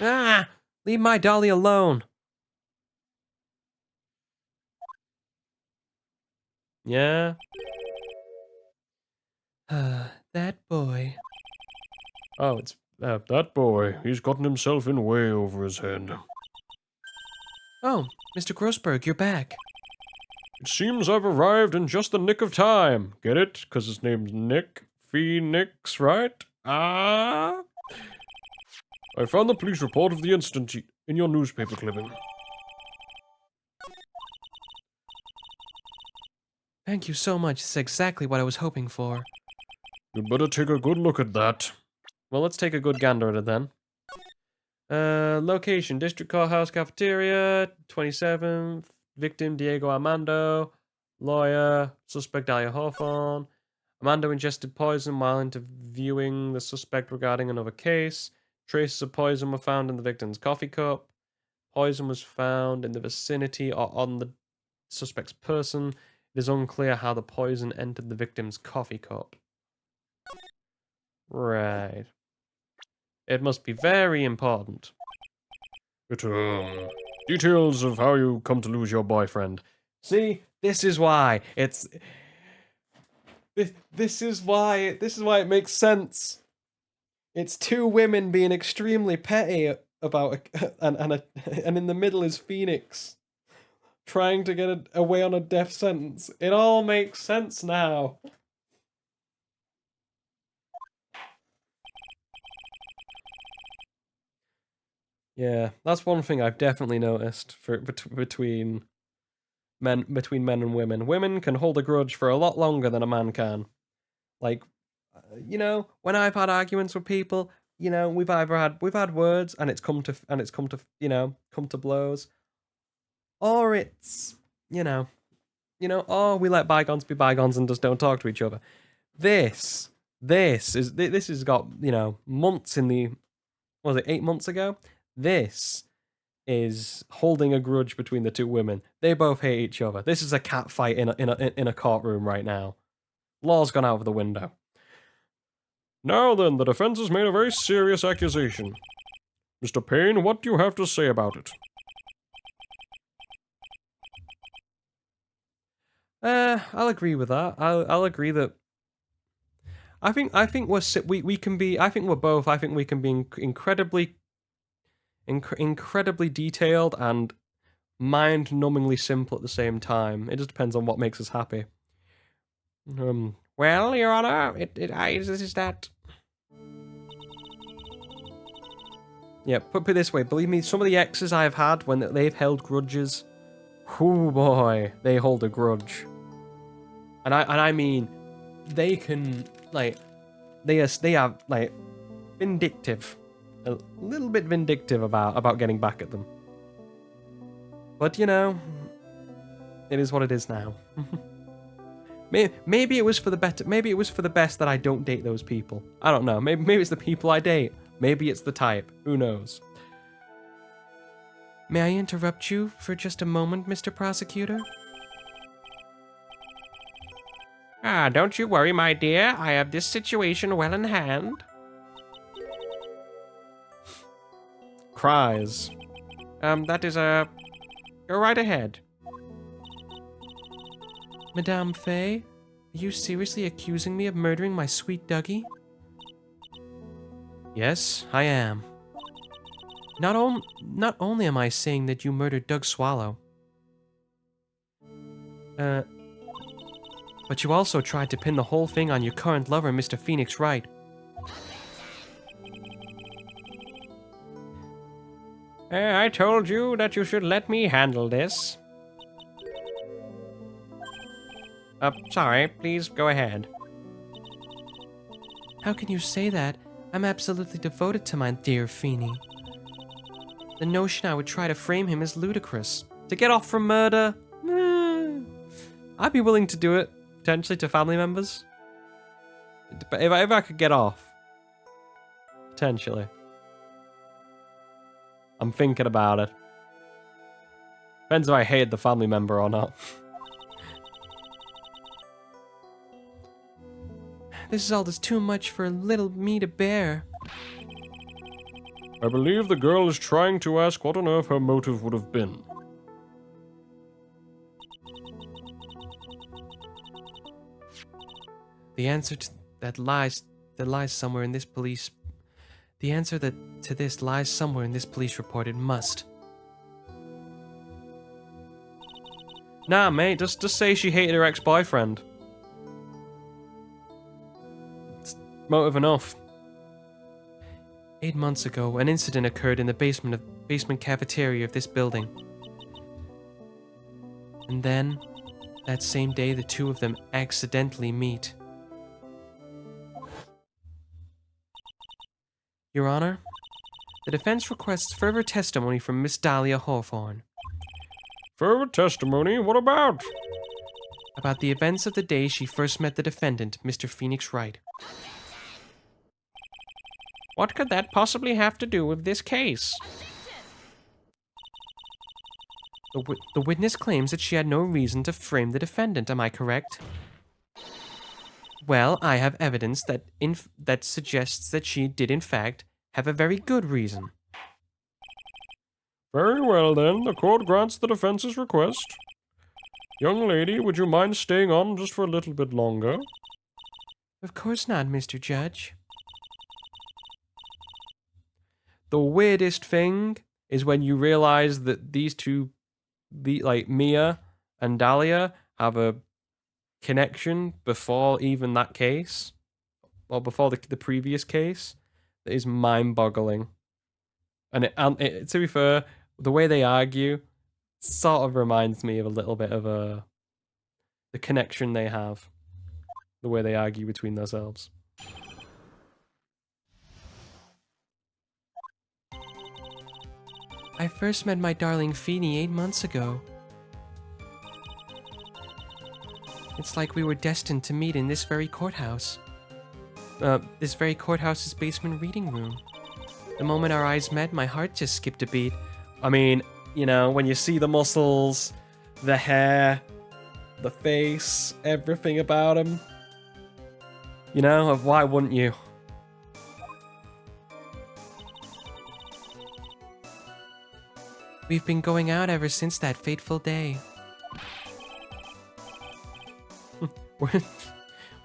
Ah! Leave my Dolly alone. Yeah? That boy. Oh, it's... That boy, he's gotten himself in way over his head. Oh, Mr. Grossberg, you're back. It seems I've arrived in just the nick of time. Get it? 'Cause his name's Nick Phoenix, right? Ah! I found the police report of the incident in your newspaper clipping. Thank you so much. It's exactly what I was hoping for. You'd better take a good look at that. Well, let's take a good gander at it then. Location, District Courthouse Cafeteria, 27th. Victim, Diego Armando. Lawyer, suspect Dahlia Hawthorne. Armando ingested poison while interviewing the suspect regarding another case. Traces of poison were found in the victim's coffee cup. Poison was found in the vicinity or on the suspect's person. It is unclear how the poison entered the victim's coffee cup. Right. It must be very important. Details of how you come to lose your boyfriend. See, this is why it's... This is why it makes sense. It's two women being extremely petty about and in the middle is Phoenix trying to get away on a death sentence. It all makes sense now. Yeah, that's one thing I've definitely noticed for between men and women. Women can hold a grudge for a lot longer than a man can. Like, you know, when I've had arguments with people, you know, we've had words and it's come to you know, come to blows, or it's you know, or we let bygones be bygones and just don't talk to each other. This has got, you know, months in the, what was it, 8 months ago? This is holding a grudge between the two women. They both hate each other. This is a cat fight in a courtroom right now. Law's gone out of the window. Now then, the defense has made a very serious accusation. Mr. Payne, what do you have to say about it? I'll agree with that. I'll agree that. I think we can be. I think we can be incredibly detailed and mind-numbingly simple at the same time. It just depends on what makes us happy. Well, Your Honor, it is that. Yeah, put it this way. Believe me, some of the exes I've had when they've held grudges, oh boy, they hold a grudge. And I mean, they can like, they are like vindictive, a little bit vindictive about getting back at them. But you know, it is what it is now. Maybe it was for the better. Maybe it was for the best that I don't date those people. I don't know. Maybe it's the people I date. Maybe it's the type. Who knows? May I interrupt you for just a moment, Mr. Prosecutor? Ah, don't you worry, my dear. I have this situation well in hand. Cries. That is go right ahead. Madame Faye, are you seriously accusing me of murdering my sweet Dougie? Yes, I am. Not only am I saying that you murdered Doug Swallow, but you also tried to pin the whole thing on your current lover, Mr. Phoenix Wright. I told you that you should let me handle this. Sorry, please go ahead. How can you say that? I'm absolutely devoted to my dear Feeny. The notion I would try to frame him is ludicrous. To get off from murder? I'd be willing to do it, potentially to family members. But if I could get off, potentially. I'm thinking about it. Depends if I hate the family member or not. This is all just too much for little me to bear. I believe the girl is trying to ask what on earth her motive would have been. The answer that lies somewhere in this police. The answer to this lies somewhere in this police report. It must. Nah, mate, just say she hated her ex-boyfriend. It's motive enough. 8 months ago, an incident occurred in the basement cafeteria of this building. And then, that same day, the two of them accidentally meet. Your Honor, the defense requests further testimony from Miss Dahlia Hawthorne. Further testimony? What about? About the events of the day she first met the defendant, Mr. Phoenix Wright. What could that possibly have to do with this case? The witness claims that she had no reason to frame the defendant, am I correct? Well, I have evidence that suggests that she did in fact have a very good reason. Very well then, the court grants the defense's request. Young lady, would you mind staying on just for a little bit longer? Of course not, Mr. Judge. The weirdest thing is when you realize that these two, like Mia and Dahlia, have a connection before even that case, or before the previous case. That is mind-boggling. And it, to be fair, the way they argue sort of reminds me of a little bit of the connection they have, the way they argue between themselves. I first met my darling Feeny 8 months ago. It's like we were destined to meet in this very courthouse. This very courthouse's basement reading room. The moment our eyes met, my heart just skipped a beat. I mean, you know, when you see the muscles, the hair, the face, everything about him, you know, why wouldn't you? We've been going out ever since that fateful day.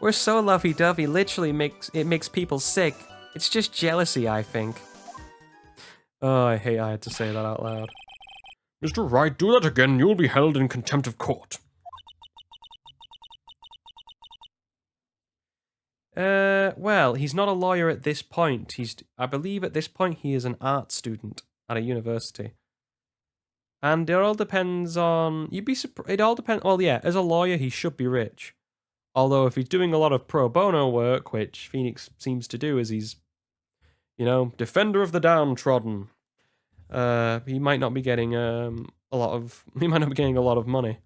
We're so lovey-dovey, literally makes people sick. It's just jealousy, I think. Oh, I hate I had to say that out loud. Mr. Wright, do that again, you'll be held in contempt of court. Well, he's not a lawyer at this point. I believe at this point he is an art student at a university. And it all depends on, it all depends, well yeah, as a lawyer he should be rich. Although if he's doing a lot of pro bono work, which Phoenix seems to do, as he's, you know, defender of the downtrodden, he might not be getting a lot of money.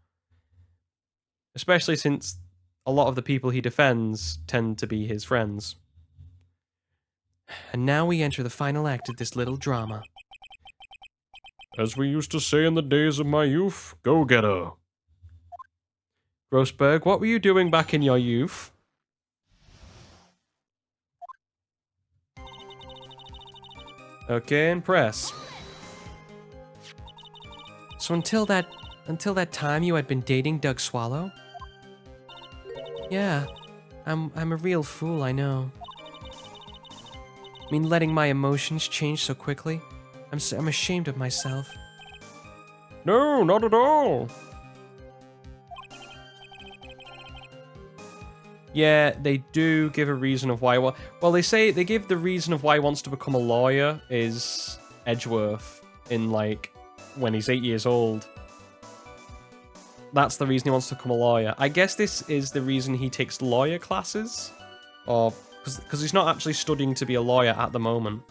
Especially since a lot of the people he defends tend to be his friends. And now we enter the final act of this little drama. As we used to say in the days of my youth, go get her. Grossberg, what were you doing back in your youth? Okay, and press. So until that time you had been dating Doug Swallow? Yeah, I'm a real fool, I know. I mean, letting my emotions change so quickly. I'm ashamed of myself. No, not at all. Yeah, they do give a reason of why. Well, they give the reason of why he wants to become a lawyer is Edgeworth in like when he's 8 years old. That's the reason he wants to become a lawyer. I guess this is the reason he takes lawyer classes, or because he's not actually studying to be a lawyer at the moment.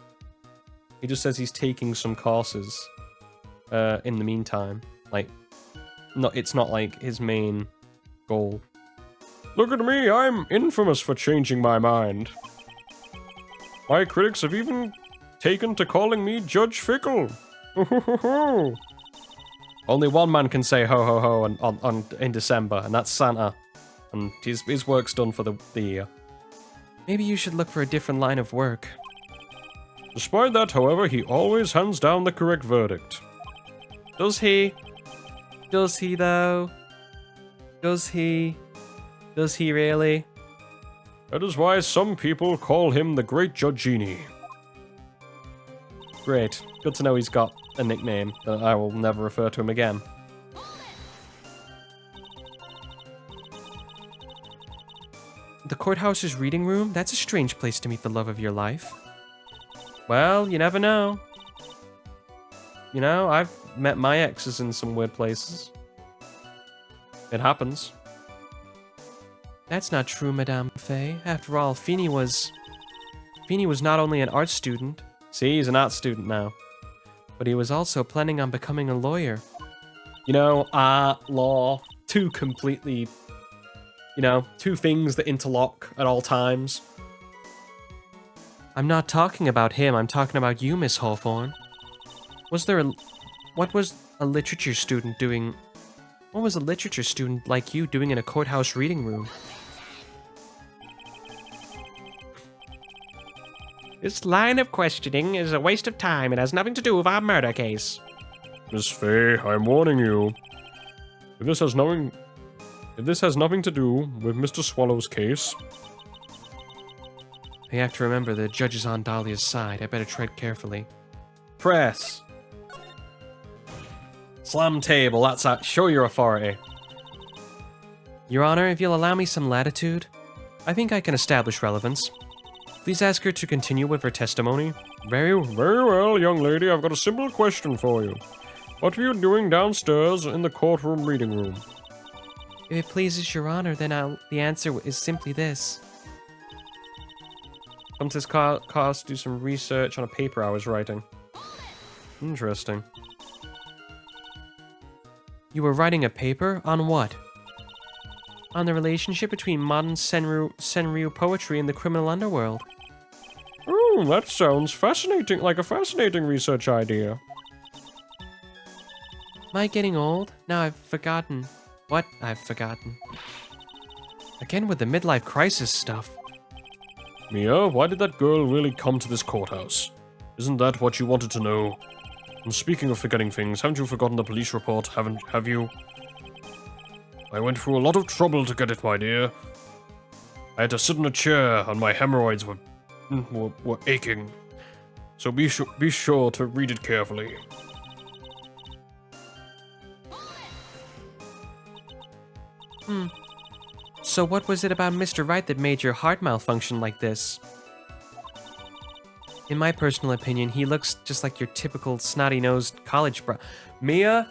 He just says he's taking some courses in the meantime. Like, it's not like his main goal. Look at me, I'm infamous for changing my mind. My critics have even taken to calling me Judge Fickle. Only one man can say ho ho ho in December, and that's Santa. And his work's done for the year. Maybe you should look for a different line of work. Despite that, however, he always hands down the correct verdict. Does he? Does he though? Does he? Does he really? That is why some people call him the Great Judgini. Great. Good to know he's got a nickname that I will never refer to him again. The courthouse's reading room? That's a strange place to meet the love of your life. Well, you never know. You know, I've met my exes in some weird places. It happens. That's not true, Madame Fay. After all, Feeny was not only an art student, See, he's an art student now. but he was also planning on becoming a lawyer. You know, art, law, two completely, two things that interlock at all times. I'm not talking about him, I'm talking about you, Miss Hawthorne. What was a literature student doing? What was a literature student like you doing in a courthouse reading room? This line of questioning is a waste of time. It has nothing to do with our murder case. Miss Fay, I'm warning you. If this has nothing to do with Mr. Swallow's case, I have to remember the judge is on Dahlia's side. I better tread carefully. Press. Slam table, that's that. Show your authority. Your Honor, if you'll allow me some latitude, I think I can establish relevance. Please ask her to continue with her testimony. very well, young lady. I've got a simple question for you. What were you doing downstairs in the courtroom reading room? If it pleases Your Honor, then the answer is simply this. Come to this class to do some research on a paper I was writing. Interesting. You were writing a paper? On what? On the relationship between modern Senryu poetry and the criminal underworld. Oh, that sounds fascinating, like a fascinating research idea. Am I getting old? Now I've forgotten. What I've forgotten. Again with the midlife crisis stuff. Mia, why did that girl really come to this courthouse? Isn't that what you wanted to know? And speaking of forgetting things, haven't you forgotten the police report? Have you? I went through a lot of trouble to get it, my dear. I had to sit in a chair and my hemorrhoids were aching. So be sure to read it carefully. So what was it about Mr. Wright that made your heart malfunction like this? In my personal opinion, he looks just like your typical snotty-nosed college bro. Mia,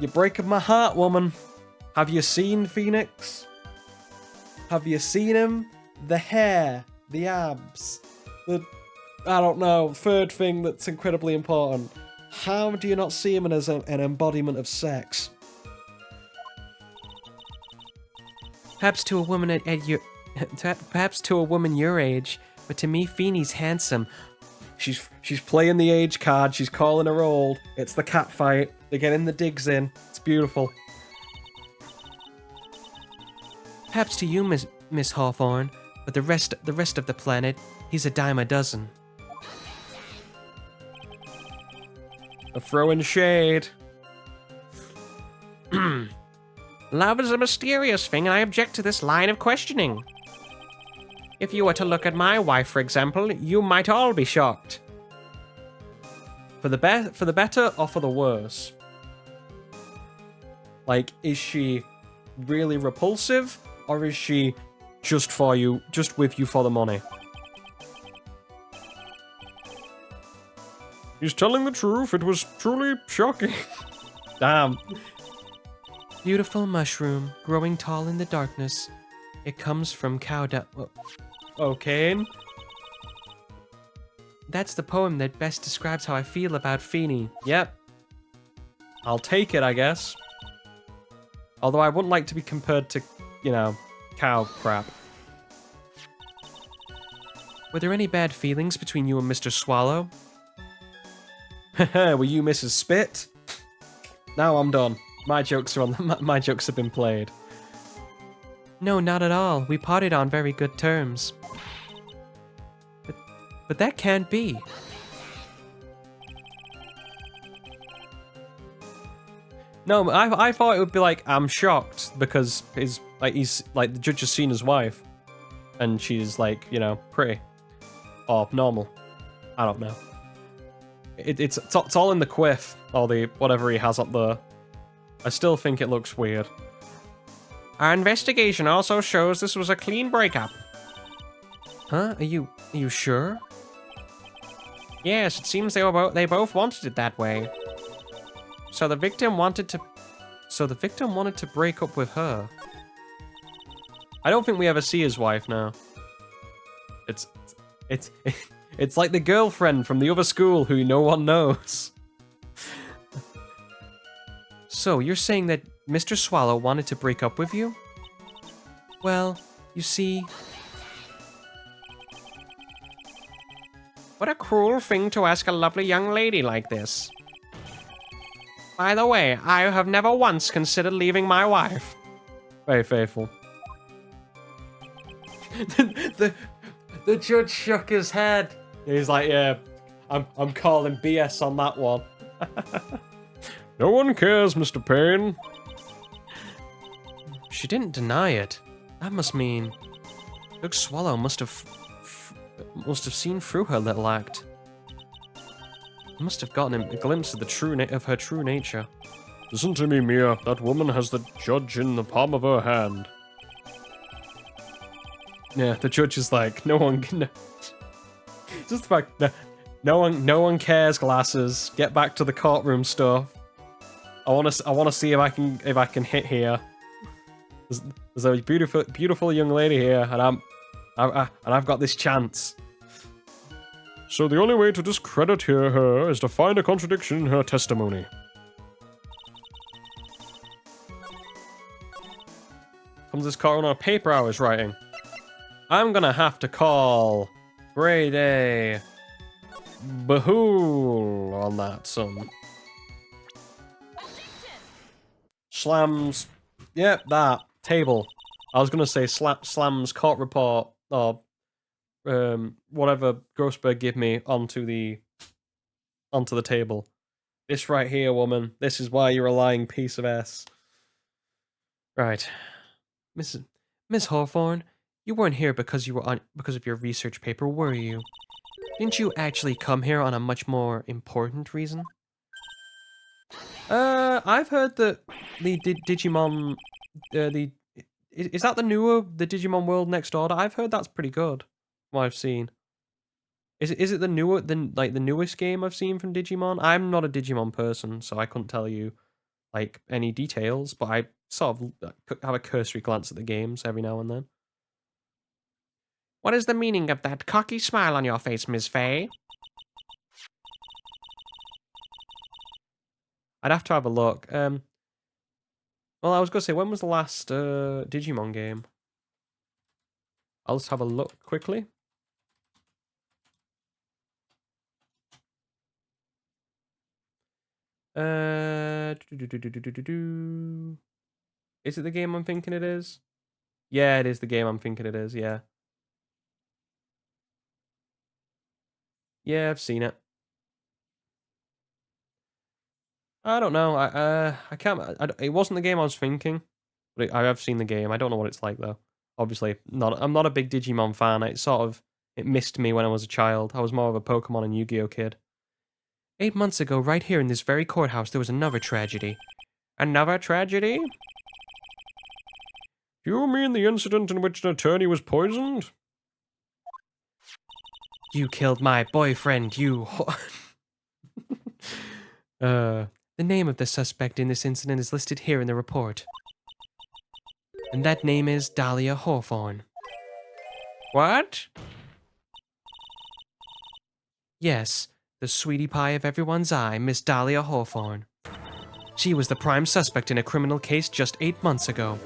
you're breaking my heart, woman. Have you seen Phoenix? Have you seen him? The hair, the abs, I don't know, third thing that's incredibly important. How do you not see him as an embodiment of sex? Perhaps to a woman perhaps to a woman your age, but to me, Feeny's handsome. She's playing the age card. She's calling her old. It's the cat fight. They're getting the digs in. It's beautiful. Perhaps to you, Miss Hawthorne, but the rest of the planet, he's a dime a dozen. They're throwing shade. Love is a mysterious thing, and I object to this line of questioning. If you were to look at my wife, for example, you might all be shocked. For the better or for the worse? Like, is she really repulsive, or is she just for you, just with you for the money? He's telling the truth. It was truly shocking. Damn. Beautiful mushroom, growing tall in the darkness. It comes from cow dung. Okay. That's the poem that best describes how I feel about Feeny. Yep. I'll take it, I guess. Although I wouldn't like to be compared to, you know, cow crap. Were there any bad feelings between you and Mr. Swallow? Were you Mrs. Spit? Now I'm done. My jokes are on. My jokes have been played. No, not at all. We parted on very good terms. But that can't be. No, I thought it would be like, I'm shocked because he's like the judge has seen his wife, and she's like, you know, pretty or normal. I don't know. It's all in the quiff or the whatever he has up there. I still think it looks weird. Our investigation also shows this was a clean breakup. Huh? Are you sure? Yes, it seems they both wanted it that way. So the victim wanted to break up with her. I don't think we ever see his wife now. It's like the girlfriend from the other school who no one knows. So, you're saying that Mr. Swallow wanted to break up with you? Well, you see... What a cruel thing to ask a lovely young lady like this. By the way, I have never once considered leaving my wife. Very faithful. the judge shook his head. He's like, yeah, I'm calling BS on that one. No one cares, Mr. Payne. She didn't deny it. That must mean... Big Swallow must have seen through her little act. He must have gotten a glimpse of her true nature. Listen to me, Mia. That woman has the judge in the palm of her hand. Yeah, the judge is like, no one can... Just the fact, no one cares, glasses. Get back to the courtroom stuff. I want to see if I can hit here. There's a beautiful young lady here, and I've got this chance. So the only way to discredit her is to find a contradiction in her testimony. Comes this card on a paper I was writing. I'm gonna have to call Brady Bahul on that, son. Slams. Yep, that. Table. I was gonna say slams court report or whatever Grossberg give me onto the table. This right here, woman. This is why you're a lying piece of ass. Right. Miss Hawthorne, you weren't here because of your research paper, were you? Didn't you actually come here on a much more important reason? I've heard that the Digimon, is that the Digimon World Next Order? I've heard that's pretty good. What I've seen. Is it the newest game I've seen from Digimon? I'm not a Digimon person, so I couldn't tell you like any details, but I sort of have a cursory glance at the games every now and then. What is the meaning of that cocky smile on your face, Miss Faye? I'd have to have a look. Well, I was gonna say, when was the last Digimon game? I'll just have a look quickly. Is it the game I'm thinking it is? Yeah, it is the game I'm thinking it is, yeah. Yeah, I've seen it. I don't know. I can't. It wasn't the game I was thinking, but I have seen the game. I don't know what it's like though. Obviously, I'm not a big Digimon fan. It missed me when I was a child. I was more of a Pokemon and Yu-Gi-Oh kid. 8 months ago, right here in this very courthouse, there was another tragedy. Another tragedy? Do you mean the incident in which an attorney was poisoned? You killed my boyfriend, you The name of the suspect in this incident is listed here in the report. And that name is Dahlia Hawthorne. What? Yes, the sweetie pie of everyone's eye, Miss Dahlia Hawthorne. She was the prime suspect in a criminal case just 8 months ago.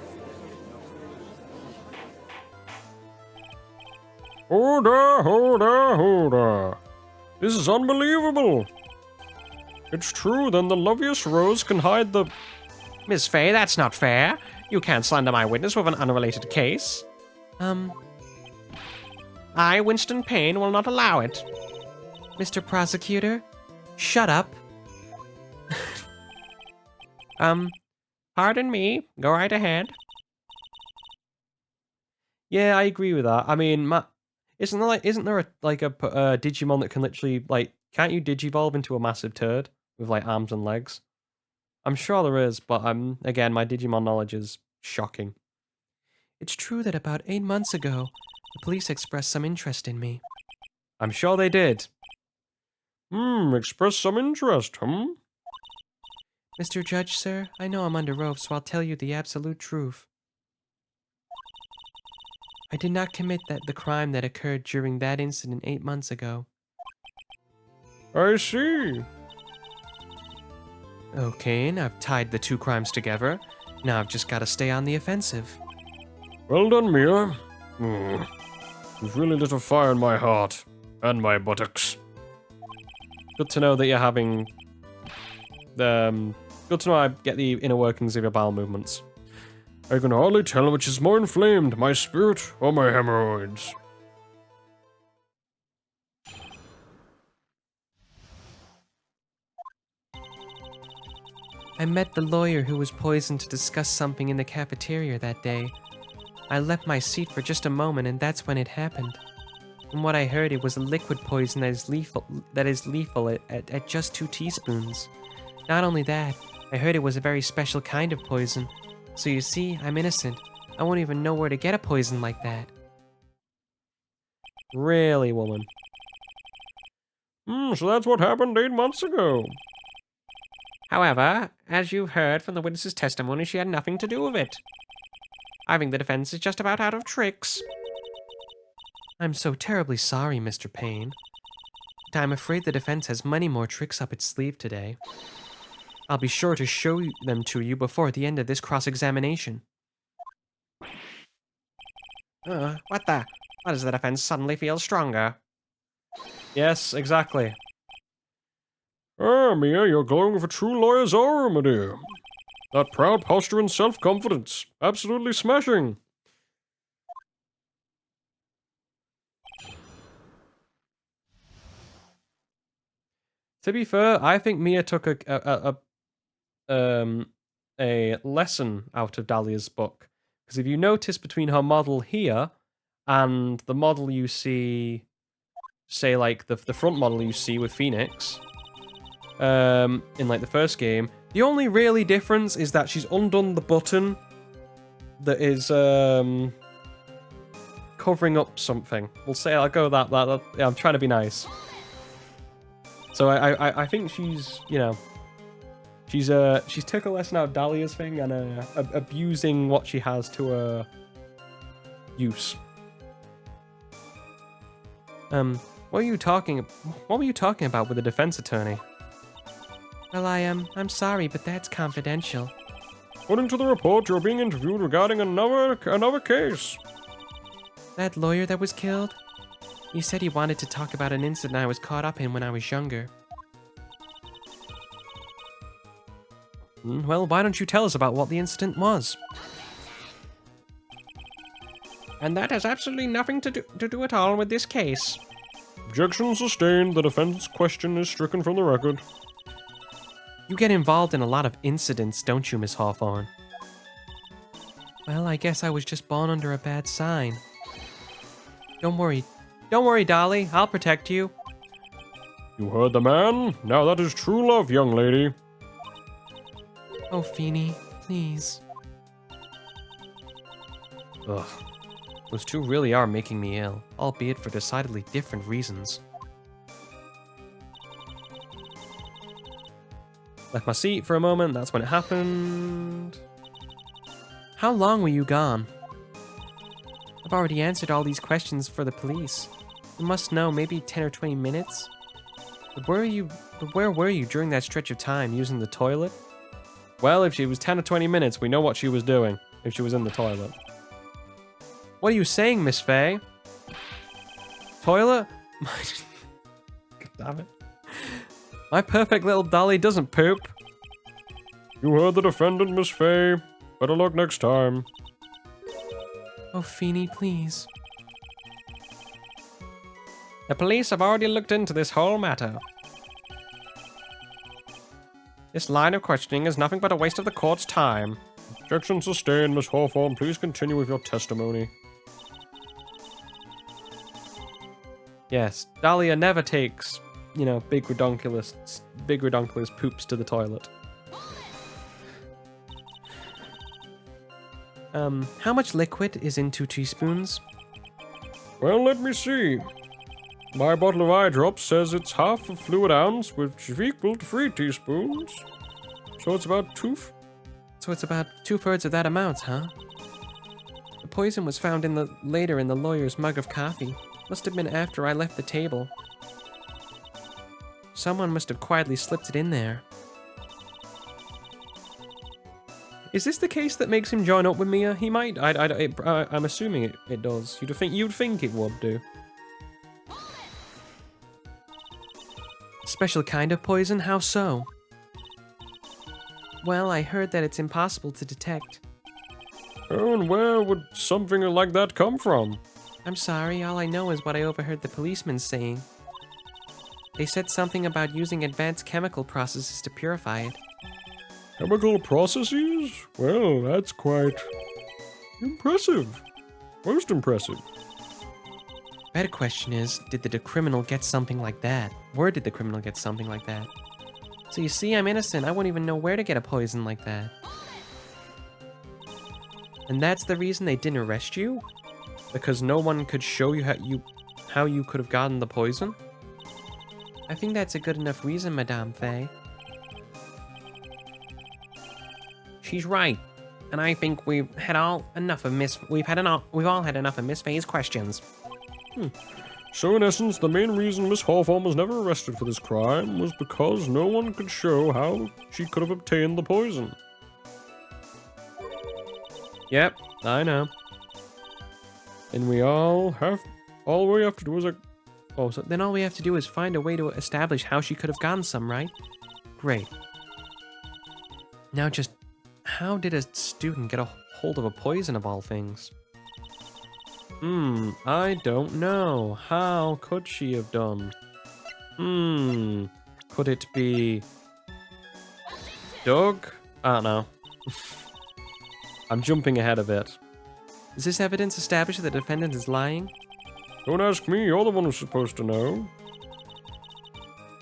Hold on. This is unbelievable. It's true, then the loveliest rose can hide the... Miss Fay, that's not fair. You can't slander my witness with an unrelated case. I, Winston Payne, will not allow it. Mr. Prosecutor, shut up. Pardon me. Go right ahead. Yeah, I agree with that. I mean, isn't there a Digimon that can literally, like, can't you digivolve into a massive turd with, like, arms and legs? I'm sure there is, but again, my Digimon knowledge is shocking. It's true that about 8 months ago, the police expressed some interest in me. I'm sure they did. Express some interest, Mr. Judge, sir, I know I'm under oath, so I'll tell you the absolute truth. I did not commit the crime that occurred during that incident 8 months ago. I see. Okay, and I've tied the two crimes together. Now I've just got to stay on the offensive. Well done, Mia. You've really lit a fire in my heart. And my buttocks. Good to know that you're having... good to know I get the inner workings of your bowel movements. I can hardly tell which is more inflamed, my spirit or my hemorrhoids. I met the lawyer who was poisoned to discuss something in the cafeteria that day. I left my seat for just a moment, and that's when it happened. From what I heard, it was a liquid poison that is lethal at just 2 teaspoons. Not only that, I heard it was a very special kind of poison. So you see, I'm innocent. I won't even know where to get a poison like that. Really, woman? So that's what happened 8 months ago. However, as you've heard from the witness's testimony, she had nothing to do with it. I think the defense is just about out of tricks. I'm so terribly sorry, Mr. Payne. But I'm afraid the defense has many more tricks up its sleeve today. I'll be sure to show them to you before the end of this cross-examination. What does the defense suddenly feel stronger? Yes, exactly. Ah, Mia, you're glowing with a true lawyer's aura, my dear. That proud posture and self-confidence. Absolutely smashing. To be fair, I think Mia took a lesson out of Dahlia's book. Because if you notice between her model here and the model you see, say like the front model you see with Phoenix, in like the first game, the only really difference is that she's undone the button that is covering up something. We'll say I'll go that yeah, I'm trying to be nice. So I think she's, you know, she's took a lesson out of Dahlia's thing and abusing what she has to her use. What were you talking about with the defense attorney? Well, I'm sorry, but that's confidential. According to the report, you're being interviewed regarding another case. That lawyer that was killed? He said he wanted to talk about an incident I was caught up in when I was younger. Well, why don't you tell us about what the incident was? And that has absolutely nothing to do at all with this case. Objection sustained. The defense question is stricken from the record. You get involved in a lot of incidents, don't you, Miss Hawthorne? Well, I guess I was just born under a bad sign. Don't worry, Dolly. I'll protect you. You heard the man? Now that is true love, young lady. Oh, Feeny, please. Ugh. Those two really are making me ill, albeit for decidedly different reasons. Left my seat for a moment, that's when it happened. How long were you gone? I've already answered all these questions for the police. You must know, maybe 10 or 20 minutes? But where were you during that stretch of time, using the toilet? Well, if she was 10 or 20 minutes, we know what she was doing, if she was in the toilet. What are you saying, Miss Faye? Toilet? God damn it. My perfect little dolly doesn't poop. You heard the defendant, Miss Faye. Better luck next time. Oh, Feeny, please. The police have already looked into this whole matter. This line of questioning is nothing but a waste of the court's time. Objection sustained, Miss Hawthorne. Please continue with your testimony. Yes, Dahlia never takes, you know, big redonkulous poops to the toilet. How much liquid is in 2 teaspoons? Well, let me see. My bottle of eye drops says it's half a fluid ounce, which is equal to 3 teaspoons. So it's about So it's about 2/3 of that amount, huh? The poison was found later in the lawyer's mug of coffee. Must have been after I left the table. Someone must have quietly slipped it in there. Is this the case that makes him join up with Mia? He might. I'm assuming it does. You'd think it would do. Special kind of poison? How so? Well, I heard that it's impossible to detect. Oh, and where would something like that come from? I'm sorry, all I know is what I overheard the policemen saying. They said something about using advanced chemical processes to purify it. Chemical processes? Well, that's quite impressive. Most impressive. Better question is, did the criminal get something like that? Where did the criminal get something like that? So you see, I'm innocent. I wouldn't even know where to get a poison like that. And that's the reason they didn't arrest you? Because no one could show you how you could have gotten the poison? I think that's a good enough reason, Madame Faye. She's right. And I think we've all had enough of Miss Faye's questions. So in essence, the main reason Miss Hawthorne was never arrested for this crime was because no one could show how she could have obtained the poison. Yep, I know. And all we have to do is Oh, so then all we have to do is find a way to establish how she could have gotten some, right? Great. Now just, how did a student get a hold of a poison of all things? I don't know. How could she have done? Could it be Doug? I don't know. I'm jumping ahead a bit. Does this evidence establish that the defendant is lying? Don't ask me, you're the one who's supposed to know.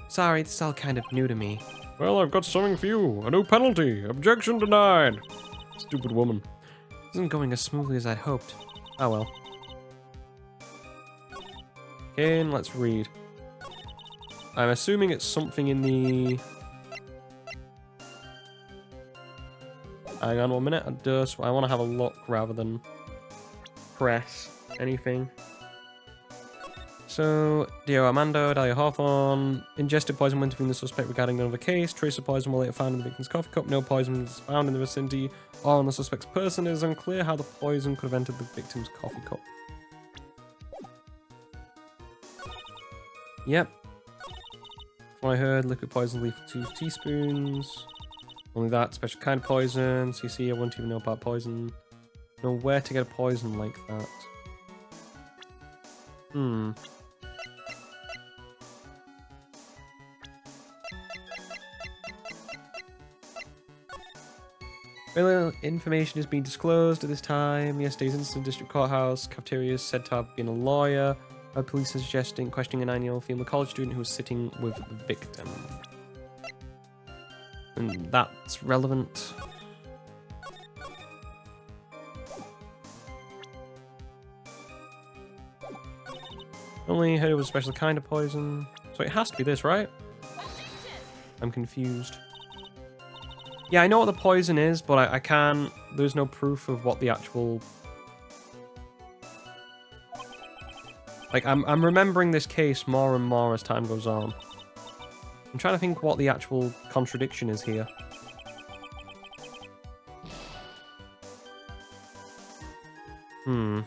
Sorry, this is all kind of new to me. Well, I've got something for you. A new penalty. Objection denied. Stupid woman. This isn't going as smoothly as I'd hoped. Oh well. Okay, let's read. I'm assuming it's something in the... Hang on 1 minute. I want to have a look rather than press anything. So, Dio Armando, Dahlia Hawthorne, ingested poison when interviewing the suspect regarding another case. Trace of poison were later found in the victim's coffee cup. No poison was found in the vicinity or on the suspect's person. It is unclear how the poison could have entered the victim's coffee cup. Yep. From what I heard, liquid poison lethal 2 teaspoons. Only that, special kind of poison. So you see, I wouldn't even know about poison. Know where to get a poison like that. Very little information is being disclosed at this time. Yesterday's incident, district courthouse, cafeteria is said to have been a lawyer. Police are suggesting questioning a 9-year-old female college student who was sitting with the victim. And that's relevant. Only heard it was a special kind of poison. So it has to be this, right? I'm confused. Yeah, I know what the poison is, but I can't... There's no proof of what the actual... Like, I'm remembering this case more and more as time goes on. I'm trying to think what the actual contradiction is here. I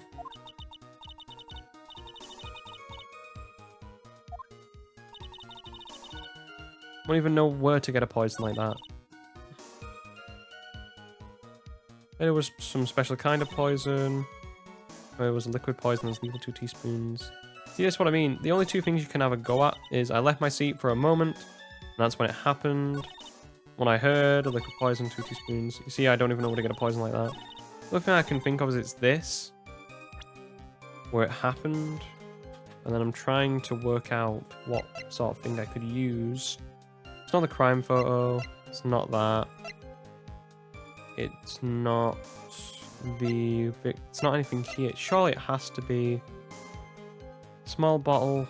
don't even know where to get a poison like that. There was some special kind of poison. There was a liquid poison that was lethal 2 teaspoons. See, that's what I mean. The only two things you can have a go at is I left my seat for a moment, and that's when it happened. When I heard a liquid poison, 2 teaspoons. You see, I don't even know where to get a poison like that. The only thing I can think of is it's this, where it happened. And then I'm trying to work out what sort of thing I could use. It's not the crime photo. It's not that. It's not the... It's not anything here. Surely it has to be... Small bottle.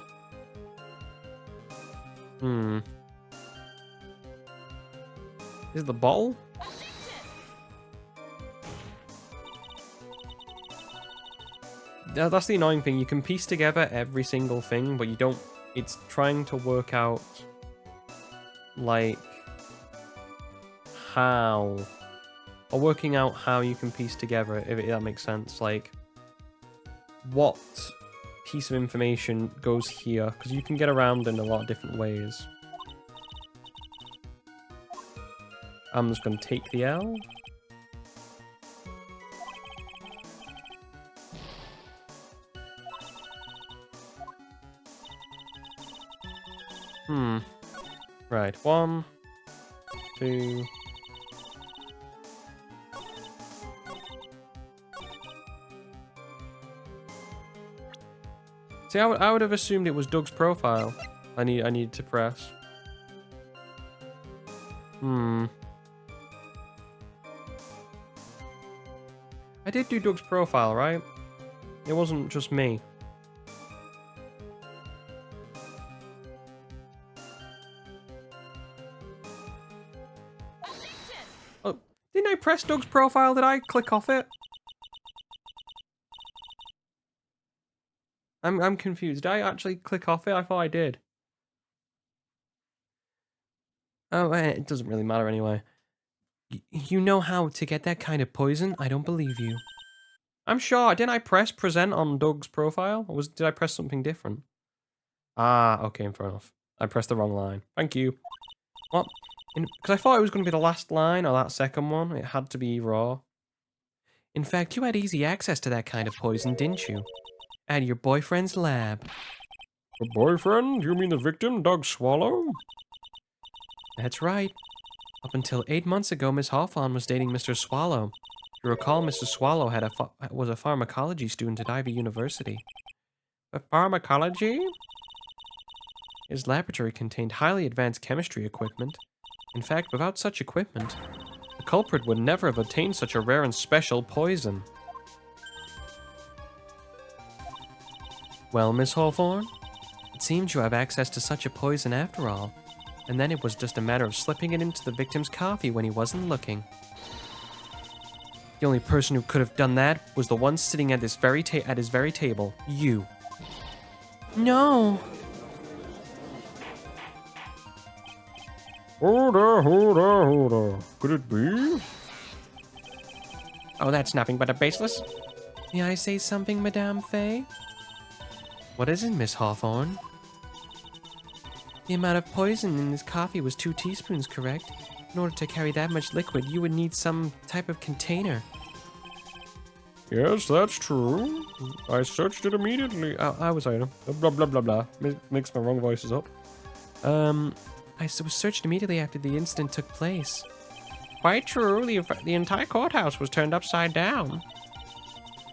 Is it the bottle? Yeah, that's the annoying thing. You can piece together every single thing, but you don't... It's trying to work out... Like... How... Or working out how you can piece together, if that makes sense. Like... What piece of information goes here? Because you can get around in a lot of different ways. I'm just going to take the L. Right, 1, 2... See, I would have assumed it was Doug's profile. I need to press. I did do Doug's profile, right? It wasn't just me. Oh, didn't I press Doug's profile? Did I click off it? I'm confused. Did I actually click off it? I thought I did. Oh, it doesn't really matter anyway. You know how to get that kind of poison? I don't believe you. I'm sure. Didn't I press present on Doug's profile? Or did I press something different? Ah, okay, fair enough. I pressed the wrong line. Thank you. What? Because I thought it was going to be the last line or that second one. It had to be raw. In fact, you had easy access to that kind of poison, didn't you? At your boyfriend's lab. A boyfriend? You mean the victim, Doug Swallow? That's right. Up until 8 months ago, Miss Hawthorne was dating Mr. Swallow. You recall Mr. Swallow was a pharmacology student at Ivy University. A pharmacology? His laboratory contained highly advanced chemistry equipment. In fact, without such equipment, the culprit would never have obtained such a rare and special poison. Well, Miss Hawthorne, it seems you have access to such a poison after all. And then it was just a matter of slipping it into the victim's coffee when he wasn't looking. The only person who could have done that was the one sitting at his very table. You. No. Hold on. Could it be? Oh, that's nothing but a baseless. May I say something, Madame Faye? What is it, Miss Hawthorne? The amount of poison in this coffee was 2 teaspoons, correct? In order to carry that much liquid, you would need some type of container. Yes, that's true. I searched it immediately. I was item. Blah, blah, blah, blah. Mix my wrong voices up. I was searched immediately after the incident took place. Quite true. The entire courthouse was turned upside down.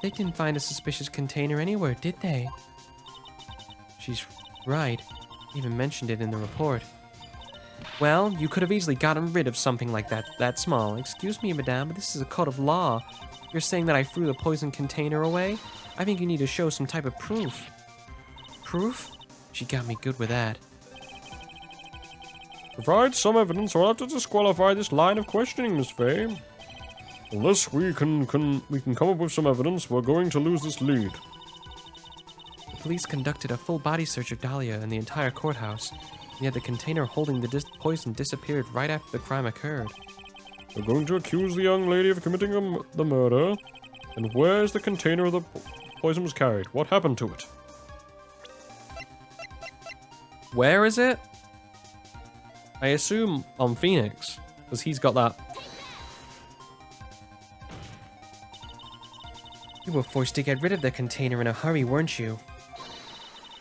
They didn't find a suspicious container anywhere, did they? She's right. Even mentioned it in the report. Well, you could have easily gotten rid of something like that small. Excuse me, madame, but this is a court of law. You're saying that I threw the poison container away? I think you need to show some type of proof. Proof? She got me good with that. Provide some evidence, or I'll have to disqualify this line of questioning, Miss Fay. Unless we can come up with some evidence, we're going to lose this lead. The police conducted a full body search of Dahlia and the entire courthouse, yet the container holding the poison disappeared right after the crime occurred. We're going to accuse the young lady of committing the murder. And where's the container the poison was carried? What happened to it? Where is it? I assume on Phoenix, because he's got that. You were forced to get rid of the container in a hurry, weren't you?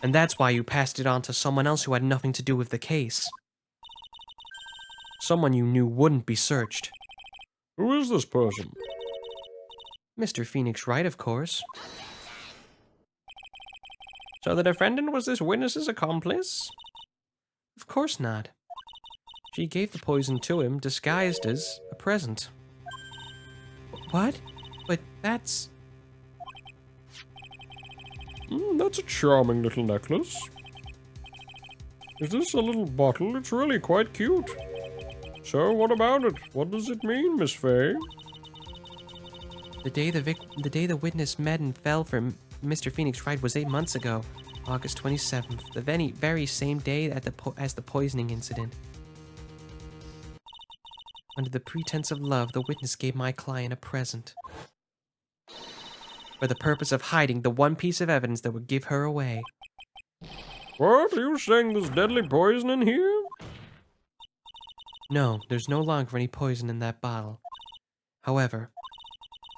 And that's why you passed it on to someone else who had nothing to do with the case. Someone you knew wouldn't be searched. Who is this person? Mr. Phoenix Wright, of course. So the defendant was this witness's accomplice? Of course not. She gave the poison to him, disguised as a present. What? But that's... That's a charming little necklace. Is this a little bottle? It's really quite cute. So, what about it? What does it mean, Miss Fay? The day the witness met and fell for Mr. Phoenix Wright was 8 months ago, August 27th, the very same day as the poisoning incident. Under the pretense of love, the witness gave my client a present. For the purpose of hiding the one piece of evidence that would give her away. What? Are you saying there's deadly poison in here? No, there's no longer any poison in that bottle. However,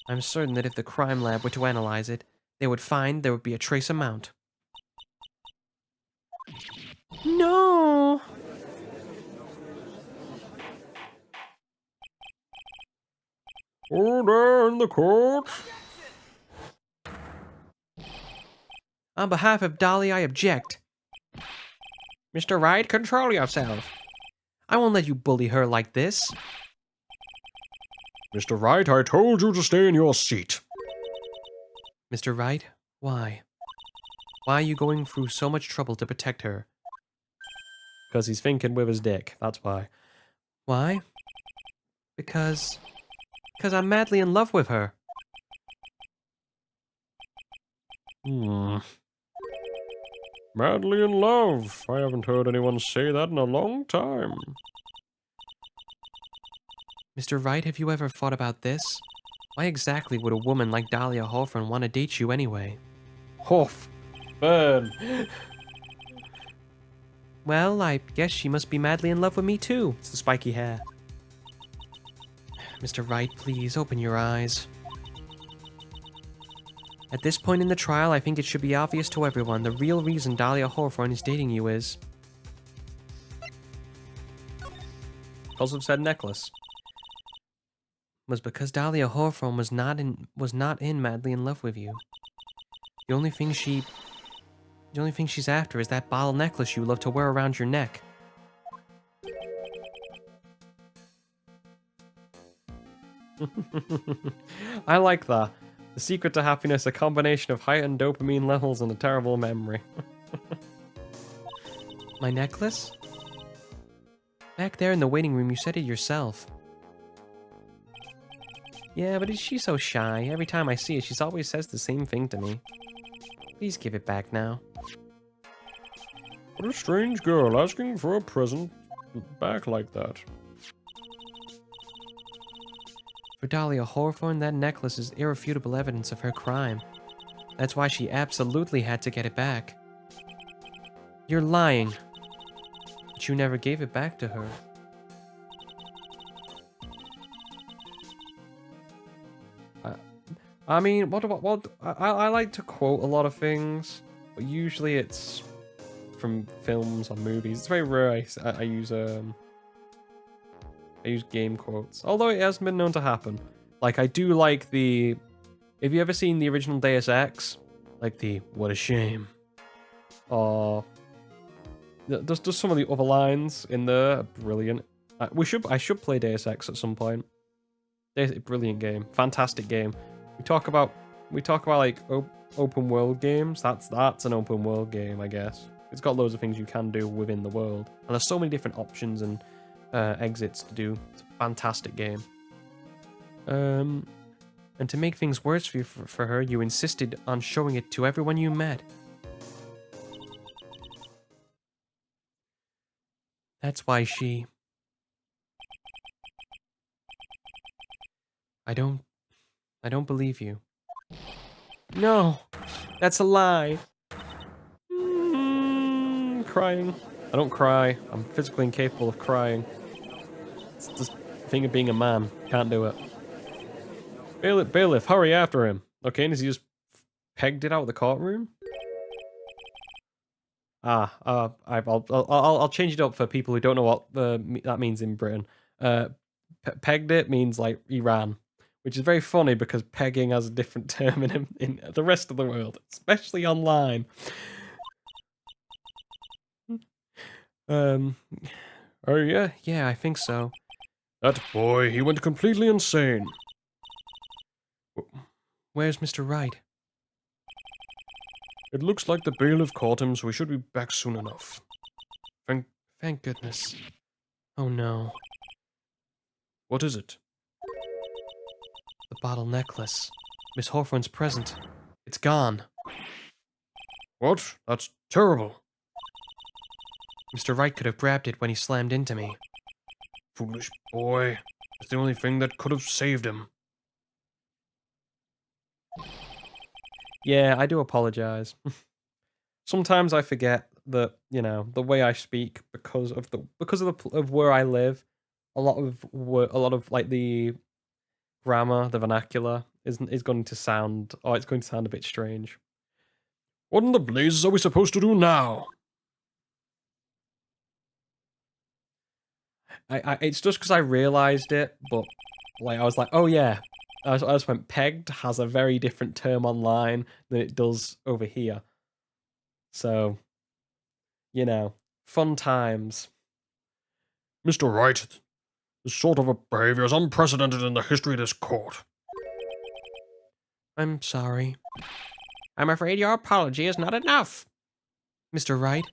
I'm certain that if the crime lab were to analyze it, they would find there would be a trace amount. No! Order in the court. On behalf of Dolly, I object. Mr. Wright, control yourself. I won't let you bully her like this. Mr. Wright, I told you to stay in your seat. Mr. Wright, why? Why are you going through so much trouble to protect her? Because he's thinking with his dick, that's why. Why? Because I'm madly in love with her. Madly in love. I haven't heard anyone say that in a long time. Mr. Wright, have you ever thought about this? Why exactly would a woman like Dahlia Hawthorne want to date you anyway? Huff. Burn. Well, I guess she must be madly in love with me too. It's the spiky hair. Mr. Wright, please open your eyes. At this point in the trial, I think it should be obvious to everyone the real reason Dahlia Hawthorne is dating you is... Because of said necklace. was because Dahlia Hawthorne was not in madly in love with you. The only thing she's after is that bottle necklace you love to wear around your neck. I like that. The secret to happiness, a combination of heightened dopamine levels and a terrible memory. My necklace? Back there in the waiting room, you said it yourself. Yeah, but she's so shy. Every time I see her, she always says the same thing to me. Please give it back now. What a strange girl asking for a present back like that. For Dahlia Hawthorne, that necklace is irrefutable evidence of her crime. That's why she absolutely had to get it back. You're lying. But you never gave it back to her. I mean, I like to quote a lot of things, but usually it's from films or movies. It's very rare I use game quotes, although it has been known to happen. Like, I do like the... Have you ever seen the original Deus Ex? Like the, what a shame. or just some of the other lines in there are brilliant. I should play Deus Ex at some point. Brilliant game, fantastic game. We talk about like open world games. That's an open world game, I guess. It's got loads of things you can do within the world, and there's so many different options and exits to do. It's a fantastic game. And to make things worse for her, you insisted on showing it to everyone you met. That's why she... I don't believe you. No, that's a lie. Crying. I don't cry. I'm physically incapable of crying. It's just a thing of being a man. Can't do it. Bailiff, hurry after him. Okay, and has he just pegged it out of the courtroom? I'll change it up for people who don't know what that means in Britain. Pegged it means like he ran, which is very funny because pegging has a different term in the rest of the world, especially online. Oh yeah, I think so. That boy, he went completely insane. Where's Mr. Wright? It looks like the bailiff caught him, so we should be back soon enough. Thank goodness. Oh no. What is it? The bottle necklace. Miss Hawthorne's present. It's gone. What? That's terrible. Mr. Wright could have grabbed it when he slammed into me. Foolish boy. It's the only thing that could have saved him. Yeah, I do apologize. Sometimes I forget that, the way I speak because of where I live. A lot of like the grammar, the vernacular is going to sound it's going to sound a bit strange. What in the blazes are we supposed to do now? It's just because I realized it, but like I was like, oh yeah. I just went, pegged has a very different term online than it does over here. So, fun times. Mr. Wright, this sort of a behavior is unprecedented in the history of this court. I'm sorry. I'm afraid your apology is not enough. Mr. Wright,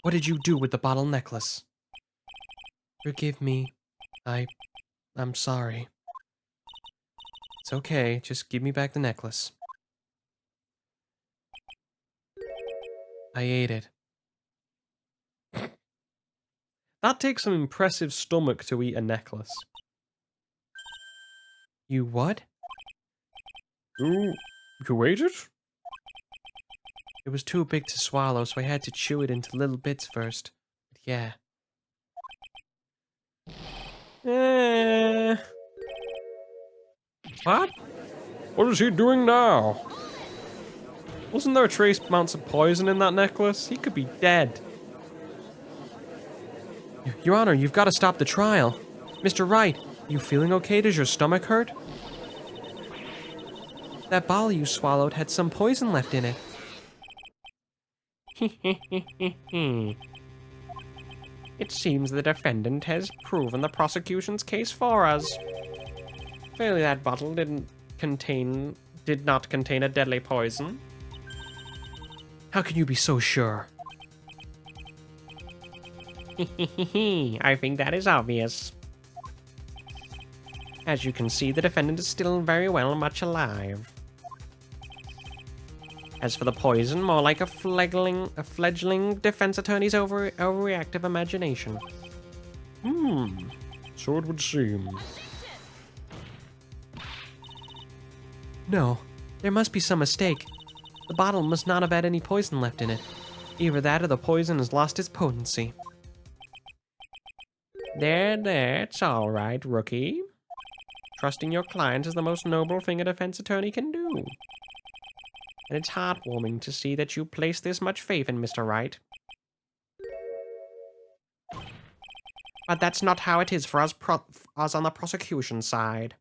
what did you do with the bottle necklace? Forgive me. I'm sorry. It's okay, just give me back the necklace. I ate it. That takes some impressive stomach to eat a necklace. You what? You ate it? It was too big to swallow, so I had to chew it into little bits first. But yeah. What? What is he doing now? Wasn't there a trace amounts of poison in that necklace? He could be dead. Your Honor, you've got to stop the trial. Mr. Wright, you feeling okay? Does your stomach hurt? That bottle you swallowed had some poison left in it. It seems the defendant has proven the prosecution's case for us. Clearly that bottle did not contain a deadly poison. How can you be so sure? I think that is obvious. As you can see, the defendant is still very well much alive. As for the poison, more like a fledgling defense attorney's overreactive imagination. So it would seem. No, there must be some mistake. The bottle must not have had any poison left in it. Either that or the poison has lost its potency. There, it's all right, rookie. Trusting your client is the most noble thing a defense attorney can do. And it's heartwarming to see that you place this much faith in Mr. Wright. But that's not how it is for us on the prosecution side.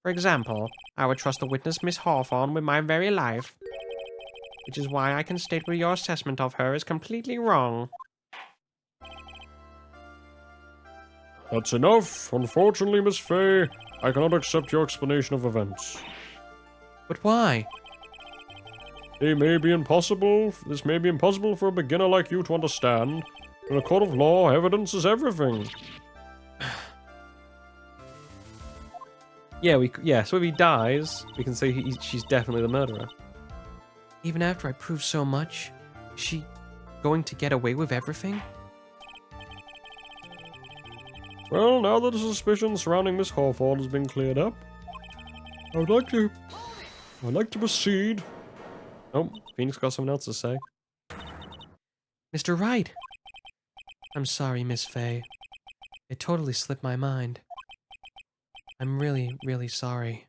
For example, I would trust the witness Miss Hawthorne with my very life. which is why I can state where your assessment of her is completely wrong. That's enough. Unfortunately, Miss Fay, I cannot accept your explanation of events. But why? This may be impossible for a beginner like you to understand. In a court of law, evidence is everything. Yeah, so if he dies, we can say she's definitely the murderer. Even after I prove so much, is she going to get away with everything? Well, now that the suspicion surrounding Miss Hawthorne has been cleared up, I'd like to proceed. Oh, Phoenix got something else to say. Mr. Wright! I'm sorry, Miss Fay. It totally slipped my mind. I'm really, really sorry.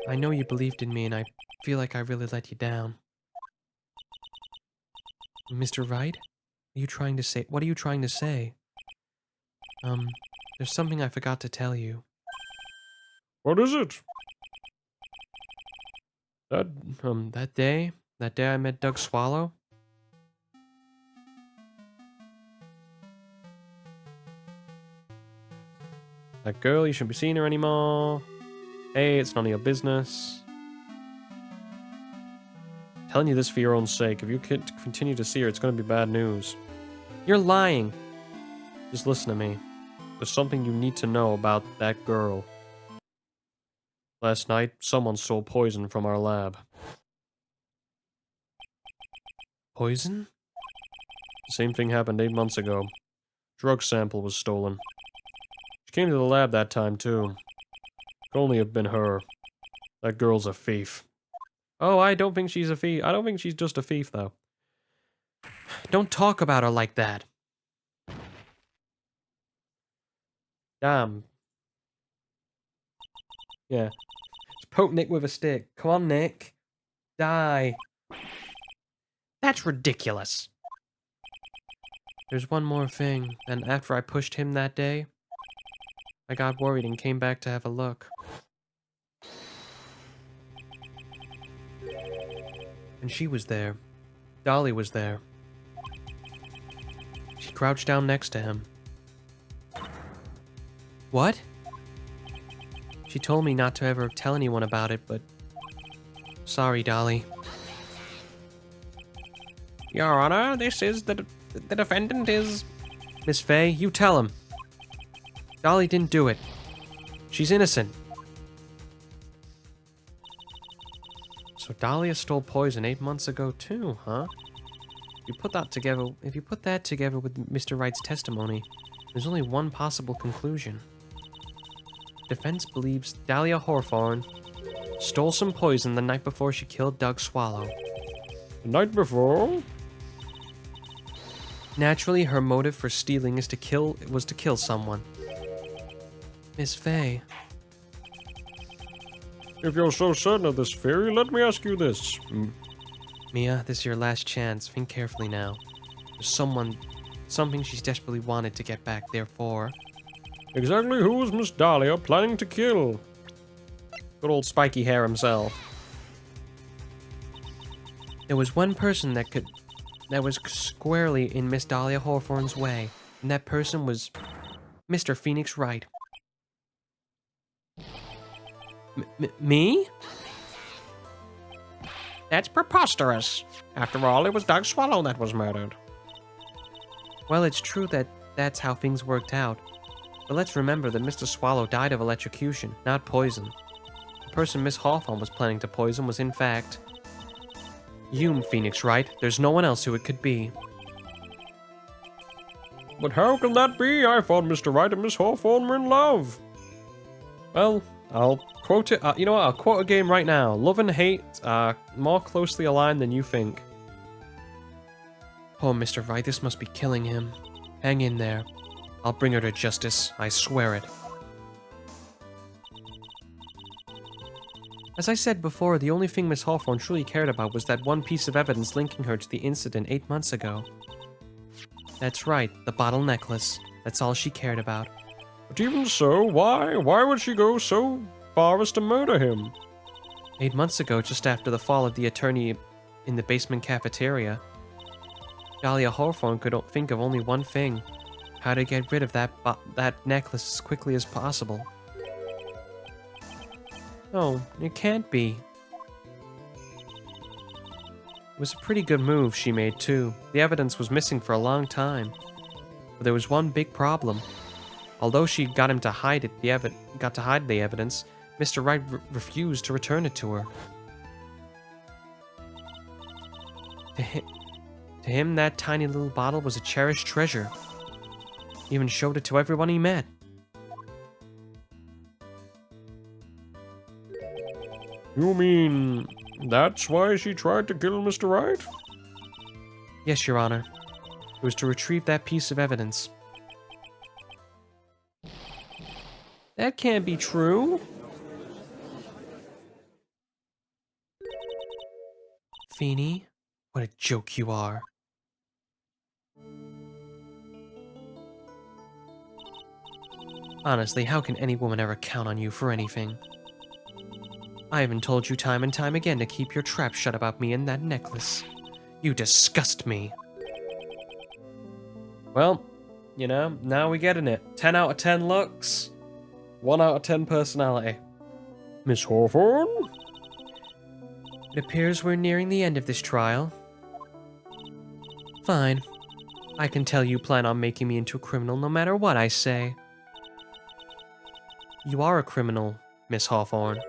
I know you believed in me and I feel like I really let you down. Mr. Wright? What are you trying to say? There's something I forgot to tell you. What is it? That day I met Doug Swallow. That girl, you shouldn't be seeing her anymore. Hey, it's none of your business. I'm telling you this for your own sake. If you continue to see her, it's going to be bad news. You're lying. Just listen to me. There's something you need to know about that girl. Last night, someone stole poison from our lab. Poison? The same thing happened 8 months ago. Drug sample was stolen. She came to the lab that time, too. Could only have been her. That girl's a thief. Oh, I don't think she's a thief. I don't think she's just a thief, though. Don't talk about her like that. Damn. Yeah. Just poke Nick with a stick. Come on, Nick. Die. That's ridiculous. There's one more thing. And after I pushed him that day, I got worried and came back to have a look. And she was there. Dolly was there. She crouched down next to him. What? She told me not to ever tell anyone about it, but... Sorry, Dolly. Your Honor, this is the defendant is... Miss Fay, you tell him. Dolly didn't do it. She's innocent. So Dahlia stole poison 8 months ago too, huh? If you put that together with Mr. Wright's testimony, there's only one possible conclusion. Defense believes Dahlia Hawthorne stole some poison the night before she killed Doug Swallow. The night before? Naturally, her motive for stealing was to kill someone. Miss Fay. If you're so certain of this theory, let me ask you this. Mia, this is your last chance. Think carefully now. There's something she's desperately wanted to get back there for. Exactly who was Miss Dahlia planning to kill? Good old spiky hair himself. There was one person that was squarely in Miss Dahlia Hawthorne's way, and that person was Mr. Phoenix Wright. Me? That's preposterous. After all, it was Doug Swallow that was murdered. Well, it's true that that's how things worked out. But let's remember that Mr. Swallow died of electrocution, not poison. The person Miss Hawthorne was planning to poison was in fact... you, Phoenix Wright. There's no one else who it could be. But how can that be? I thought Mr. Wright and Miss Hawthorne were in love. Well, I'll quote it. You know what? I'll quote a game right now. Love and hate are more closely aligned than you think. Poor Mr. Wright, this must be killing him. Hang in there. I'll bring her to justice. I swear it. As I said before, the only thing Miss Hawthorne truly cared about was that one piece of evidence linking her to the incident 8 months ago. That's right, the bottle necklace. That's all she cared about. But even so, why would she go so far as to murder him? 8 months ago, just after the fall of the attorney in the basement cafeteria, Dahlia Hawthorne could think of only one thing: how to get rid of that necklace as quickly as possible. No, it can't be. It was a pretty good move she made, too. The evidence was missing for a long time. But there was one big problem. Although she got him to hide it, got to hide the evidence, Mr. Wright refused to return it to her. To him, that tiny little bottle was a cherished treasure. He even showed it to everyone he met. You mean that's why she tried to kill Mr. Wright? Yes, Your Honor. It was to retrieve that piece of evidence. That can't be true. Feeny, what a joke you are. Honestly, how can any woman ever count on you for anything? I even told you time and time again to keep your trap shut about me and that necklace. You disgust me. Well, you know, now we're getting it. 10 out of 10 looks, 1 out of 10 personality. Miss Hawthorne? It appears we're nearing the end of this trial. Fine. I can tell you plan on making me into a criminal no matter what I say. You are a criminal, Miss Hawthorne.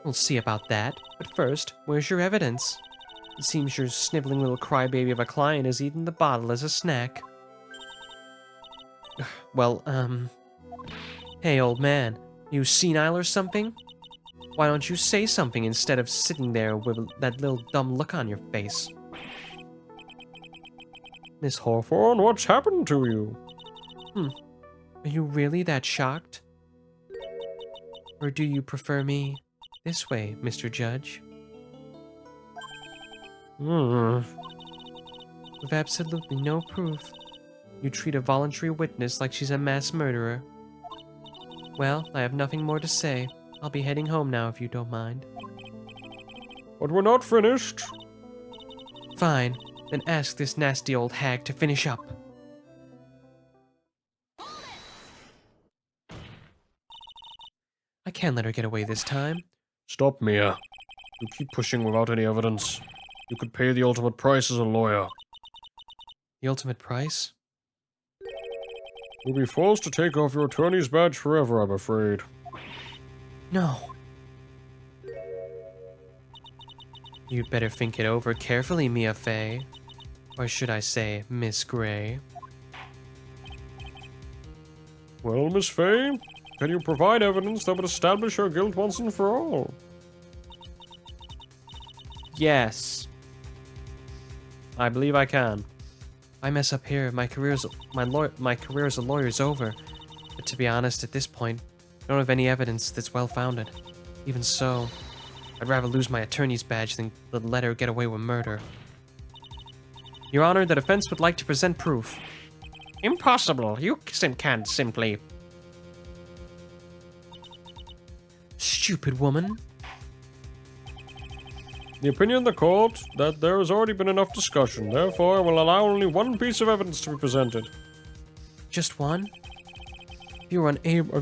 We'll see about that. But first, where's your evidence? It seems your sniveling little crybaby of a client has eaten the bottle as a snack. Well, Hey, old man. You senile or something? Why don't you say something instead of sitting there with that little dumb look on your face? Miss Hawthorne, what's happened to you? Are you really that shocked? Or do you prefer me this way, Mr. Judge? With absolutely no proof, you treat a voluntary witness like she's a mass murderer. Well, I have nothing more to say. I'll be heading home now if you don't mind. But we're not finished. Fine, then ask this nasty old hag to finish up. I can't let her get away this time. Stop, Mia. You keep pushing without any evidence. You could pay the ultimate price as a lawyer. The ultimate price? You'll be forced to take off your attorney's badge forever, I'm afraid. No. You'd better think it over carefully, Mia Fey. Or should I say, Miss Gray. Well, Miss Fey, can you provide evidence that would establish her guilt once and for all? Yes. I believe I can. I mess up here, my career as a lawyer's over. But to be honest, at this point, I don't have any evidence that's well-founded. Even so, I'd rather lose my attorney's badge than let her get away with murder. Your Honor, the defense would like to present proof. Impossible. You can't simply... Stupid woman. The opinion of the court that there has already been enough discussion, therefore I will allow only one piece of evidence to be presented. Just one? If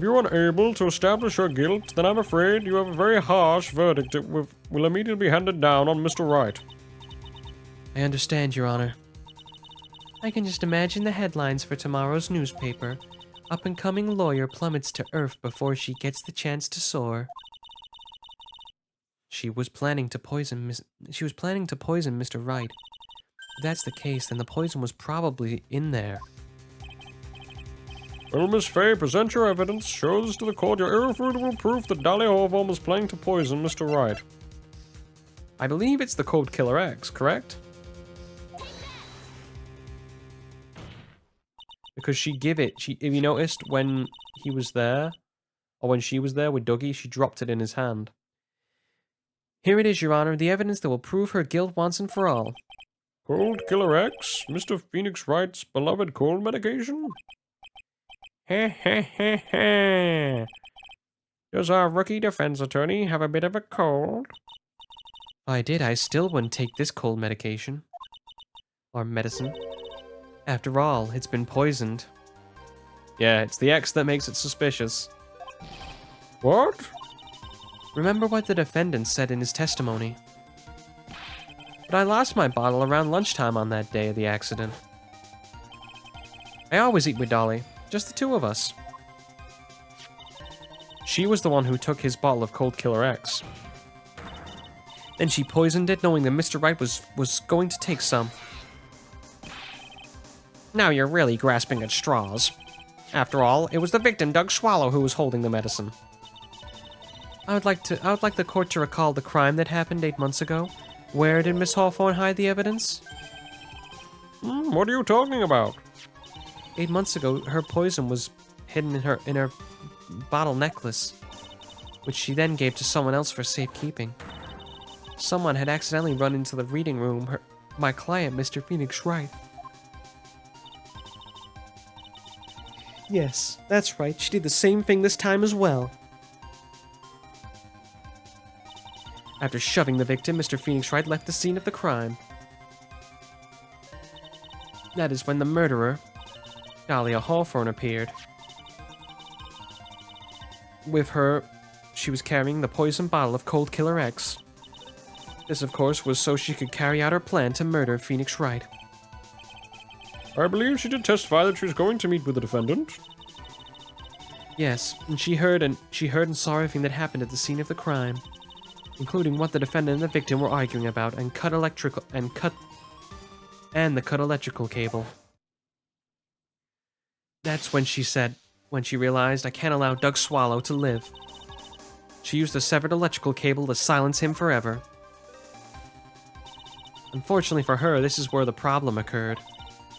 you're unable to establish your guilt, then I'm afraid you have a very harsh verdict that will immediately be handed down on Mr. Wright. I understand, Your Honor. I can just imagine the headlines for tomorrow's newspaper. Up-and-coming lawyer plummets to earth before she gets the chance to soar. She was planning to poison Mr. Wright. If that's the case, then the poison was probably in there. Well, Miss Fey, present your evidence. Show this to the court your irrefutable proof that Dahlia Hawthorne was planning to poison Mr. Wright. I believe it's the code Killer X, correct? Because if you noticed when he was there, or when she was there with Dougie, she dropped it in his hand. Here it is, Your Honor, the evidence that will prove her guilt once and for all. Cold Killer X? Mr. Phoenix Wright's beloved cold medication? Heh heh heh heh. Does our rookie defense attorney have a bit of a cold? If I did, I still wouldn't take this cold medication. Or medicine. After all, it's been poisoned. Yeah, it's the X that makes it suspicious. What? Remember what the defendant said in his testimony. But I lost my bottle around lunchtime on that day of the accident. I always eat with Dolly, just the two of us. She was the one who took his bottle of Cold Killer X. Then she poisoned it knowing that Mr. Wright was going to take some. Now you're really grasping at straws. After all, it was the victim, Doug Swallow, who was holding the medicine. I would like the court to recall the crime that happened 8 months ago. Where did Miss Hawthorne hide the evidence? What are you talking about? 8 months ago, her poison was hidden in her bottle necklace, which she then gave to someone else for safekeeping. Someone had accidentally run into the reading room, my client, Mr. Phoenix Wright. Yes, that's right. She did the same thing this time as well. After shoving the victim, Mr. Phoenix Wright left the scene of the crime. That is when the murderer, Dahlia Hawthorne, appeared. With her, she was carrying the poison bottle of Cold Killer X. This, of course, was so she could carry out her plan to murder Phoenix Wright. I believe she did testify that she was going to meet with the defendant. Yes, and she heard and saw everything that happened at the scene of the crime, including what the defendant and the victim were arguing about, and the cut electrical cable. That's when she realized, I can't allow Doug Swallow to live. She used the severed electrical cable to silence him forever. Unfortunately for her, this is where the problem occurred.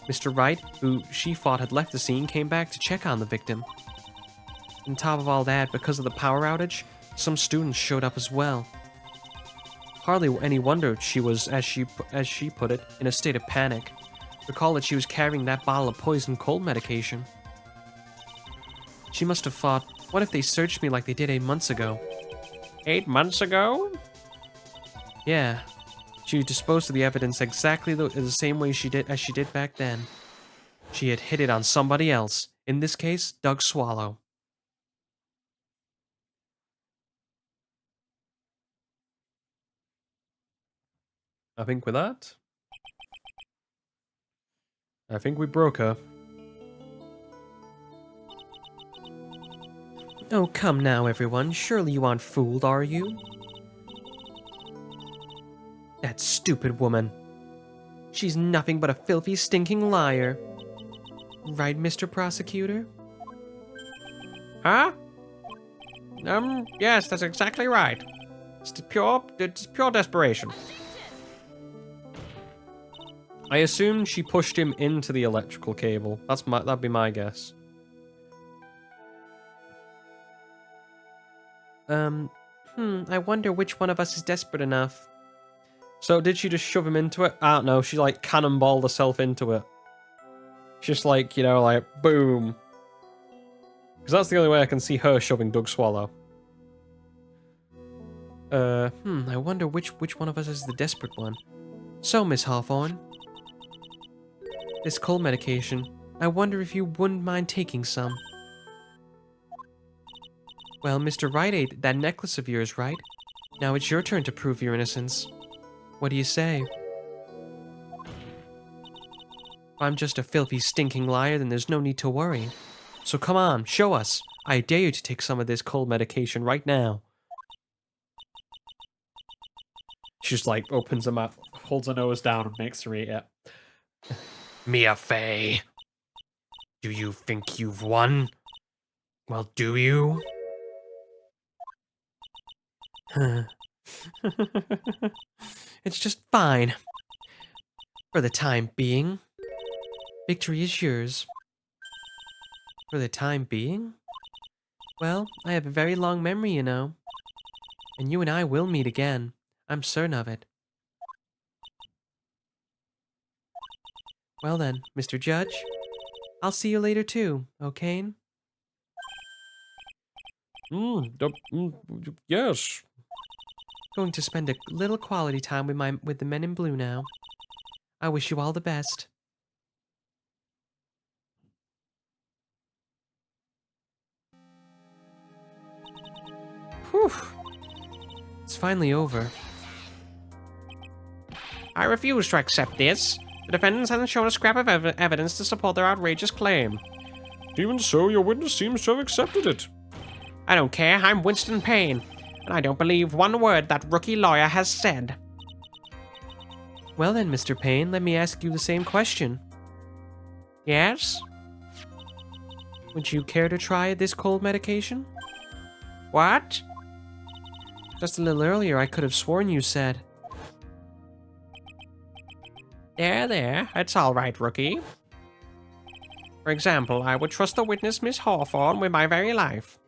Mr. Wright, who she thought had left the scene, came back to check on the victim. On top of all that, because of the power outage, some students showed up as well. Hardly any wonder she was, as she put it, in a state of panic. Recall that she was carrying that bottle of poison cold medication. She must have thought, what if they searched me like they did 8 months ago? 8 months ago? Yeah. She disposed of the evidence exactly the same way she did back then. She had hit it on somebody else. In this case, Doug Swallow. I think with that, I think we broke her. Oh, come now, everyone. Surely you aren't fooled, are you? That stupid woman. She's nothing but a filthy, stinking liar. Right, Mr. Prosecutor? Huh? Yes, that's exactly right. It's pure desperation. I assume she pushed him into the electrical cable. That'd be my guess. I wonder which one of us is desperate enough. So did she just shove him into it? I don't know. She like cannonballed herself into it. Just like, like boom. Because that's the only way I can see her shoving Doug Swallow. I wonder which one of us is the desperate one. So, Miss Hawthorne, this cold medication, I wonder if you wouldn't mind taking some. Well, Mr. Wright ate that necklace of yours, right? Now it's your turn to prove your innocence. What do you say? If I'm just a filthy, stinking liar, then there's no need to worry. So come on, show us. I dare you to take some of this cold medication right now. She just like opens her mouth, holds her nose down and makes her eat it. Mia Fey. Do you think you've won? Well, do you? It's just fine. For the time being. Victory is yours. For the time being? Well, I have a very long memory, you know. And you and I will meet again. I'm certain of it. Well then, Mr. Judge, I'll see you later too, okay? Yes. Going to spend a little quality time with the men in blue now. I wish you all the best. Whew. It's finally over. I refuse to accept this. The defendants haven't shown a scrap of evidence to support their outrageous claim. Even so, your witness seems to have accepted it. I don't care, I'm Winston Payne, and I don't believe one word that rookie lawyer has said. Well then, Mr. Payne, let me ask you the same question. Yes? Would you care to try this cold medication? What? Just a little earlier, I could have sworn you said. There, it's all right, rookie. For example, I would trust the witness, Miss Hawthorne, with my very life.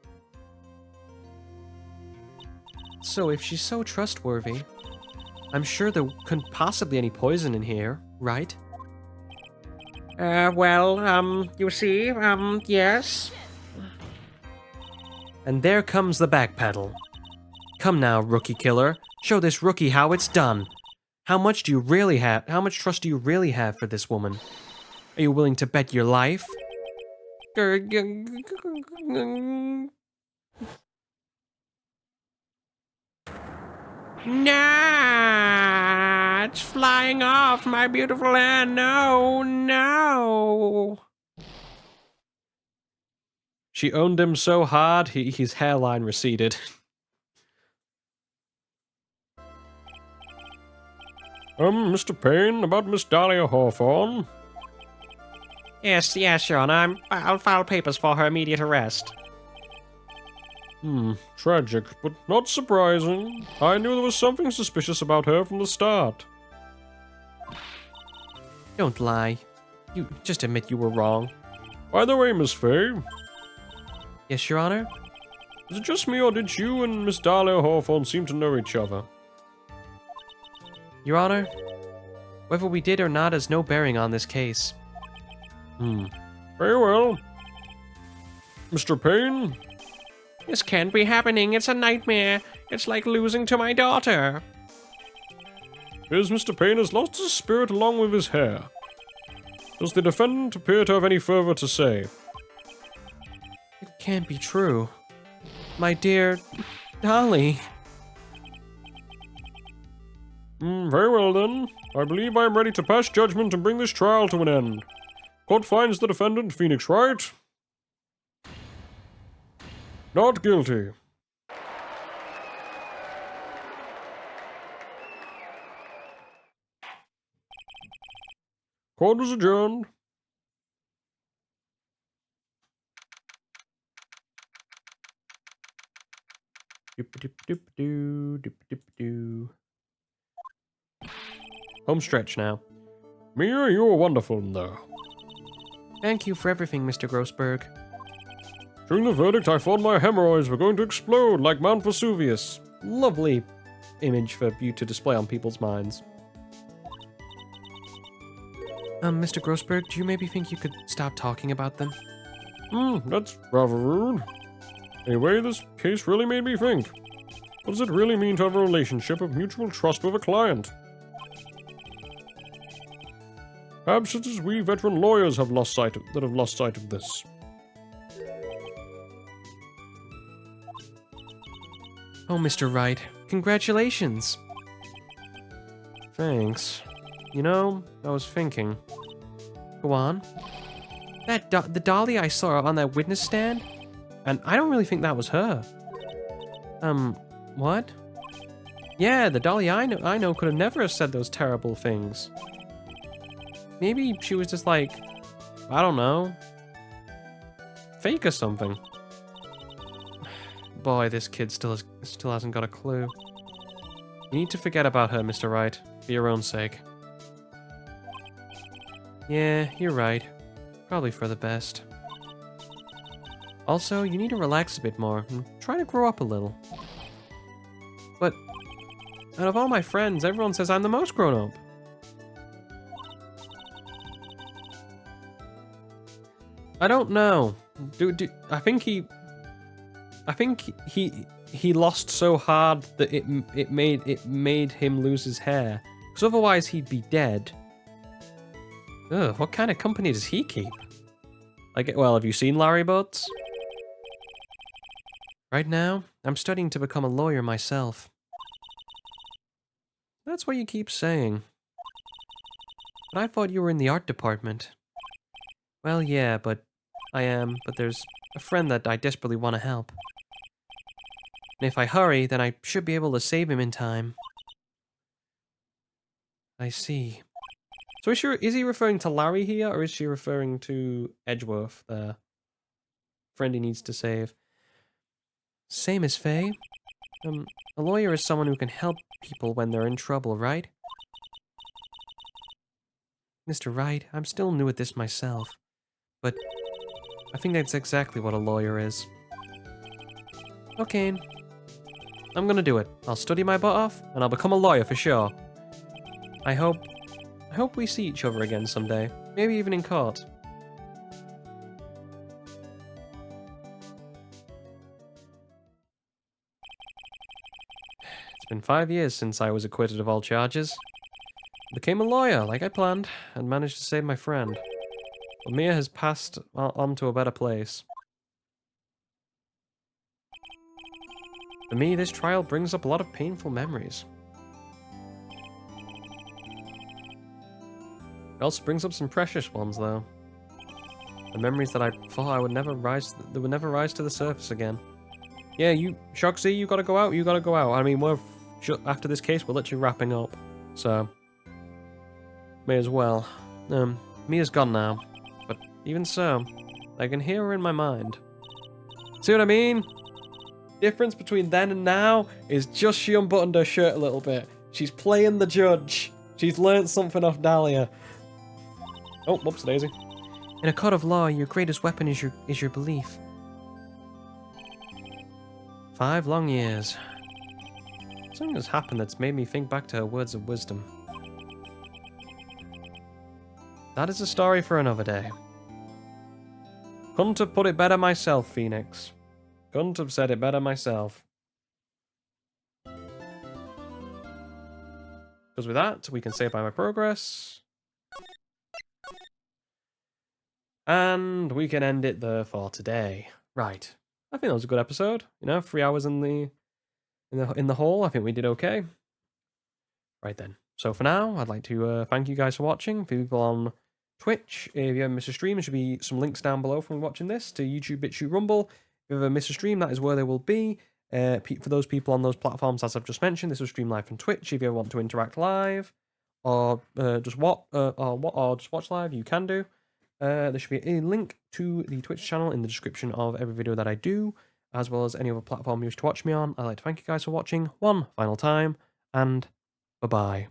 So if she's so trustworthy, I'm sure there couldn't possibly any poison in here, right? You see, yes. And there comes the backpedal. Come now, rookie killer. Show this rookie how it's done. How much do you really have? How much trust do you really have for this woman? Are you willing to bet your life? Nah, it's flying off, my beautiful hair. No, no. She owned him so hard, his hairline receded. Mr. Payne, about Miss Dahlia Hawthorne. Yes, Your Honor. I'll file papers for her immediate arrest. Tragic, but not surprising. I knew there was something suspicious about her from the start. Don't lie. You just admit you were wrong. By the way, Miss Fay, Yes, Your Honor? is it just me or did you and Miss Dahlia Hawthorne seem to know each other? Your Honor, whether we did or not has no bearing on this case. Very well. Mr. Payne? This can't be happening. It's a nightmare. It's like losing to my daughter. Appears Mr. Payne has lost his spirit along with his hair. Does the defendant appear to have any further to say? It can't be true. My dear Dolly. Very well then. I believe I am ready to pass judgment and bring this trial to an end. Court finds the defendant, Phoenix Wright, not guilty. Court is adjourned. Doop-a-doop-doop-doo, doop-a-doop-doo. Home stretch now. Mia, you were wonderful in there. Thank you for everything, Mr. Grossberg. During the verdict, I thought my hemorrhoids were going to explode like Mount Vesuvius. Lovely image for you to display on people's minds. Mr. Grossberg, do you maybe think you could stop talking about them? That's rather rude. Anyway, this case really made me think. What does it really mean to have a relationship of mutual trust with a client? Perhaps it is we veteran lawyers have lost sight of this. Oh, Mr. Wright, congratulations. Thanks. You know, I was thinking. Go on. The dolly I saw on that witness stand, and I don't really think that was her. What? Yeah, the dolly I know could have never have said those terrible things. Maybe she was just like, I don't know, fake or something. Boy, this kid still hasn't got a clue. You need to forget about her, Mr. Wright, for your own sake. Yeah, you're right. Probably for the best. Also, you need to relax a bit more and try to grow up a little. But out of all my friends, everyone says I'm the most grown up. I don't know. I think he lost so hard that it made him lose his hair. Because otherwise he'd be dead. Ugh, what kind of company does he keep? Like, well, have you seen Larry Buds? Right now, I'm studying to become a lawyer myself. That's what you keep saying. But I thought you were in the art department. Well, yeah, but I am, but there's a friend that I desperately want to help. And if I hurry, then I should be able to save him in time. I see. So is he referring to Larry here, or is she referring to Edgeworth, the friend he needs to save? Same as Faye. A lawyer is someone who can help people when they're in trouble, right? Mr. Wright, I'm still new at this myself, but I think that's exactly what a lawyer is. Okay, I'm gonna do it. I'll study my butt off, and I'll become a lawyer for sure. I hope we see each other again someday, maybe even in court. It's been 5 years since I was acquitted of all charges. Became a lawyer, like I planned, and managed to save my friend. But Mia has passed on to a better place. For me, this trial brings up a lot of painful memories. It also brings up some precious ones, though. The memories that I thought I would never rise, that would never rise to the surface again. Yeah, Shoxy, you gotta go out. You gotta go out. I mean, after this case, we're literally wrapping up, so may as well. Mia's gone now, but even so, I can hear her in my mind. See what I mean? Difference between then and now is just she unbuttoned her shirt a little bit. She's playing the judge. She's learnt something off Dahlia. Oh, whoops, Daisy. In a court of law, your greatest weapon is your belief. 5 long years. Something has happened that's made me think back to her words of wisdom. That is a story for another day. Couldn't have put it better myself, Phoenix. Couldn't have said it better myself. Because with that, we can save by my progress. And we can end it there for today. Right. I think that was a good episode. You know, 3 hours in the hole. I think we did okay. Right then. So for now, I'd like to thank you guys for watching. For people on Twitch, if you ever miss a stream, there should be some links down below from watching this to YouTube, BitChute, Rumble. If you ever miss a stream, that is where they will be. For those people on those platforms, as I've just mentioned, this will stream live from Twitch. If you ever want to interact live, or just watch live, you can do. There should be a link to the Twitch channel in the description of every video that I do, as well as any other platform you wish to watch me on. I'd like to thank you guys for watching one final time, and bye-bye.